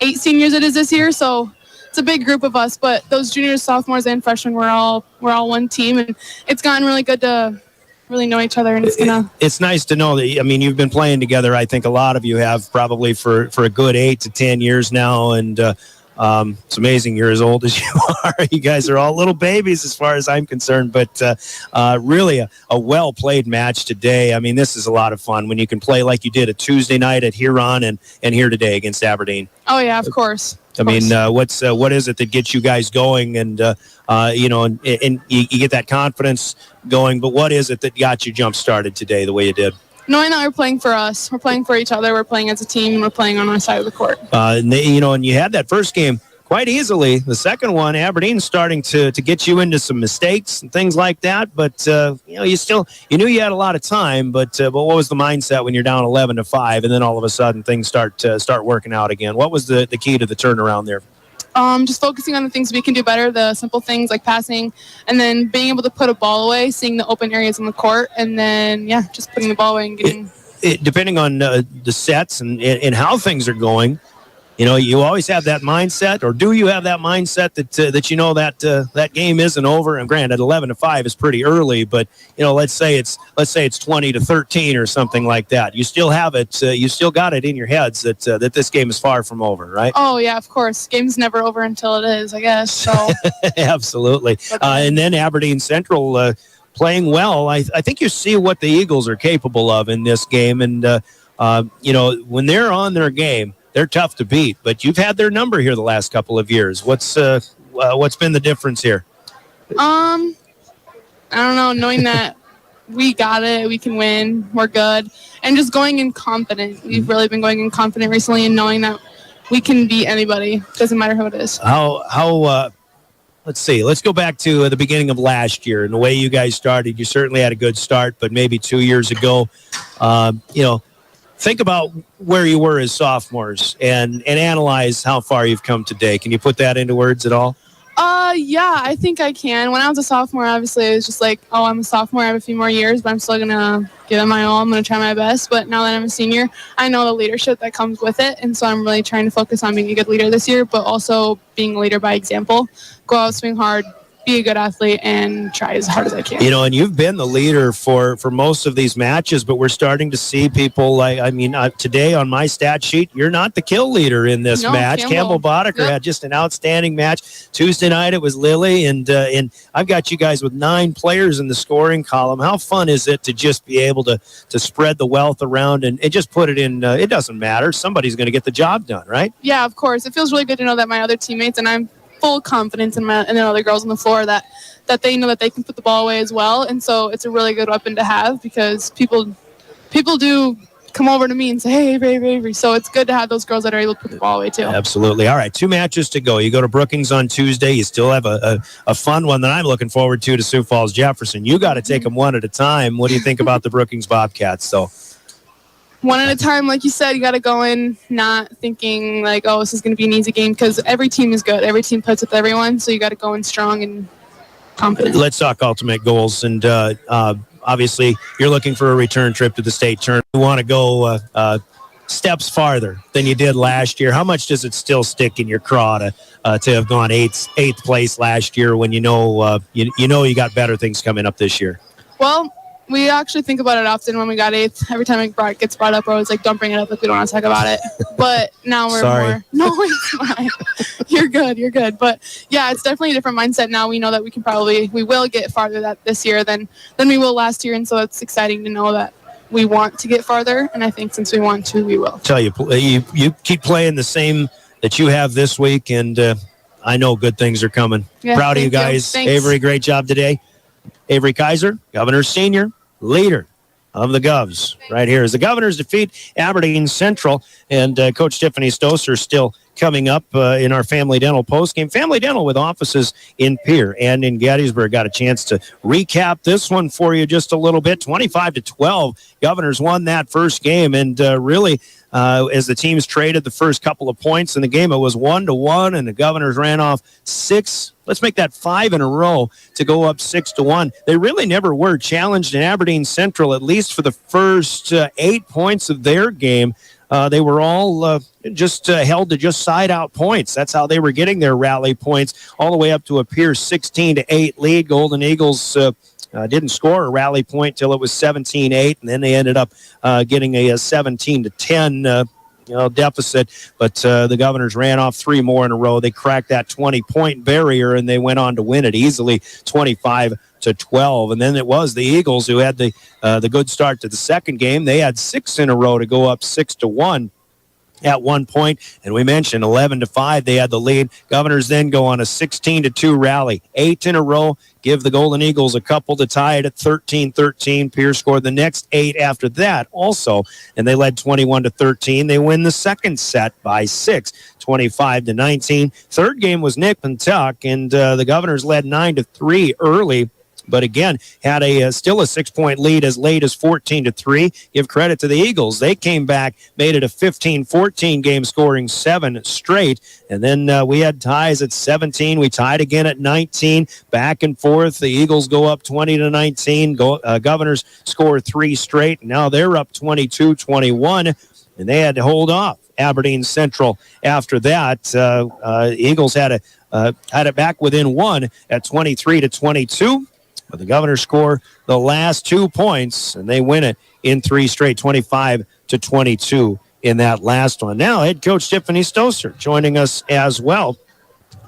8 seniors it is this year, so it's a big group of us, but those juniors, sophomores, and freshmen, we're all one team, and it's gotten really good to really know each other, and it's nice to know that, you've been playing together. I think a lot of you have, probably for a good 8 to 10 years now, and it's amazing you're as old as you are. You guys are all little babies as far as I'm concerned, but really a well-played match today. This is a lot of fun when you can play like you did a Tuesday night at Huron and here today against Aberdeen. Oh, yeah, of course. What is it that gets you guys going and you get that confidence going, but what is it that got you jump-started today the way you did? Knowing that we're playing for us, we're playing for each other, we're playing as a team, and we're playing on our side of the court. And you had that first game quite easily. The second one, Aberdeen's starting to get you into some mistakes and things like that. But you knew you had a lot of time. But what was the mindset when you're down 11-5, and then all of a sudden things start working out again? What was the key to the turnaround there? Just focusing on the things we can do better, the simple things like passing, and then being able to put a ball away, seeing the open areas on the court, and then, just putting the ball away and getting... Depending on the sets and how things are going, you always have that mindset, or do you have that mindset that that game isn't over? And granted, 11-5 is pretty early, but let's say it's 20-13 or something like that. You still have it. You still got it in your heads that this game is far from over, right? Oh yeah, of course. Game's never over until it is, I guess. So absolutely. And then Aberdeen Central playing well. I think you see what the Eagles are capable of in this game, and when they're on their game, they're tough to beat, but you've had their number here the last couple of years. What's been the difference here? I don't know, knowing that we got it, we can win, we're good, and just going in confident. We've really been going in confident recently, and knowing that we can beat anybody, doesn't matter who it is. Let's see. Let's go back to the beginning of last year and the way you guys started. You certainly had a good start, but maybe 2 years ago, think about where you were as sophomores and analyze how far you've come today. Can you put that into words at all? Yeah, I think I can. When I was a sophomore, obviously, it was just like, oh, I'm a sophomore, I have a few more years, but I'm still going to give it my all. I'm going to try my best. But now that I'm a senior, I know the leadership that comes with it. And so I'm really trying to focus on being a good leader this year, but also being a leader by example. Go out, swing hard, be a good athlete, and try as hard as I can. And you've been the leader for most of these matches, but we're starting to see people today on my stat sheet, you're not the kill leader in this match. Campbell Boddicker had just an outstanding match. Tuesday night it was Lily, and I've got you guys with 9 players in the scoring column. How fun is it to just be able to spread the wealth around and just put it in? It doesn't matter. Somebody's going to get the job done, right? Yeah, of course. It feels really good to know that my other teammates, and I'm full confidence in the other girls on the floor that they know that they can put the ball away as well. And so it's a really good weapon to have because people do come over to me and say, hey, Avery. So it's good to have those girls that are able to put the ball away too. Absolutely. All right, 2 matches to go. You go to Brookings on Tuesday. You still have a fun one that I'm looking forward to Sioux Falls Jefferson. You got to take them one at a time. What do you think about the Brookings Bobcats, though? One at a time, like you said, you got to go in not thinking like, oh, this is going to be an easy game because every team is good. Every team plays with everyone, so you got to go in strong and confident. Let's talk ultimate goals. And obviously, you're looking for a return trip to the state tournament. You want to go steps farther than you did last year. How much does it still stick in your craw to have gone eighth place last year when you know you got better things coming up this year? Well, we actually think about it often when we got 8th. Every time it gets brought up, we're always like, don't bring it up if we don't want to talk about it. But now we're more... No, it's fine. You're good. But, yeah, it's definitely a different mindset now. We know that we will get farther this year than we will last year. And so it's exciting to know that we want to get farther. And I think since we want to, we will. Tell you keep playing the same that you have this week, and I know good things are coming. Yeah, proud of you guys. Avery, great job today. Avery Kaiser, Governors Senior, leader of the Govs right here as the Governors defeat Aberdeen Central, and Coach Tiffany Stoser still coming up in our Family Dental postgame. Family Dental with offices in Pierre and in Gettysburg. Got a chance to recap this one for you just a little bit. 25-12, Governors won that first game, and really as the teams traded the first couple of points in the game, it was 1-1, and the Governors ran off 6. Let's make that 5 in a row to go up 6-1. They really never were challenged in Aberdeen Central, at least for the first 8 points of their game. They were all just held to just side-out points. That's how they were getting their rally points, all the way up to a Pierce 16-8 lead. Golden Eagles didn't score a rally point till it was 17-8, and then they ended up getting a 17-10 deficit. But the Governors ran off 3 more in a row. They cracked that 20-point barrier, and they went on to win it easily, 25-12. And then it was the Eagles who had the good start to the second game. They had 6 in a row to go up 6-1 at one point, and we mentioned 11-5 they had the lead. Governors then go on a 16-2 rally, 8 in a row, give the Golden Eagles a couple to tie it at 13-13. Pierce scored the next 8 after that also, and they led 21-13. They win the second set by 6, 25-19. Third game was Nick and Tuck, and the Governors led 9-3 early, but again, had still a 6-point lead as late as 14-3. Give credit to the Eagles. They came back, made it a 15-14 game, scoring 7 straight. And then we had ties at 17. We tied again at 19. Back and forth. The Eagles go up 20-19. Governors score 3 straight. Now they're up 22-21, and they had to hold off Aberdeen Central after that. Eagles had it back within 1 at 23-22. But the Governors score the last 2 points, and they win it in 3 straight, 25-22 in that last one. Now, head coach Tiffany Stoser joining us as well.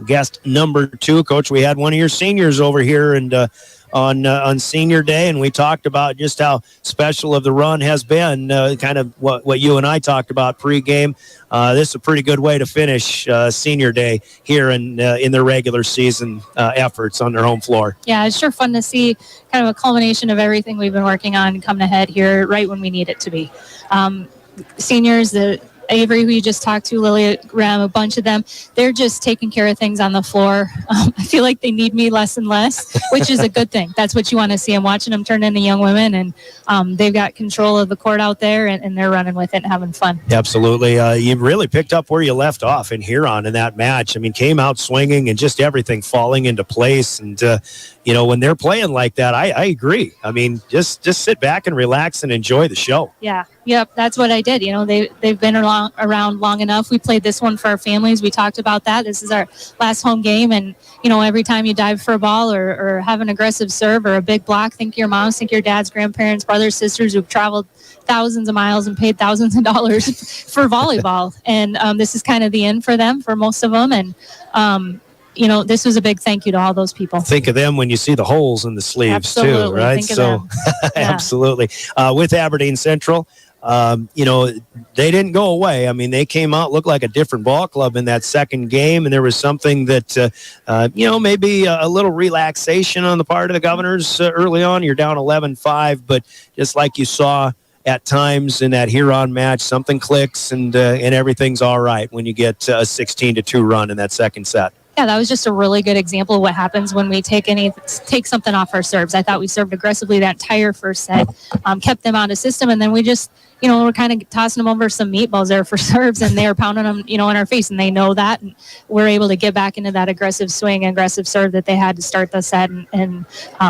Guest number 2, Coach. We had one of your seniors over here and on Senior Day, and we talked about just how special of the run has been, kind of what you and I talked about pregame. This is a pretty good way to finish Senior Day here in their regular season efforts on their home floor. Yeah, it's sure fun to see kind of a culmination of everything we've been working on come ahead here right when we need it to be. Seniors, Avery, who you just talked to, Lily, Graham, a bunch of them, they're just taking care of things on the floor. I feel like they need me less and less, which is a good thing. That's what you want to see. I'm watching them turn into young women, and they've got control of the court out there, and they're running with it and having fun. Absolutely. You really picked up where you left off in Huron in that match. I mean, came out swinging and just everything falling into place. And, when they're playing like that, I agree. I mean, just sit back and relax and enjoy the show. Yeah. Yep, that's what I did. They've been around long enough. We played this one for our families. We talked about that. This is our last home game, and every time you dive for a ball or have an aggressive serve or a big block, think of your moms, think of your dad's grandparents, brothers, sisters who've traveled thousands of miles and paid thousands of dollars for volleyball. And this is kind of the end for them, for most of them. And this was a big thank you to all those people. Think of them when you see the holes in the sleeves, absolutely, too, right? Think of them. Absolutely. With Aberdeen Central, they didn't go away. I mean, they came out, looked like a different ball club in that second game, and there was something that, maybe a little relaxation on the part of the Governors early on. You're down 11-5, but just like you saw at times in that Huron match, something clicks and everything's all right when you get a 16-2 run in that second set. Yeah, that was just a really good example of what happens when we take something off our serves. I thought we served aggressively that entire first set, kept them out of system, and then we just, we're kind of tossing them over some meatballs there for serves, and they are pounding them, in our face, and they know that, and we're able to get back into that aggressive swing, aggressive serve that they had to start the set and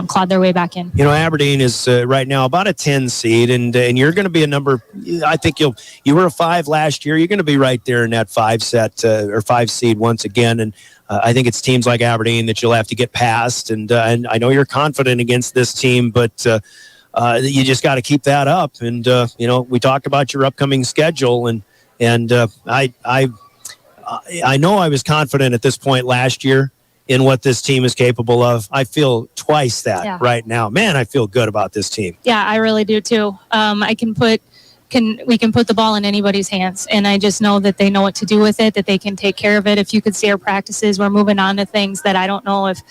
clawed their way back in. Aberdeen is right now about a 10 seed, and you're going to be a number. I think you were a 5 last year. You're going to be right there in that 5 set or 5 seed once again, and I think it's teams like Aberdeen that you'll have to get past, and I know you're confident against this team, but you just got to keep that up. And we talked about your upcoming schedule, and I know I was confident at this point last year in what this team is capable of. I feel twice that right now. Man, I feel good about this team. Yeah, I really do too. We can put the ball in anybody's hands, and I just know that they know what to do with it, that they can take care of it. If you could see our practices, we're moving on to things that I don't know if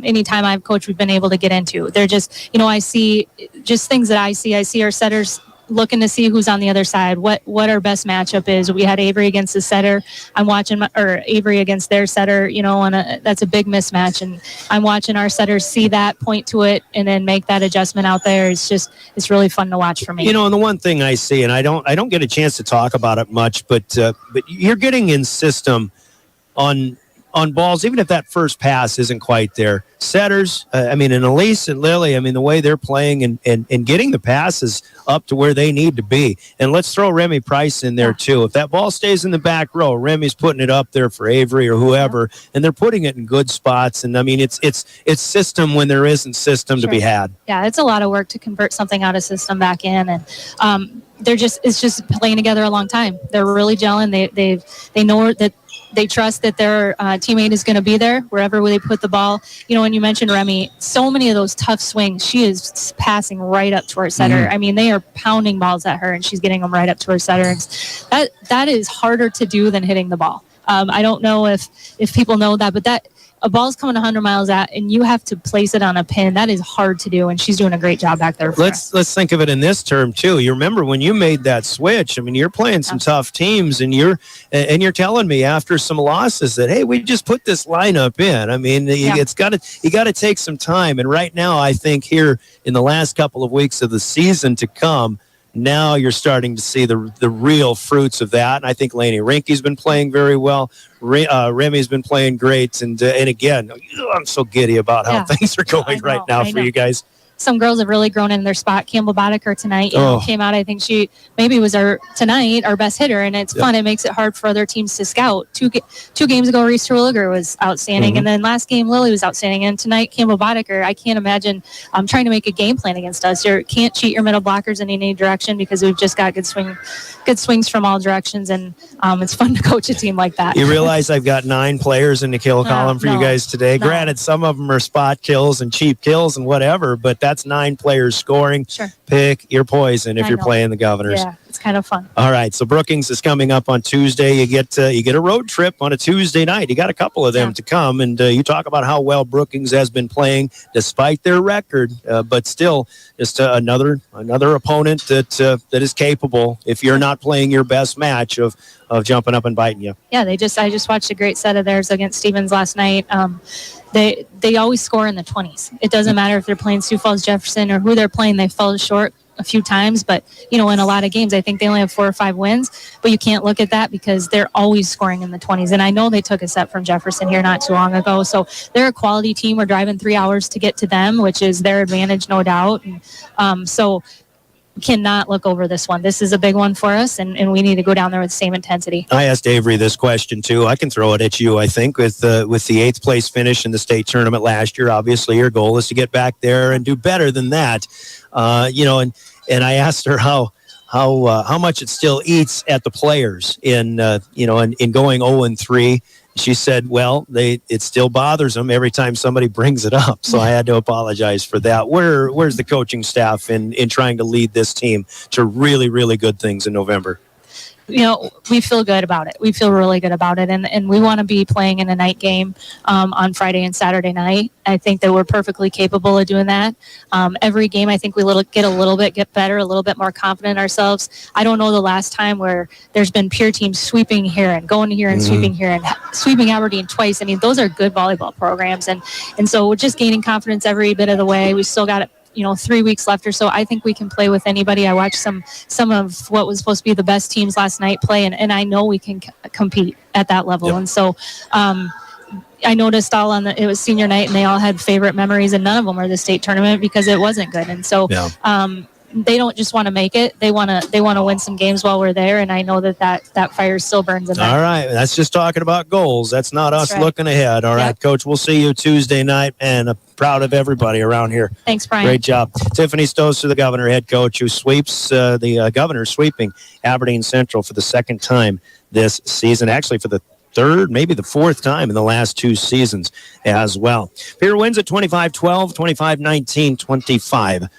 anytime I've coached we've been able to get into. They're just, I see just things that I see our setters looking to see who's on the other side, what our best matchup is. We had Avery against the setter. I'm watching Avery against their setter, and that's a big mismatch. And I'm watching our setters see that, point to it, and then make that adjustment out there. It's really fun to watch for me. And the one thing I see, and I don't get a chance to talk about it much, but you're getting in system on balls, even if that first pass isn't quite there. Setters, and Elise and Lily, the way they're playing and getting the passes up to where they need to be. And let's throw Remy Price in there too. If that ball stays in the back row, Remy's putting it up there for Avery or whoever, and they're putting it in good spots. And it's system when there isn't system to be had. Yeah, it's a lot of work to convert something out of system back in, and it's just playing together a long time. They're really gelling. They know that. They trust that their teammate is going to be there wherever they put the ball. When you mentioned Remy, so many of those tough swings, she is passing right up to her setter. Mm-hmm. They are pounding balls at her, and she's getting them right up to her setter. And that is harder to do than hitting the ball. I don't know if people know that, but a ball's coming 100 miles out, and you have to place it on a pin. That is hard to do, and she's doing a great job back there. Let's think of it in this term too. You remember when you made that switch? You're playing some tough teams, and you're telling me after some losses that, hey, we just put this lineup in. You got to take some time. And right now, I think here in the last couple of weeks of the season to come, now you're starting to see the real fruits of that. And I think Lainey Rinke's been playing very well. Remy's been playing great. And again, I'm so giddy about how things are going right now for you guys. Some girls have really grown in their spot. Campbell Boddicker tonight came out. I think she maybe was our best hitter, and it's fun. It makes it hard for other teams to scout. Two games ago, Reese Terwilliger was outstanding, and then last game, Lily was outstanding. And tonight, Campbell Boddicker, I can't imagine trying to make a game plan against us. You can't cheat your middle blockers in any direction because we've just got good swings from all directions, and it's fun to coach a team like that. You realize I've got 9 players in the kill column for you guys today. Granted, some of them are spot kills and cheap kills and whatever, but that's 9 players scoring. Sure. Pick your poison if you're playing the Governors. Yeah, it's kind of fun. All right, so Brookings is coming up on Tuesday. You get a road trip on a Tuesday night. You got a couple of them to come, and you talk about how well Brookings has been playing despite their record, but still just another opponent that is capable, if you're not playing your best match, of jumping up and biting you. Yeah, I just watched a great set of theirs against Stevens last night. They always score in the 20s. It doesn't matter if they're playing Sioux Falls Jefferson or who they're playing. They fell short a few times, but in a lot of games, I think they only have 4 or 5 wins, but you can't look at that because they're always scoring in the 20s. And I know they took a set from Jefferson here not too long ago. So they're a quality team. We're driving 3 hours to get to them, which is their advantage, no doubt. And, so cannot look over this one. This is a big one for us, and we need to go down there with the same intensity. I asked Avery this question too. I can throw it at you. I think with the 8th place finish in the state tournament last year, obviously your goal is to get back there and do better than that. And I asked her how much it still eats at the players in going 0-3. she said, well, it still bothers them every time somebody brings it up. So I had to apologize for that. Where's the coaching staff in trying to lead this team to really, really good things in November? We feel good about it. We feel really good about it. And we want to be playing in a night game on Friday and Saturday night. I think that we're perfectly capable of doing that. Every game, I think we get better, a little bit more confident in ourselves. I don't know the last time where there's been peer teams sweeping here and going here and sweeping here and sweeping Aberdeen twice. I mean, those are good volleyball programs. And so we're just gaining confidence every bit of the way. We still got 3 weeks left or so. I think we can play with anybody. I watched some of what was supposed to be the best teams last night play, and I know we can compete at that level. Yep. And so I noticed it was senior night, and they all had favorite memories, and none of them were the state tournament because it wasn't good. And so they don't just want to make it. They want to win some games while we're there, and I know that fire still burns in them. All right, that's just talking about goals. That's not us looking ahead. All right, Coach, we'll see you Tuesday night, and proud of everybody around here. Thanks, Brian. Great job. Tiffany Stoster, the Governor head coach, who sweeps the Governor sweeping Aberdeen Central for the second time this season, actually for the third, maybe the fourth time in the last 2 seasons as well. Pierre wins at 25-12, 25-19, 25-22.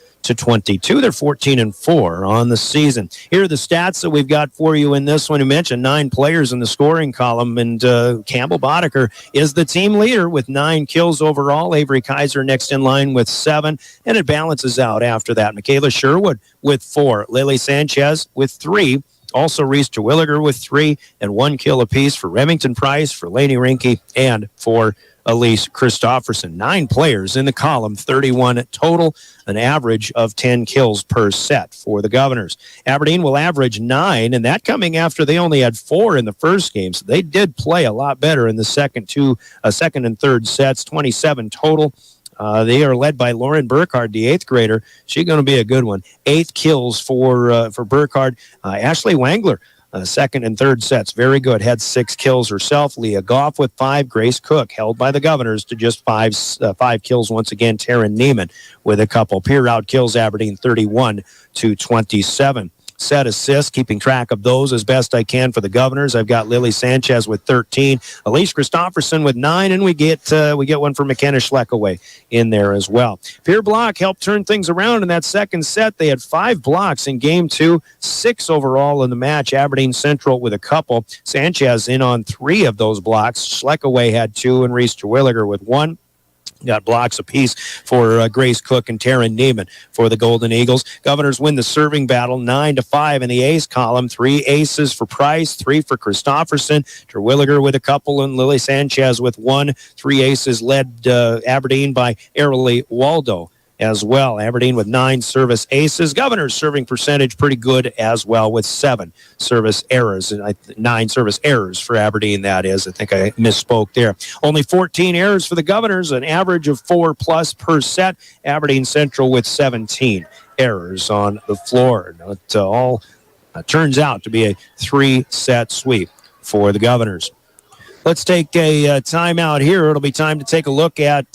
They're 14-4 on the season. Here are the stats that we've got for you in this one. You mentioned 9 players in the scoring column, and Campbell Boddicker is the team leader with 9 kills overall. Avery Kaiser next in line with 7, and it balances out after that. Michaela Sherwood with 4, Lily Sanchez with 3, also Reese Terwilliger with 3, and 1 kill apiece for Remington Price, for Lainey Rinke, and for Elise Christofferson. 9 players in the column, 31 total, an average of 10 kills per set for the Governors. Aberdeen will average 9, and that coming after they only had 4 in the first game, so they did play a lot better in the second and third sets, 27 total. They are led by Lauren Burkhardt, the 8th grader. She's going to be a good one. 8 kills for Burkhardt. Ashley Wangler, second and third sets, very good. Had 6 kills herself. Leah Goff with 5. Grace Cook held by the Governors to just 5 kills once again. Taryn Neiman with a couple. Pierre out kills Aberdeen 31-27. Set assists, keeping track of those as best I can for the Governors. I've got Lily Sanchez with 13, Elise Christofferson with 9, and we get one for McKenna Schleckaway in there as well. Pierre Block helped turn things around in that second set. They had 5 blocks in game 2, 6 overall in the match. Aberdeen Central with a couple. Sanchez in on 3 of those blocks. Schleckaway had 2, and Reese Terwilliger with 1. Got blocks apiece for Grace Cook and Taryn Neiman for the Golden Eagles. Governors win the serving battle 9-5 in the ace column. 3 aces for Price, 3 for Christofferson. Terwilliger with a couple, and Lily Sanchez with 1. 3 aces led Aberdeen by Arilee Waldo as well. Aberdeen with 9 service aces. Governors serving percentage pretty good as well with 7 service errors. And 9 service errors for Aberdeen, that is. I think I misspoke there. Only 14 errors for the Governors, an average of 4+ per set. Aberdeen Central with 17 errors on the floor. Now, it all turns out to be a 3-set sweep for the Governors. Let's take a timeout here. It'll be time to take a look at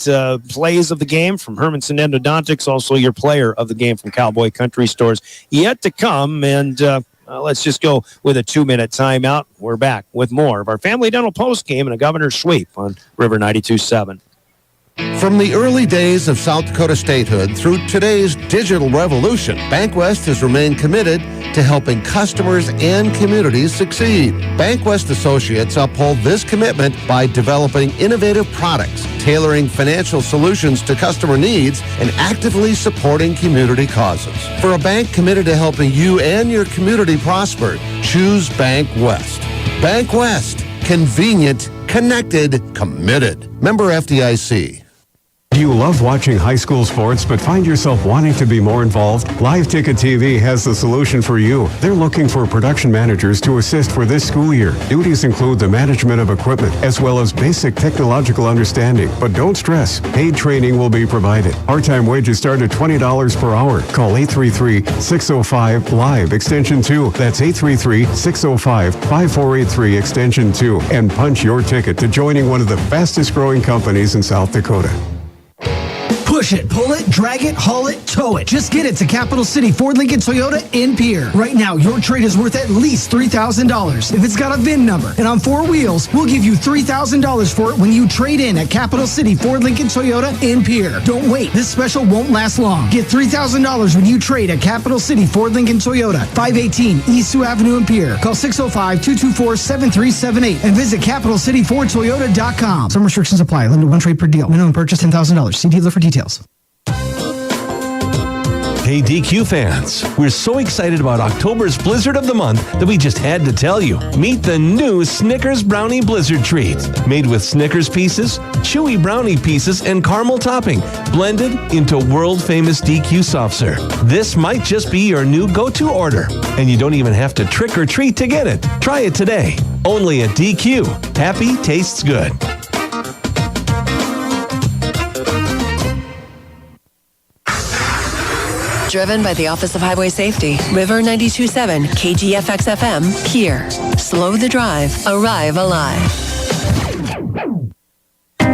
plays of the game from Hermanson Endodontics, also your player of the game from Cowboy Country Stores yet to come. And let's just go with a 2-minute timeout. We're back with more of our Family Dental Postgame and a Governor's Sweep on River 92.7. From the early days of South Dakota statehood through today's digital revolution, BankWest has remained committed to helping customers and communities succeed. BankWest Associates uphold this commitment by developing innovative products, tailoring financial solutions to customer needs, and actively supporting community causes. For a bank committed to helping you and your community prosper, choose BankWest. BankWest. Convenient, connected, committed. Member FDIC. Do you love watching high school sports but find yourself wanting to be more involved? Live Ticket TV has the solution for you. They're looking for production managers to assist for this school year. Duties include the management of equipment as well as basic technological understanding. But don't stress, paid training will be provided. Part-time wages start at $20 per hour. Call 833-605-LIVE, extension 2. That's 833-605-5483, extension 2. And punch your ticket to joining one of the fastest growing companies in South Dakota. Push it, pull it, drag it, haul it, tow it. Just get it to Capital City Ford Lincoln Toyota in Pierre. Right now, your trade is worth at least $3,000. If it's got a VIN number and on 4 wheels, we'll give you $3,000 for it when you trade in at Capital City Ford Lincoln Toyota in Pierre. Don't wait. This special won't last long. Get $3,000 when you trade at Capital City Ford Lincoln Toyota, 518 East Sioux Avenue in Pierre. Call 605-224-7378 and visit CapitalCityFordToyota.com. Some restrictions apply. Limited one trade per deal. Minimum purchase $10,000. See dealer for details. Hey DQ fans, we're so excited about October's Blizzard of the Month that we just had to tell you. Meet the new Snickers Brownie Blizzard Treat. Made with Snickers pieces, chewy brownie pieces, and caramel topping, blended into world-famous DQ soft serve. This might just be your new go-to order, and you don't even have to trick or treat to get it. Try it today, only at DQ. Happy tastes good. Driven by the Office of Highway Safety. River 92.7, KGFX-FM, Pierre. Slow the drive, arrive alive. Well,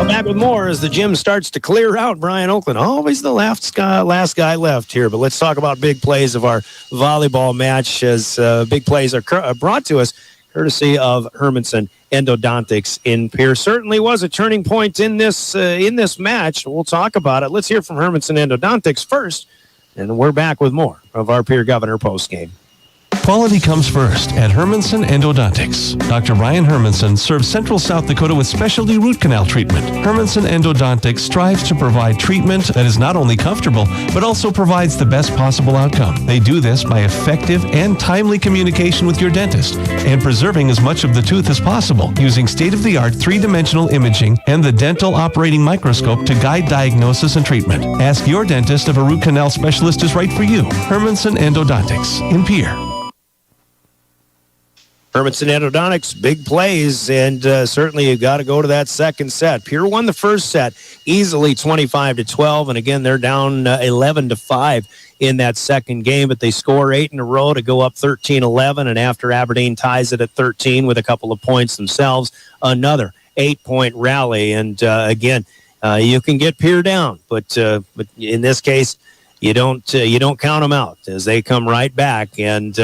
back with more as the gym starts to clear out. Brian Oakland, always the last guy left here. But let's talk about big plays of our volleyball match as big plays are brought to us courtesy of Hermanson Endodontics in Pierre. Certainly was a turning point in this match. We'll talk about it. Let's hear from Hermanson Endodontics first, and we're back with more of our Pierre Governor postgame. Quality comes first at Hermanson Endodontics. Dr. Ryan Hermanson serves Central South Dakota with specialty root canal treatment. Hermanson Endodontics strives to provide treatment that is not only comfortable, but also provides the best possible outcome. They do this by effective and timely communication with your dentist and preserving as much of the tooth as possible using state-of-the-art 3-dimensional imaging and the dental operating microscope to guide diagnosis and treatment. Ask your dentist if a root canal specialist is right for you. Hermanson Endodontics in Pierre. Hermanson Endodontics, big plays, and certainly you've got to go to that second set. Pierre won the first set easily 25-12, and again, they're down 11-5 in that second game, but they score 8 in a row to go up 13-11, and after Aberdeen ties it at 13 with a couple of points themselves, another 8-point rally, and again, you can get Pierre down, but in this case, you don't count them out as they come right back and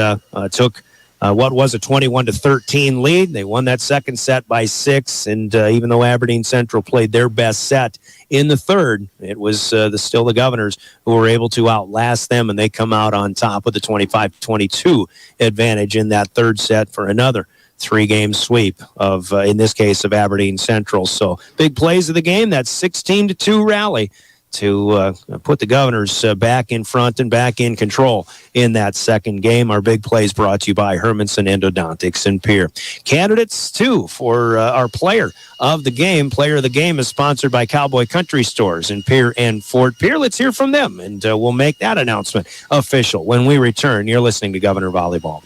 took what was a 21-13 lead. They won that second set by 6, and even though Aberdeen Central played their best set in the third, it was still the Governors who were able to outlast them, and they come out on top with a 25-22 advantage in that third set for another 3-game sweep of, in this case, of Aberdeen Central. So big plays of the game, that 16-2 rally to put the Governors back in front and back in control in that second game. Our big plays brought to you by Hermanson Endodontics in Pierre. Candidates, too, for our player of the game. Player of the game is sponsored by Cowboy Country Stores in Pierre and Fort Pierre. Let's hear from them, and we'll make that announcement official when we return. You're listening to Governor Volleyball.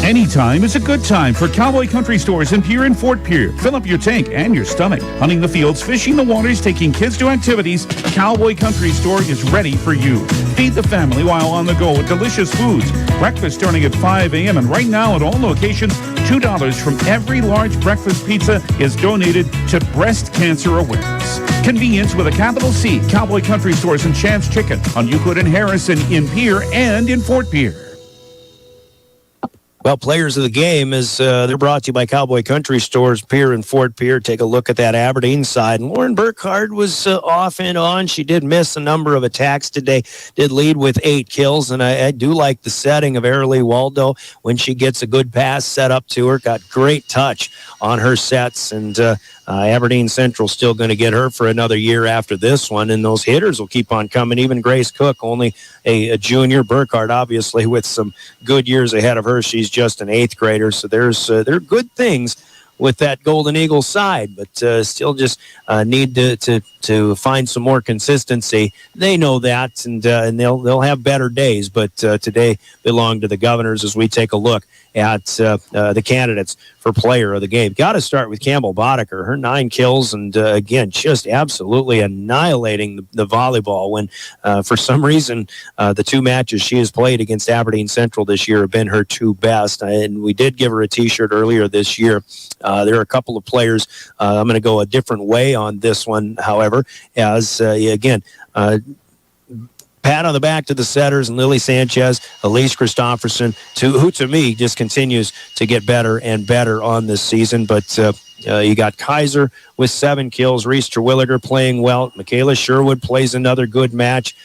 Anytime is a good time for Cowboy Country Stores in Pierre and Fort Pierre. Fill up your tank and your stomach. Hunting the fields, fishing the waters, taking kids to activities, Cowboy Country Store is ready for you. Feed the family while on the go with delicious foods. Breakfast starting at 5 a.m. and right now at all locations, $2 from every large breakfast pizza is donated to breast cancer awareness. Convenience with a capital C. Cowboy Country Stores and Chance Chicken on Euclid and Harrison in Pierre and in Fort Pierre. Well, players of the game is they're brought to you by Cowboy Country Stores, Pierre and Fort Pierre. Take a look at that Aberdeen side. And Lauren Burkhardt was off and on. She did miss a number of attacks today, did lead with 8 kills. And I do like the setting of Airly Waldo when she gets a good pass set up to her. Got great touch on her sets. And Aberdeen Central still going to get her for another year after this one. And those hitters will keep on coming. Even Grace Cook, only a junior. Burkhardt, obviously, with some good years ahead of her. She's just an 8th grader, so there are good things with that Golden Eagle side, but still just need to find some more consistency. They know that, and they'll have better days, but today belong to the Governors as we take a look at the candidates for player of the game. Got to start with Campbell Boddicker. Her 9 kills and, again, just absolutely annihilating the volleyball when, for some reason, the 2 matches she has played against Aberdeen Central this year have been her 2 best. And we did give her a T-shirt earlier this year. There are a couple of players. I'm going to go a different way on this one, however, as, again, pat on the back to the setters and Lily Sanchez, Elise Christofferson, who to me just continues to get better and better on this season. But you got Kaiser with 7 kills, Reese Terwilliger playing well, Michaela Sherwood plays another good match.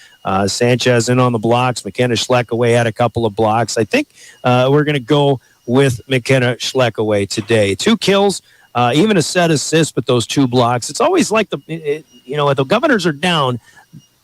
Sanchez in on the blocks. McKenna Schleckaway had a couple of blocks. I think we're going to go with McKenna Schleckaway today. 2 kills, even a set assist, but those 2 blocks. It's always like if the Governors are down,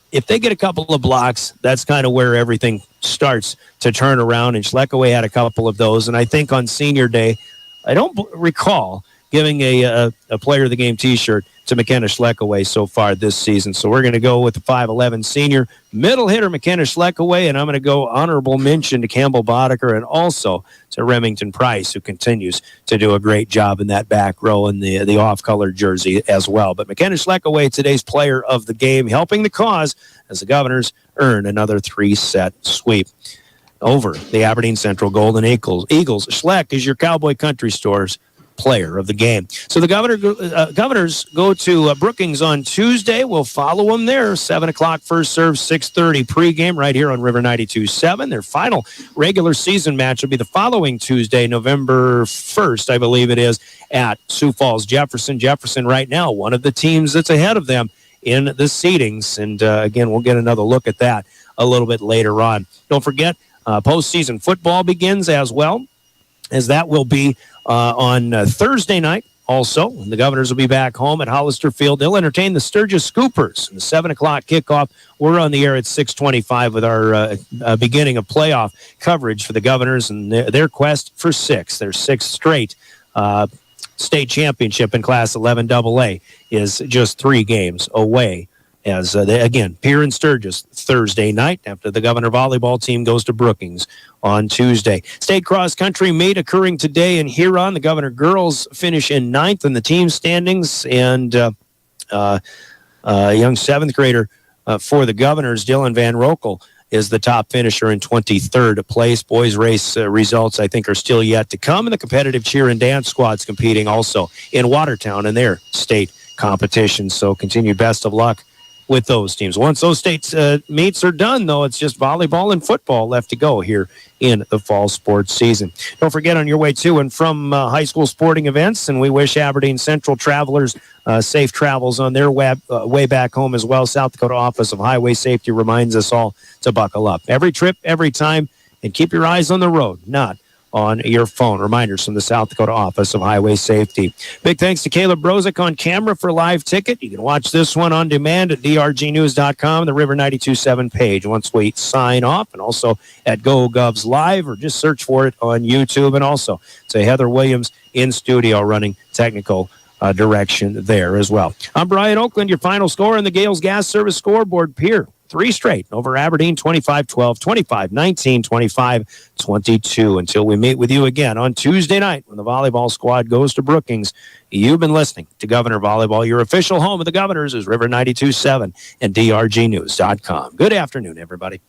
if they get a couple of blocks, that's kind of where everything starts to turn around, and Schleckaway had a couple of those. And I think on senior day, I don't recall giving a player of the game T-shirt to McKenna Schleckaway so far this season. So we're going to go with the 5'11" senior middle hitter McKenna Schleckaway, and I'm going to go honorable mention to Campbell Boddicker and also to Remington Price, who continues to do a great job in that back row in the off-color jersey as well. But McKenna Schleckaway, today's player of the game, helping the cause as the Governors earn another 3-set sweep over the Aberdeen Central Golden Eagles. Schleck is your Cowboy Country Store's player of the game. So the Governors go to Brookings on Tuesday. We'll follow them there. 7 o'clock first serve, 6:30 pregame right here on River 92.7. Their final regular season match will be the following Tuesday, November 1st, I believe it is, at Sioux Falls Jefferson. Jefferson right now, one of the teams that's ahead of them in the seedings. And again, we'll get another look at that a little bit later on. Don't forget, postseason football begins as well, as that will be on Thursday night. Also, the Governors will be back home at Hollister Field. They'll entertain the Sturgis Scoopers. The 7 o'clock kickoff. We're on the air at 6:25 with our beginning of playoff coverage for the Governors and their quest for 6. Their 6th straight state championship in Class 11 AA is just 3 games away. As again, Pierre and Sturgis Thursday night after the Governor volleyball team goes to Brookings on Tuesday. State cross country meet occurring today in Huron. The Governor girls finish in 9th in the team standings, and young 7th grader for the Governors, Dylan Van Rokel, is the top finisher in 23rd place. Boys race results, I think, are still yet to come, and the competitive cheer and dance squads competing also in Watertown in their state competition. So continued best of luck with those teams. Once those state meets are done, though, it's just volleyball and football left to go here in the fall sports season. Don't forget, on your way to and from high school sporting events, and we wish Aberdeen Central travelers safe travels on their way back home as well. South Dakota Office of Highway Safety reminds us all to buckle up. Every trip, every time, and keep your eyes on the road, not on your phone. Reminders from the South Dakota Office of Highway Safety. Big thanks to Caleb Brozick on camera for live ticket. You can watch this one on demand at drgnews.com, the River 92.7 page once we sign off, and also at GoGovs Live, or just search for it on YouTube. And also to Heather Williams in studio running technical direction there as well. I'm Brian Oakland, your final score on the Gales Gas Service scoreboard. Pierre 3 straight over Aberdeen, 25-12, 25-19, 25-22. Until we meet with you again on Tuesday night when the volleyball squad goes to Brookings, you've been listening to Governor Volleyball. Your official home of the Governors is River 92.7 and drgnews.com. Good afternoon, everybody.